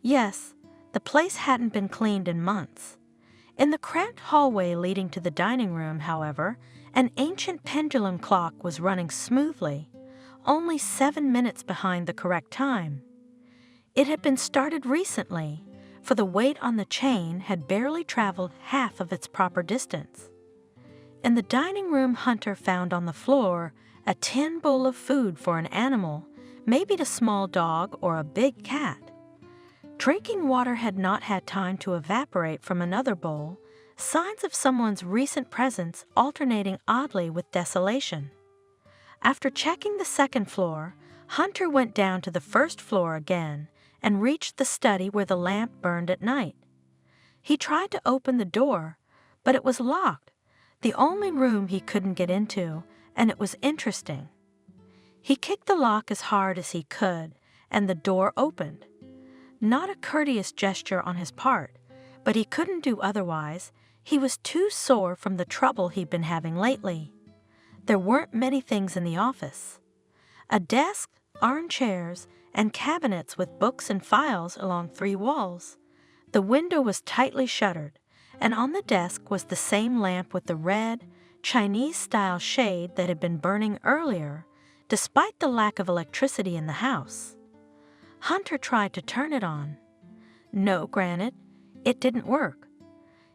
Yes, the place hadn't been cleaned in months. In the cramped hallway leading to the dining room, however, an ancient pendulum clock was running smoothly, only 7 minutes behind the correct time. It had been started recently, for the weight on the chain had barely traveled half of its proper distance. In the dining room, Hunter found on the floor a tin bowl of food for an animal, maybe a small dog or a big cat. Drinking water had not had time to evaporate from another bowl, signs of someone's recent presence alternating oddly with desolation. After checking the second floor, Hunter went down to the first floor again and reached the study where the lamp burned at night. He tried to open the door, but it was locked, the only room he couldn't get into, and it was interesting. He kicked the lock as hard as he could, and the door opened. Not a courteous gesture on his part, but he couldn't do otherwise. He was too sore from the trouble he'd been having lately. There weren't many things in the office. A desk, armchairs, and cabinets with books and files along 3 walls. The window was tightly shuttered, and on the desk was the same lamp with the red, Chinese-style shade that had been burning earlier, despite the lack of electricity in the house. Hunter tried to turn it on. No, granted, it didn't work.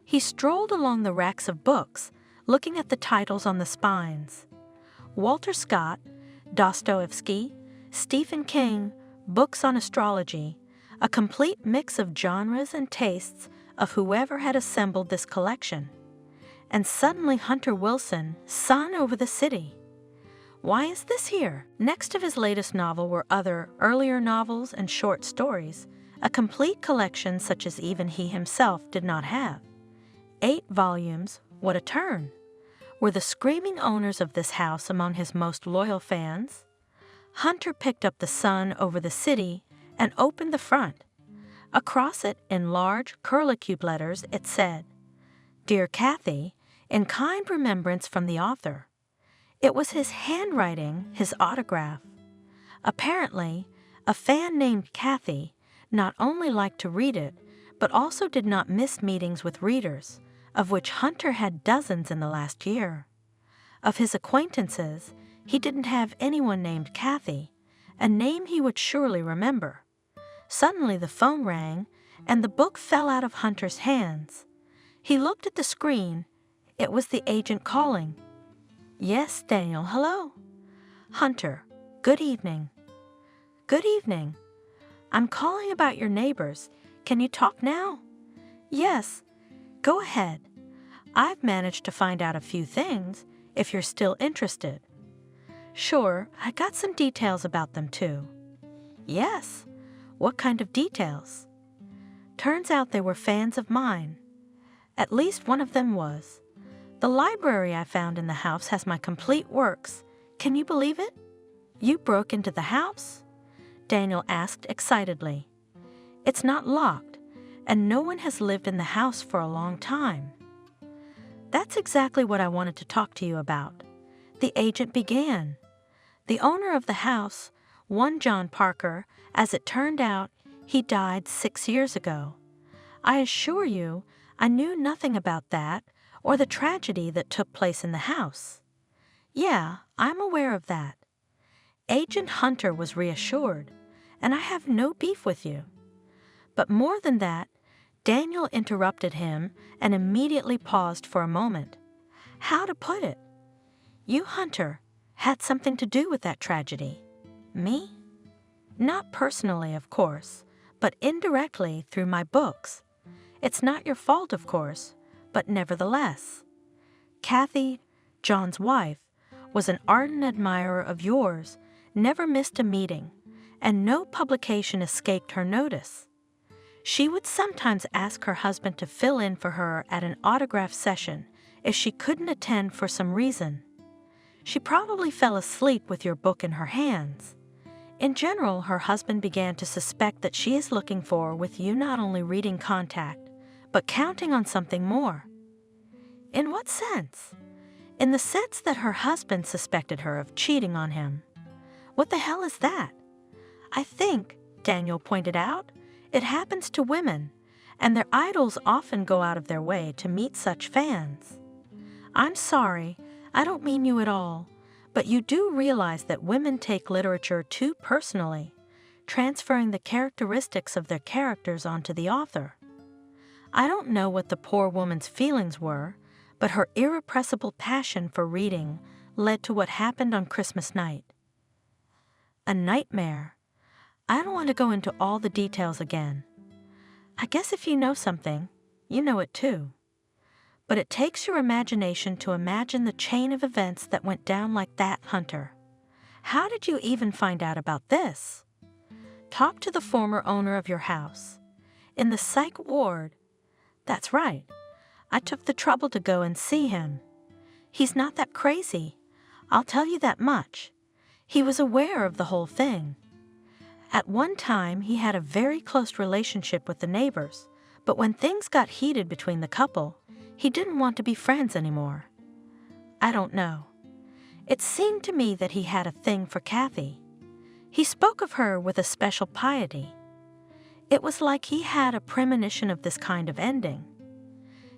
He strolled along the racks of books, looking at the titles on the spines. Walter Scott, Dostoevsky, Stephen King, books on astrology, a complete mix of genres and tastes of whoever had assembled this collection. And suddenly Hunter Wilson, Sun Over the City. Why is this here? Next to his latest novel were other, earlier novels and short stories, a complete collection such as even he himself did not have. 8 volumes, what a turn! Were the screaming owners of this house among his most loyal fans? Hunter picked up the Sun Over the City and opened the front. Across it, in large curlicue letters, it said, "Dear Kathy, in kind remembrance from the author." It was his handwriting, his autograph. Apparently, a fan named Kathy not only liked to read it, but also did not miss meetings with readers, of which Hunter had dozens in the last year. Of his acquaintances, he didn't have anyone named Kathy, a name he would surely remember. Suddenly the phone rang, and the book fell out of Hunter's hands. He looked at the screen. It was the agent calling. "Yes, Daniel, hello." "Hunter, good evening." "Good evening. I'm calling about your neighbors. Can you talk now?" "Yes, go ahead. I've managed to find out a few things, if you're still interested." "Sure, I got some details about them too." "Yes, what kind of details?" "Turns out they were fans of mine. At least one of them was. The library I found in the house has my complete works. Can you believe it?" "You broke into the house?" Daniel asked excitedly. "It's not locked, and no one has lived in the house for a long time." "That's exactly what I wanted to talk to you about." The agent began. "The owner of the house, one John Parker, as it turned out, he died 6 years ago. I assure you, I knew nothing about that or the tragedy that took place in the house." "Yeah, I'm aware of that." Agent Hunter was reassured, "and I have no beef with you." But more than that, Daniel interrupted him and immediately paused for a moment. "How to put it? You, Hunter, had something to do with that tragedy." "Me?" "Not personally, of course, but indirectly through my books. It's not your fault, of course, but nevertheless. Kathy, John's wife, was an ardent admirer of yours, never missed a meeting, and no publication escaped her notice. She would sometimes ask her husband to fill in for her at an autograph session if she couldn't attend for some reason. She probably fell asleep with your book in her hands. In general, her husband began to suspect that she is looking for with you not only reading contact, but counting on something more." "In what sense?" "In the sense that her husband suspected her of cheating on him." "What the hell is that?" "I think," Daniel pointed out, "it happens to women, and their idols often go out of their way to meet such fans. I'm sorry, I don't mean you at all, but you do realize that women take literature too personally, transferring the characteristics of their characters onto the author. I don't know what the poor woman's feelings were, but her irrepressible passion for reading led to what happened on Christmas night." "A nightmare. I don't want to go into all the details again. I guess if you know something, you know it too. But it takes your imagination to imagine the chain of events that went down like that, Hunter. How did you even find out about this?" "Talk to the former owner of your house. In the psych ward." "That's right. I took the trouble to go and see him. He's not that crazy, I'll tell you that much. He was aware of the whole thing. At one time, he had a very close relationship with the neighbors, but when things got heated between the couple, he didn't want to be friends anymore. I don't know. It seemed to me that he had a thing for Kathy. He spoke of her with a special piety. It was like he had a premonition of this kind of ending.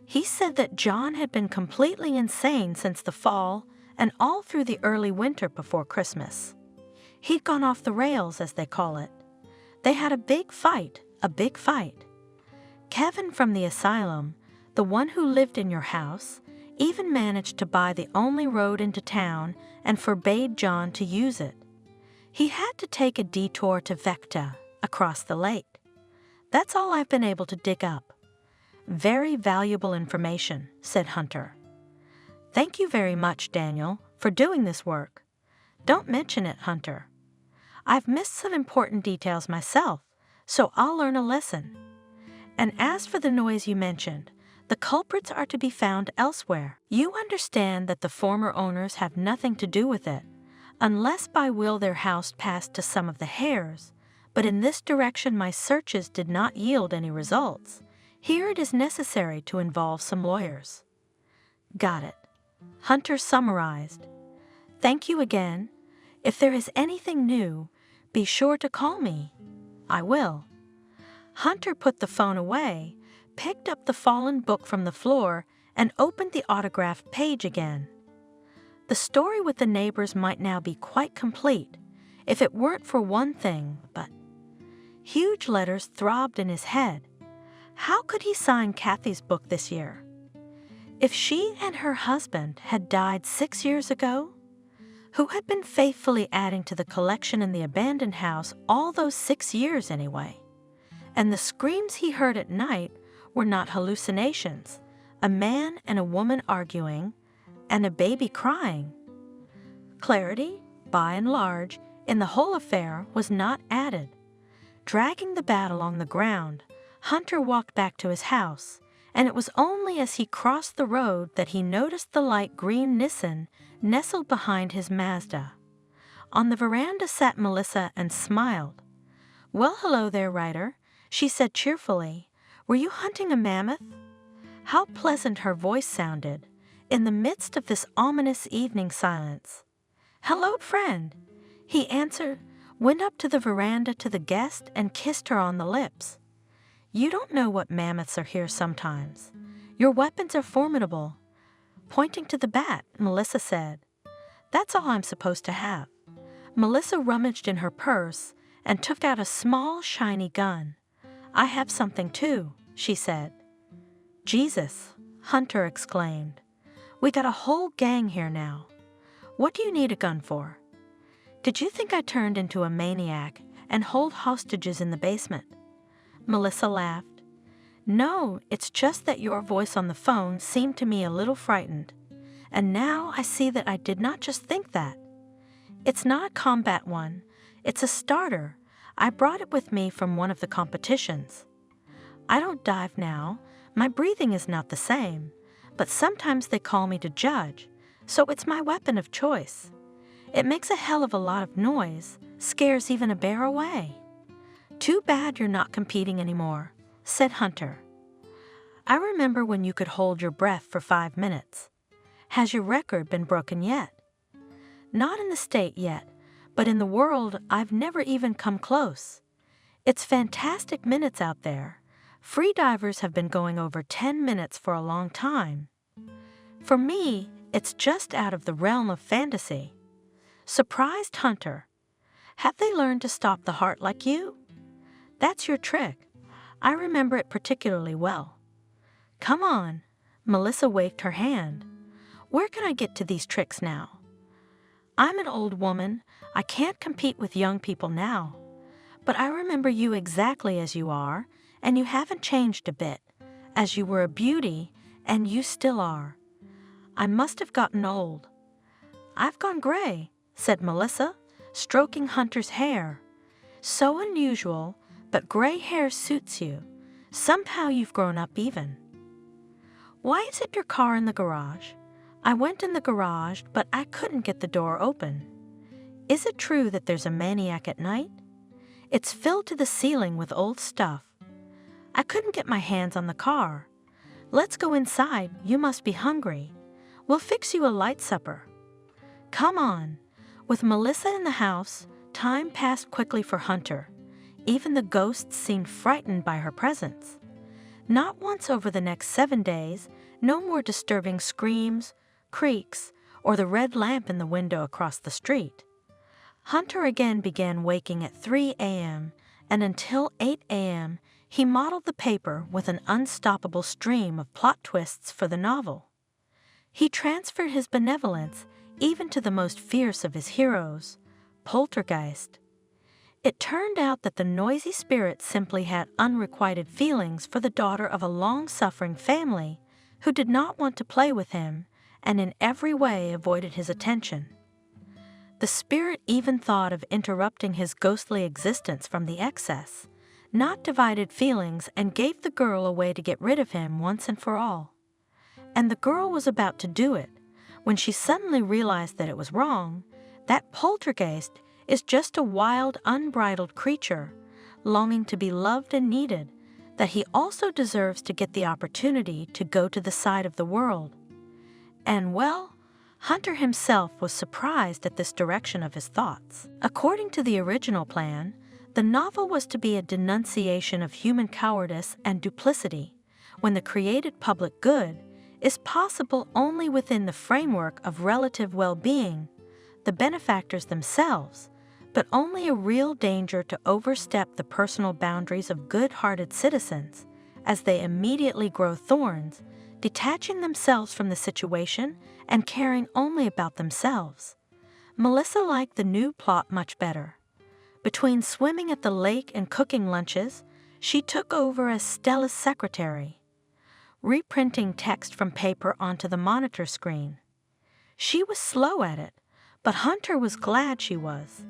He said that John had been completely insane since the fall and all through the early winter before Christmas. He'd gone off the rails, as they call it. They had a big fight. Kevin from the asylum, the one who lived in your house, even managed to buy the only road into town and forbade John to use it. He had to take a detour to Vecta, across the lake. That's all I've been able to dig up. Very valuable information, said Hunter. Thank you very much, Daniel, for doing this work. Don't mention it, Hunter. I've missed some important details myself, so I'll learn a lesson. And as for the noise you mentioned, the culprits are to be found elsewhere. You understand that the former owners have nothing to do with it, unless by will their house passed to some of the Hares, but in this direction my searches did not yield any results. Here it is necessary to involve some lawyers. Got it. Hunter summarized. Thank you again. If there is anything new, be sure to call me. I will. Hunter put the phone away, picked up the fallen book from the floor, and opened the autographed page again. The story with the neighbors might now be quite complete, if it weren't for one thing, but huge letters throbbed in his head. How could he sign Kathy's book this year? If she and her husband had died 6 years ago, who had been faithfully adding to the collection in the abandoned house all those 6 years anyway? And the screams he heard at night were not hallucinations, a man and a woman arguing, and a baby crying. Clarity, by and large, in the whole affair was not added. Dragging the bat along the ground, Hunter walked back to his house, and it was only as he crossed the road that he noticed the light green Nissan nestled behind his Mazda. On the veranda sat Melissa and smiled. Well, hello there, Ryder, she said cheerfully. Were you hunting a mammoth? How pleasant her voice sounded, in the midst of this ominous evening silence. Hello, friend, he answered, went up to the veranda to the guest and kissed her on the lips. You don't know what mammoths are here sometimes. Your weapons are formidable. Pointing to the bat, Melissa said. That's all I'm supposed to have. Melissa rummaged in her purse and took out a small, shiny gun. I have something too, she said. Jesus, Hunter exclaimed. We got a whole gang here now. What do you need a gun for? Did you think I turned into a maniac and hold hostages in the basement? Melissa laughed. No, it's just that your voice on the phone seemed to me a little frightened. And now I see that I did not just think that. It's not a combat one. It's a starter. I brought it with me from one of the competitions. I don't dive now. My breathing is not the same. But sometimes they call me to judge, so it's my weapon of choice. It makes a hell of a lot of noise, scares even a bear away. Too bad you're not competing anymore, said Hunter. I remember when you could hold your breath for 5 minutes. Has your record been broken yet? Not in the state yet, but in the world I've never even come close. It's fantastic minutes out there. Free divers have been going over 10 minutes for a long time. For me, it's just out of the realm of fantasy. Surprised Hunter. Have they learned to stop the heart like you? That's your trick. I remember it particularly well. Come on. Melissa waved her hand. Where can I get to these tricks now? I'm an old woman. I can't compete with young people now. But I remember you exactly as you are, and you haven't changed a bit, as you were a beauty, and you still are. I must have gotten old. I've gone gray, said Melissa, stroking Hunter's hair. So unusual, but gray hair suits you. Somehow you've grown up even. Why isn't your car in the garage? I went in the garage, but I couldn't get the door open. Is it true that there's a maniac at night? It's filled to the ceiling with old stuff. I couldn't get my hands on the car. Let's go inside. You must be hungry. We'll fix you a light supper. Come on. With Melissa in the house, time passed quickly for Hunter. Even the ghosts seemed frightened by her presence. Not once over the next 7 days No more disturbing screams, creaks, or the red lamp in the window across the street. Hunter again began waking at 3 a.m., and until 8 a.m., he modeled the paper with an unstoppable stream of plot twists for the novel. He transferred his benevolence even to the most fierce of his heroes, Poltergeist. It turned out that the noisy spirit simply had unrequited feelings for the daughter of a long-suffering family who did not want to play with him and in every way avoided his attention. The spirit even thought of interrupting his ghostly existence from the excess, not divided feelings, and gave the girl a way to get rid of him once and for all. And the girl was about to do it when she suddenly realized that it was wrong, that Poltergeist is just a wild, unbridled creature, longing to be loved and needed, that he also deserves to get the opportunity to go to the side of the world. And well, Hunter himself was surprised at this direction of his thoughts. According to the original plan, the novel was to be a denunciation of human cowardice and duplicity, when the created public good is possible only within the framework of relative well-being, the benefactors themselves, but only a real danger to overstep the personal boundaries of good-hearted citizens, as they immediately grow thorns, detaching themselves from the situation and caring only about themselves. Melissa liked the new plot much better. Between swimming at the lake and cooking lunches, she took over as Stella's secretary, reprinting text from paper onto the monitor screen. She was slow at it, but Hunter was glad she was.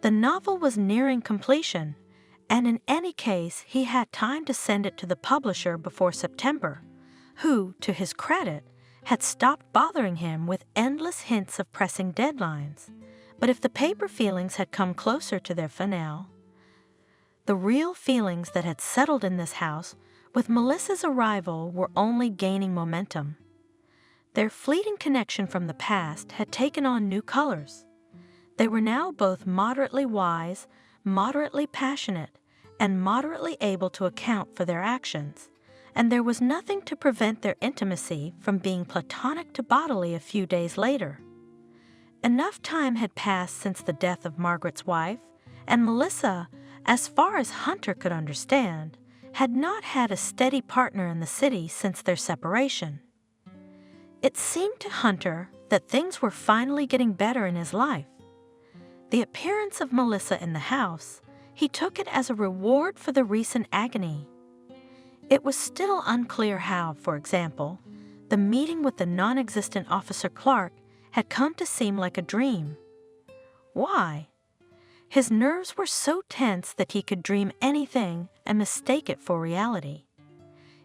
The novel was nearing completion, and in any case he had time to send it to the publisher before September, who, to his credit, had stopped bothering him with endless hints of pressing deadlines. But if the paper feelings had come closer to their finale, the real feelings that had settled in this house with Melissa's arrival were only gaining momentum. Their fleeting connection from the past had taken on new colors. They were now both moderately wise, moderately passionate, and moderately able to account for their actions, and there was nothing to prevent their intimacy from being platonic to bodily a few days later. Enough time had passed since the death of Margaret's wife, and Melissa, as far as Hunter could understand, had not had a steady partner in the city since their separation. It seemed to Hunter that things were finally getting better in his life. The appearance of Melissa in the house, he took it as a reward for the recent agony. It was still unclear how, for example, the meeting with the non-existent Officer Clark had come to seem like a dream. Why? His nerves were so tense that he could dream anything and mistake it for reality.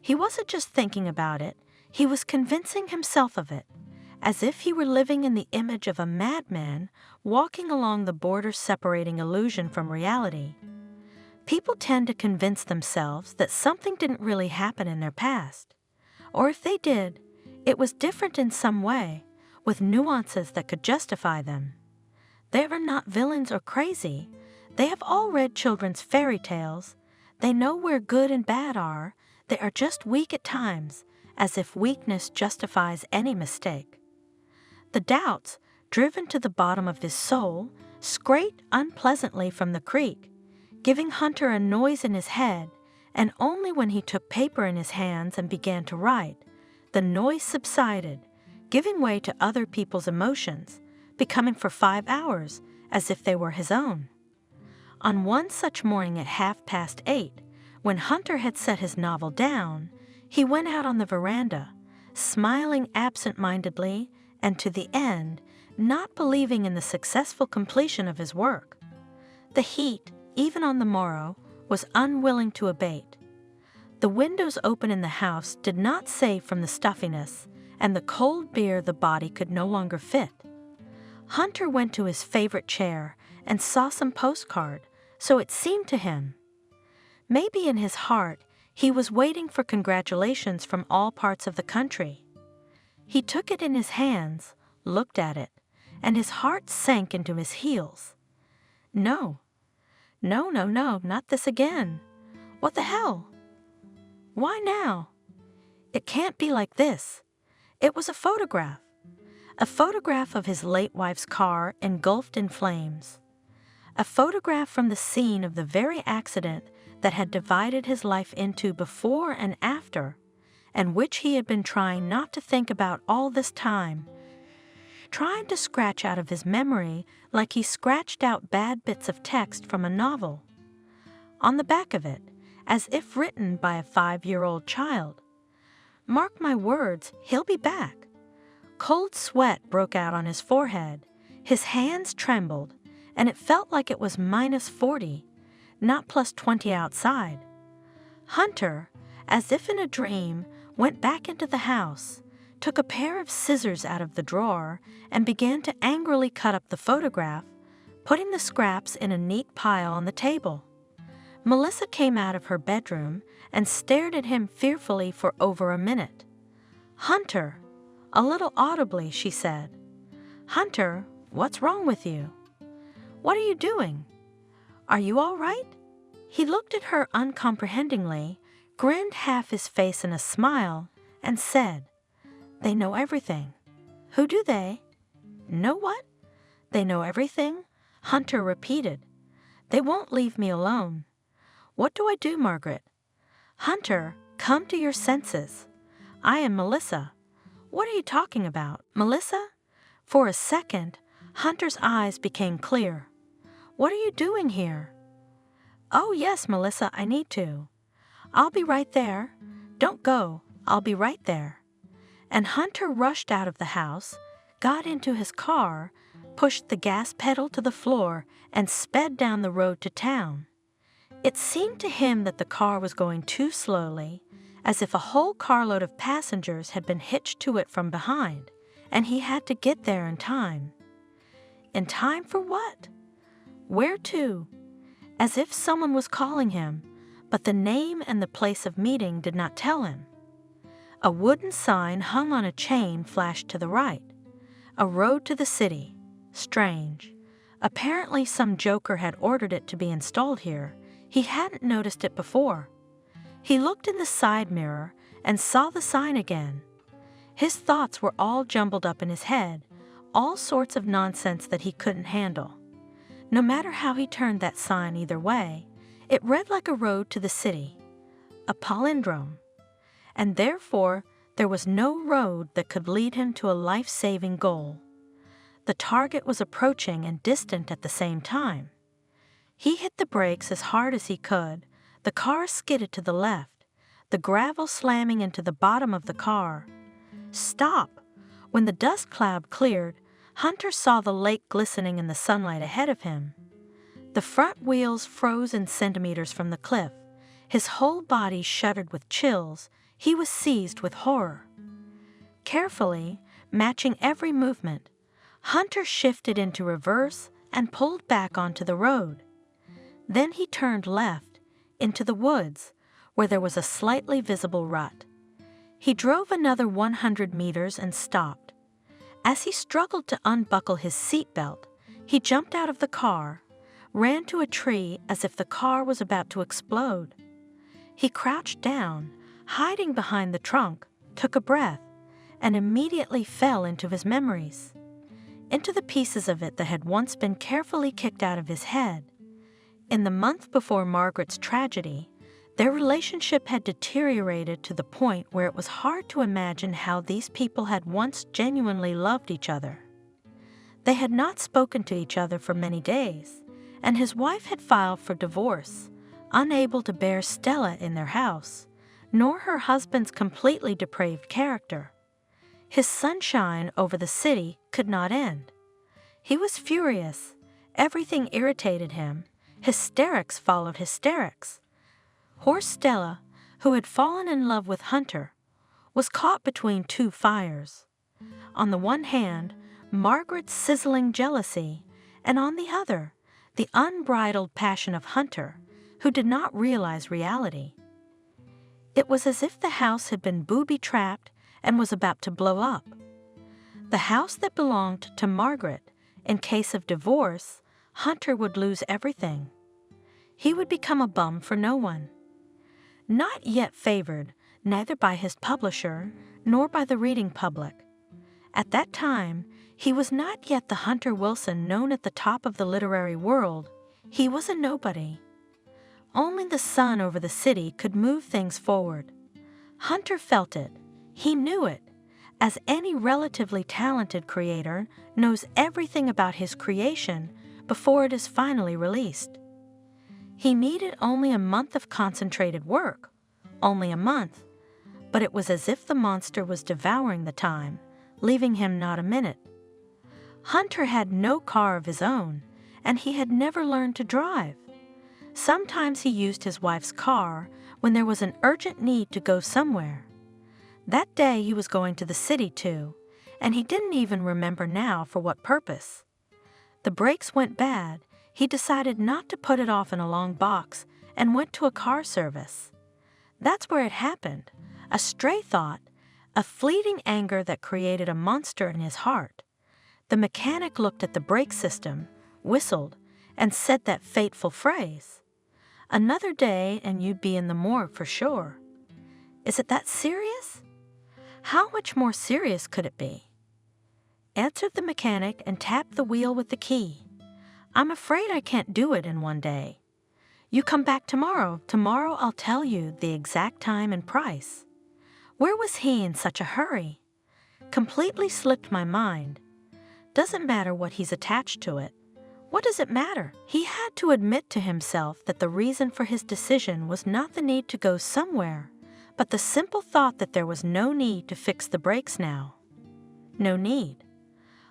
He wasn't just thinking about it, he was convincing himself of it, as if he were living in the image of a madman walking along the border separating illusion from reality. People tend to convince themselves that something didn't really happen in their past, or if they did, it was different in some way, with nuances that could justify them. They are not villains or crazy. They have all read children's fairy tales. They know where good and bad are. They are just weak at times, as if weakness justifies any mistake. The doubts, driven to the bottom of his soul, scraped unpleasantly from the creek, giving Hunter a noise in his head, and only when he took paper in his hands and began to write, the noise subsided, giving way to other people's emotions, becoming for 5 hours as if they were his own. On one such morning at 8:30, when Hunter had set his novel down, he went out on the veranda, smiling absent-mindedly and to the end, not believing in the successful completion of his work. The heat, even on the morrow, was unwilling to abate. The windows open in the house did not save from the stuffiness, and the cold beer the body could no longer fit. Hunter went to his favorite chair and saw some postcard, so it seemed to him. Maybe in his heart he was waiting for congratulations from all parts of the country. He took it in his hands, looked at it, and his heart sank into his heels. No, not this again. What the hell? Why now? It can't be like this. It was a photograph. A photograph of his late wife's car engulfed in flames. A photograph from the scene of the very accident that had divided his life into before and after, and which he had been trying not to think about all this time, trying to scratch out of his memory like he scratched out bad bits of text from a novel. On the back of it, as if written by a 5-year-old child, "Mark my words, he'll be back." Cold sweat broke out on his forehead, his hands trembled, and it felt like it was -40, not +20 outside. Hunter, as if in a dream, went back into the house, took a pair of scissors out of the drawer, and began to angrily cut up the photograph, putting the scraps in a neat pile on the table. Melissa came out of her bedroom and stared at him fearfully for over a minute. "Hunter," a little audibly she said. "Hunter, what's wrong with you? What are you doing? Are you all right?" He looked at her uncomprehendingly, grinned half his face in a smile, and said, "They know everything." "Who do they?" "Know what?" "They know everything," Hunter repeated. "They won't leave me alone." "What do I do, Margaret?" "Hunter, come to your senses. I am Melissa." "What are you talking about? Melissa?" For a second, Hunter's eyes became clear. "What are you doing here?" "Oh, yes, Melissa, I need to." "I'll be right there. Don't go. I'll be right there." And Hunter rushed out of the house, got into his car, pushed the gas pedal to the floor, and sped down the road to town. It seemed to him that the car was going too slowly, as if a whole carload of passengers had been hitched to it from behind, and he had to get there in time. In time for what? Where to? As if someone was calling him, but the name and the place of meeting did not tell him. A wooden sign hung on a chain flashed to the right. A road to the city. Strange. Apparently some joker had ordered it to be installed here. He hadn't noticed it before. He looked in the side mirror and saw the sign again. His thoughts were all jumbled up in his head, all sorts of nonsense that he couldn't handle. No matter how he turned that sign either way, it read like a road to the city, a palindrome. And therefore, there was no road that could lead him to a life-saving goal. The target was approaching and distant at the same time. He hit the brakes as hard as he could. The car skidded to the left, the gravel slamming into the bottom of the car. Stop! When the dust cloud cleared, Hunter saw the lake glistening in the sunlight ahead of him. The front wheels froze in centimeters from the cliff. His whole body shuddered with chills. He was seized with horror. Carefully, matching every movement, Hunter shifted into reverse and pulled back onto the road. Then he turned left, into the woods, where there was a slightly visible rut. He drove another 100 meters and stopped. As he struggled to unbuckle his seatbelt, he jumped out of the car, ran to a tree as if the car was about to explode. He crouched down, hiding behind the trunk, took a breath, and immediately fell into his memories, into the pieces of it that had once been carefully kicked out of his head. In the month before Margaret's tragedy, their relationship had deteriorated to the point where it was hard to imagine how these people had once genuinely loved each other. They had not spoken to each other for many days, and his wife had filed for divorce, unable to bear Stella in their house, nor her husband's completely depraved character. His sunshine over the city could not end. He was furious. Everything irritated him. Hysterics followed hysterics. Poor Stella, who had fallen in love with Hunter, was caught between two fires. On the one hand, Margaret's sizzling jealousy, and on the other, the unbridled passion of Hunter, who did not realize reality. It was as if the house had been booby-trapped and was about to blow up. The house that belonged to Margaret. In case of divorce, Hunter would lose everything. He would become a bum for no one. Not yet favored, neither by his publisher nor by the reading public. At that time, he was not yet the Hunter Wilson known at the top of the literary world. He was a nobody. Only the sun over the city could move things forward. Hunter felt it. He knew it, as any relatively talented creator knows everything about his creation before it is finally released. He needed only a month of concentrated work, only a month, but it was as if the monster was devouring the time, leaving him not a minute. Hunter had no car of his own, and he had never learned to drive. Sometimes he used his wife's car when there was an urgent need to go somewhere. That day he was going to the city too, and he didn't even remember now for what purpose. The brakes went bad. He decided not to put it off in a long box and went to a car service. That's where it happened. A stray thought, a fleeting anger that created a monster in his heart. The mechanic looked at the brake system, whistled, and said that fateful phrase. "Another day and you'd be in the morgue for sure." Is it that serious? How much more serious could it be? Answered the mechanic and tapped the wheel with the key. "I'm afraid I can't do it in one day. You come back tomorrow. Tomorrow I'll tell you the exact time and price." Where was he in such a hurry? Completely slipped my mind. Doesn't matter what he's attached to it. What does it matter? He had to admit to himself that the reason for his decision was not the need to go somewhere, but the simple thought that there was no need to fix the brakes now. No need.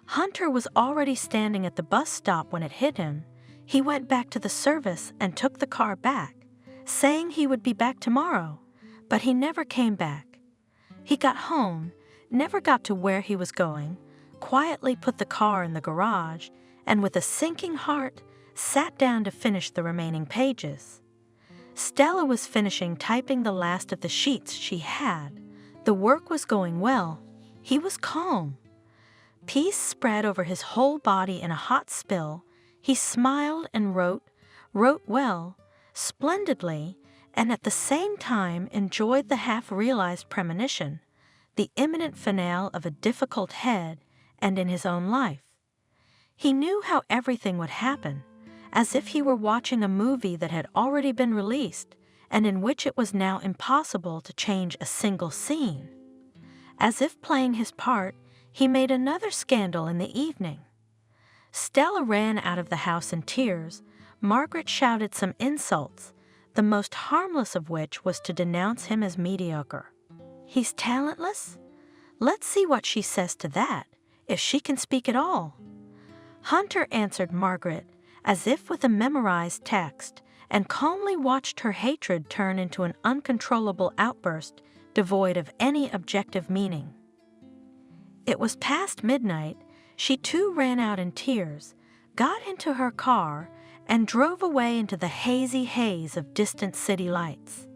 Hunter was already standing at the bus stop when it hit him. He went back to the service and took the car back, saying he would be back tomorrow, but he never came back. He got home, never got to where he was going, quietly put the car in the garage, and with a sinking heart, sat down to finish the remaining pages. Stella was finishing typing the last of the sheets she had. The work was going well. He was calm. Peace spread over his whole body in a hot spill. He smiled and wrote well, splendidly, and at the same time enjoyed the half-realized premonition, the imminent finale of a difficult head and in his own life. He knew how everything would happen, as if he were watching a movie that had already been released and in which it was now impossible to change a single scene. As if playing his part, he made another scandal in the evening. Stella ran out of the house in tears. Margaret shouted some insults, the most harmless of which was to denounce him as mediocre. He's talentless? Let's see what she says to that, if she can speak at all. Hunter answered Margaret as if with a memorized text, and calmly watched her hatred turn into an uncontrollable outburst devoid of any objective meaning. It was past midnight. She too ran out in tears, got into her car, and drove away into the hazy haze of distant city lights.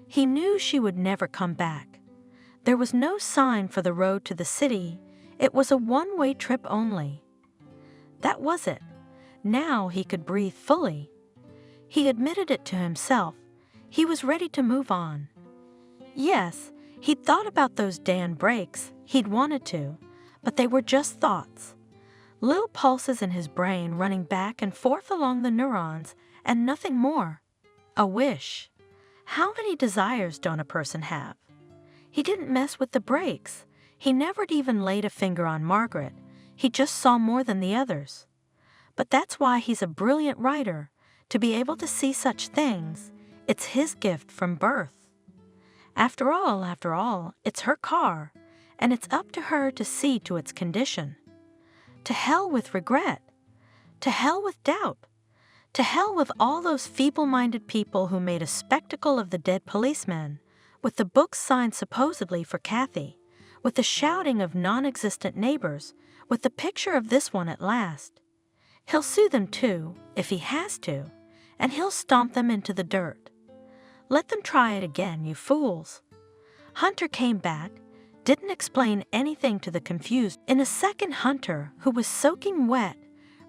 He knew she would never come back. There was no sign for the road to the city. It was a one-way trip only. That was it. Now he could breathe fully. He admitted it to himself. He was ready to move on. Yes, he'd thought about those damn brakes. He'd wanted to, but they were just thoughts. Little pulses in his brain running back and forth along the neurons, and nothing more. A wish. How many desires don't a person have? He didn't mess with the brakes. He never even laid a finger on Margaret. He just saw more than the others. But that's why he's a brilliant writer. To be able to see such things, it's his gift from birth. After all, it's her car, and it's up to her to see to its condition. To hell with regret. To hell with doubt. To hell with all those feeble-minded people who made a spectacle of the dead policeman, with the books signed supposedly for Kathy, with the shouting of non-existent neighbors, with the picture of this one at last. He'll sue them too, if he has to, and he'll stomp them into the dirt. Let them try it again, you fools. Hunter came back, didn't explain anything to the confused. In a second, Hunter, who was soaking wet,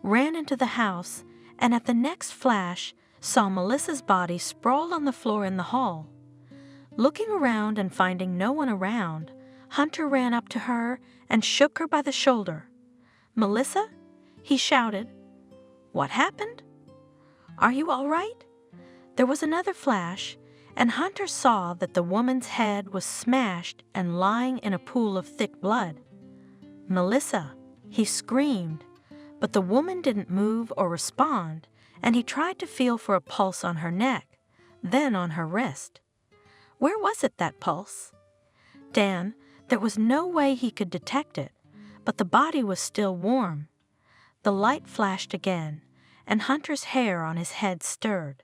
ran into the house, and at the next flash saw Melissa's body sprawled on the floor in the hall. Looking around and finding no one around, Hunter ran up to her and shook her by the shoulder. "Melissa?" he shouted. "What happened? Are you all right?" There was another flash, and Hunter saw that the woman's head was smashed and lying in a pool of thick blood. "Melissa!" he screamed, but the woman didn't move or respond, and he tried to feel for a pulse on her neck, then on her wrist. Where was it, that pulse? Dan, there was no way he could detect it, but the body was still warm. The light flashed again, and Hunter's hair on his head stirred.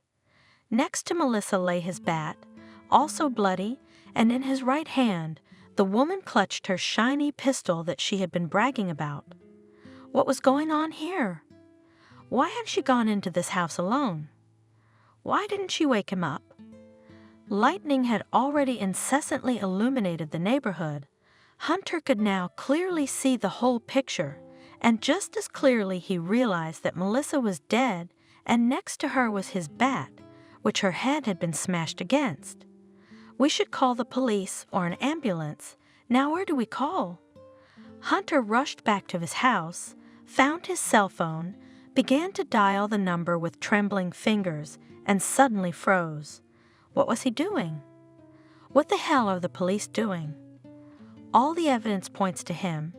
Next to Melissa lay his bat, also bloody, and in his right hand, the woman clutched her shiny pistol that she had been bragging about. What was going on here? Why had she gone into this house alone? Why didn't she wake him up? Lightning had already incessantly illuminated the neighborhood. Hunter could now clearly see the whole picture, and just as clearly he realized that Melissa was dead, and next to her was his bat, which her head had been smashed against. We should call the police or an ambulance. Now where do we call? Hunter rushed back to his house, found his cell phone, began to dial the number with trembling fingers, and suddenly froze. What was he doing? What the hell are the police doing? All the evidence points to him.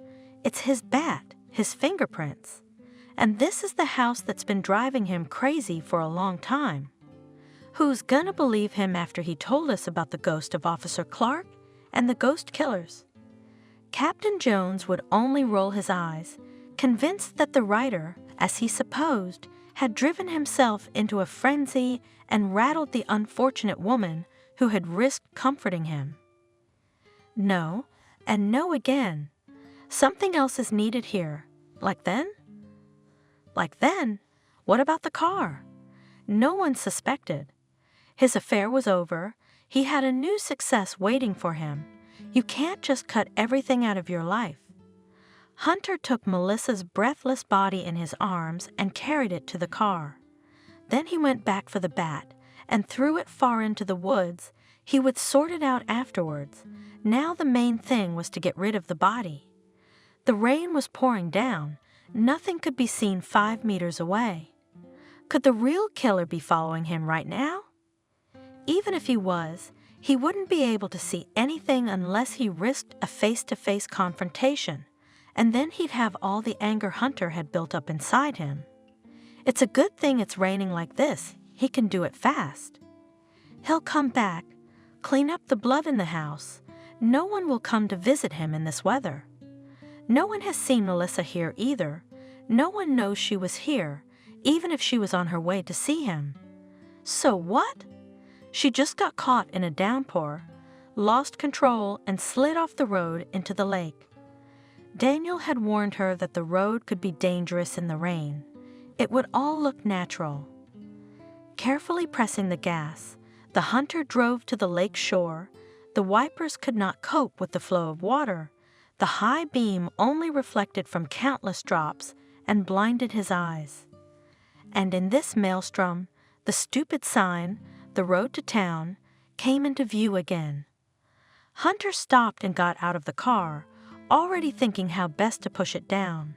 It's his bat, his fingerprints. And this is the house that's been driving him crazy for a long time. Who's gonna believe him after he told us about the ghost of Officer Clark and the ghost killers? Captain Jones would only roll his eyes, convinced that the writer, as he supposed, had driven himself into a frenzy and rattled the unfortunate woman who had risked comforting him. No, and no again. Something else is needed here. Like then? Like then? What about the car? No one suspected. His affair was over. He had a new success waiting for him. You can't just cut everything out of your life. Hunter took Melissa's breathless body in his arms and carried it to the car. Then he went back for the bat and threw it far into the woods. He would sort it out afterwards. Now the main thing was to get rid of the body. The rain was pouring down. Nothing could be seen 5 meters away. Could the real killer be following him right now? Even if he was, he wouldn't be able to see anything unless he risked a face-to-face confrontation, and then he'd have all the anger Hunter had built up inside him. It's a good thing it's raining like this. He can do it fast. He'll come back, clean up the blood in the house. No one will come to visit him in this weather. No one has seen Melissa here either. No one knows she was here, even if she was on her way to see him. So what? She just got caught in a downpour, lost control, and slid off the road into the lake. Daniel had warned her that the road could be dangerous in the rain. It would all look natural. Carefully pressing the gas, the hunter drove to the lake shore. The wipers could not cope with the flow of water. The high beam only reflected from countless drops and blinded his eyes. And in this maelstrom, the stupid sign, the road to town, came into view again. Hunter stopped and got out of the car, already thinking how best to push it down.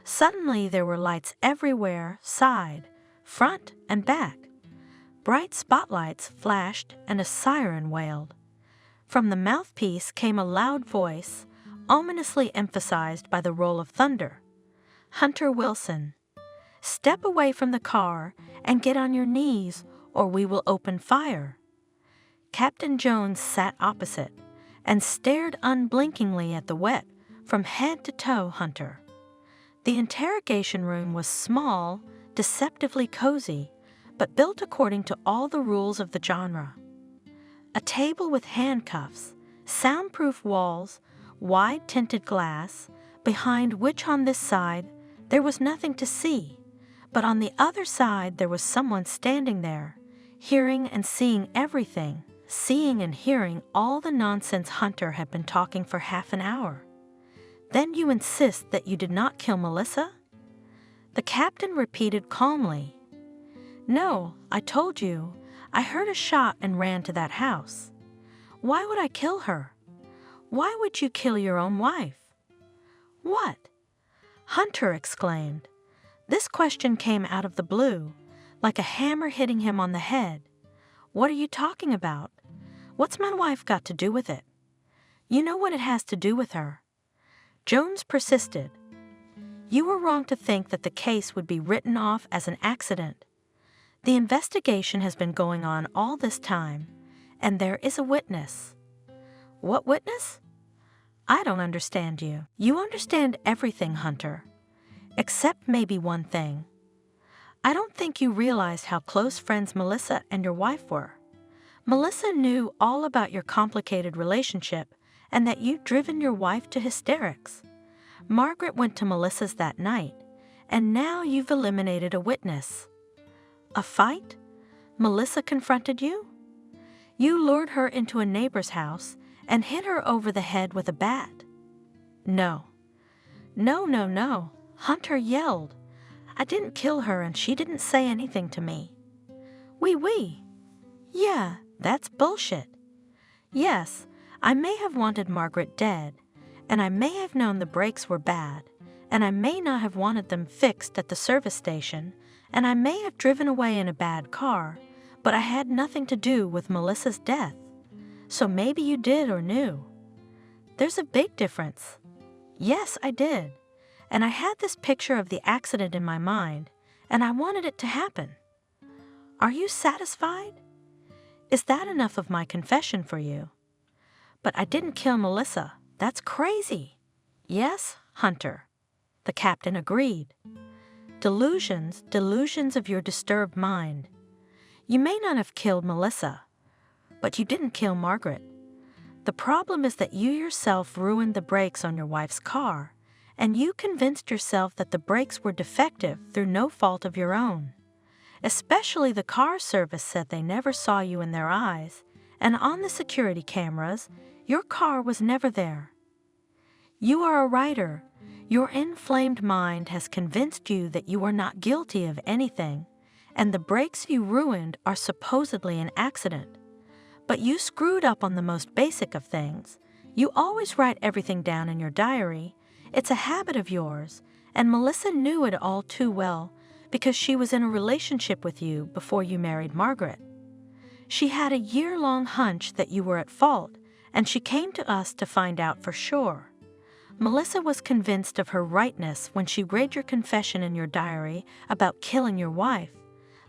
Suddenly there were lights everywhere, side, front, and back. Bright spotlights flashed and a siren wailed. From the mouthpiece came a loud voice, ominously emphasized by the roll of thunder. "Hunter Wilson, step away from the car and get on your knees, or we will open fire." Captain Jones sat opposite and stared unblinkingly at the wet, from head to toe Hunter. The interrogation room was small, deceptively cozy, but built according to all the rules of the genre. A table with handcuffs, soundproof walls, wide tinted glass, behind which on this side there was nothing to see, but on the other side there was someone standing there, hearing and seeing everything, seeing and hearing all the nonsense Hunter had been talking for half an hour. "Then you insist that you did not kill Melissa?" The captain repeated calmly. "No, I told you. I heard a shot and ran to that house. Why would I kill her? Why would you kill your own wife? What? Hunter exclaimed. This question came out of the blue, like a hammer hitting him on the head. What are you talking about? What's my wife got to do with it? You know what it has to do with her. Jones persisted. You were wrong to think that the case would be written off as an accident. The investigation has been going on all this time, and there is a witness. What witness? I don't understand you. You understand everything, Hunter, except maybe one thing. I don't think you realized how close friends Melissa and your wife were. Melissa knew all about your complicated relationship and that you'd driven your wife to hysterics. Margaret went to Melissa's that night, and now you've eliminated a witness. A fight? Melissa confronted you? You lured her into a neighbor's house and hit her over the head with a bat. No. No. Hunter yelled. I didn't kill her and she didn't say anything to me. Oui. Yeah, that's bullshit. Yes, I may have wanted Margaret dead, and I may have known the brakes were bad, and I may not have wanted them fixed at the service station, and I may have driven away in a bad car, but I had nothing to do with Melissa's death. So maybe you did or knew. There's a big difference. Yes, I did. And I had this picture of the accident in my mind, and I wanted it to happen. Are you satisfied? Is that enough of my confession for you? But I didn't kill Melissa. That's crazy. Yes, Hunter. The captain agreed. Delusions of your disturbed mind. You may not have killed Melissa, but you didn't kill Margaret. The problem is that you yourself ruined the brakes on your wife's car, and you convinced yourself that the brakes were defective through no fault of your own. Especially the car service said they never saw you in their eyes, and on the security cameras, your car was never there. You are a writer. Your inflamed mind has convinced you that you are not guilty of anything, and the brakes you ruined are supposedly an accident. But you screwed up on the most basic of things. You always write everything down in your diary. It's a habit of yours, and Melissa knew it all too well because she was in a relationship with you before you married Margaret. She had a year-long hunch that you were at fault, and she came to us to find out for sure. Melissa was convinced of her rightness when she read your confession in your diary about killing your wife.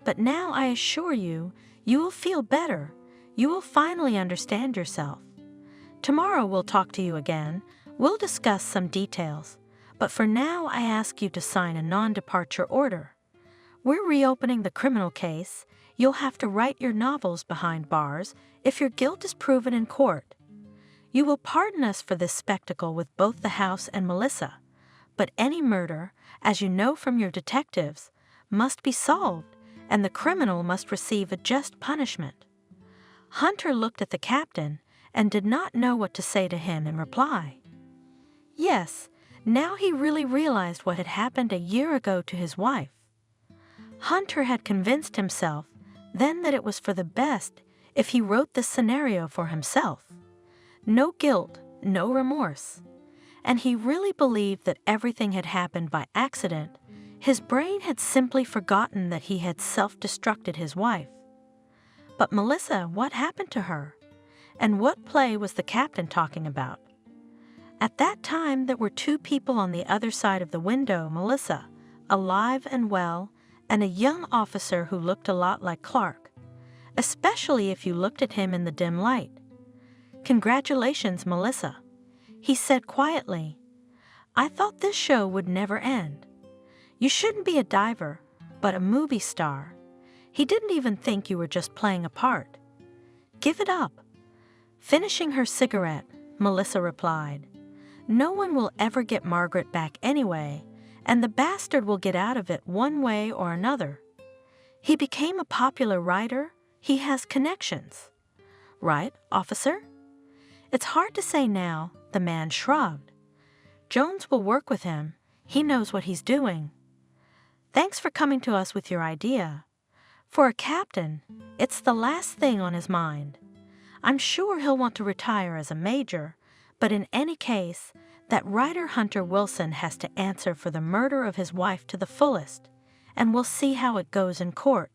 But now I assure you, you will feel better. You will finally understand yourself. Tomorrow we'll talk to you again. We'll discuss some details. But for now, I ask you to sign a non-departure order. We're reopening the criminal case. You'll have to write your novels behind bars if your guilt is proven in court. You will pardon us for this spectacle with both the house and Melissa. But any murder, as you know from your detectives, must be solved, and the criminal must receive a just punishment. Hunter looked at the captain and did not know what to say to him in reply. Yes, now he really realized what had happened a year ago to his wife. Hunter had convinced himself then that it was for the best if he wrote this scenario for himself. No guilt, no remorse. And he really believed that everything had happened by accident. His brain had simply forgotten that he had self-destructed his wife. But Melissa, what happened to her? And what play was the captain talking about? At that time, there were two people on the other side of the window, Melissa, alive and well, and a young officer who looked a lot like Clark, especially if you looked at him in the dim light. Congratulations, Melissa, he said quietly. I thought this show would never end. You shouldn't be a diver, but a movie star. He didn't even think you were just playing a part. Give it up. Finishing her cigarette, Melissa replied. No one will ever get Margaret back anyway, and the bastard will get out of it one way or another. He became a popular writer. He has connections. Right, officer? It's hard to say now, the man shrugged. Jones will work with him. He knows what he's doing. Thanks for coming to us with your idea. For a captain, it's the last thing on his mind. I'm sure he'll want to retire as a major, but in any case, that writer Hunter Wilson has to answer for the murder of his wife to the fullest, and we'll see how it goes in court.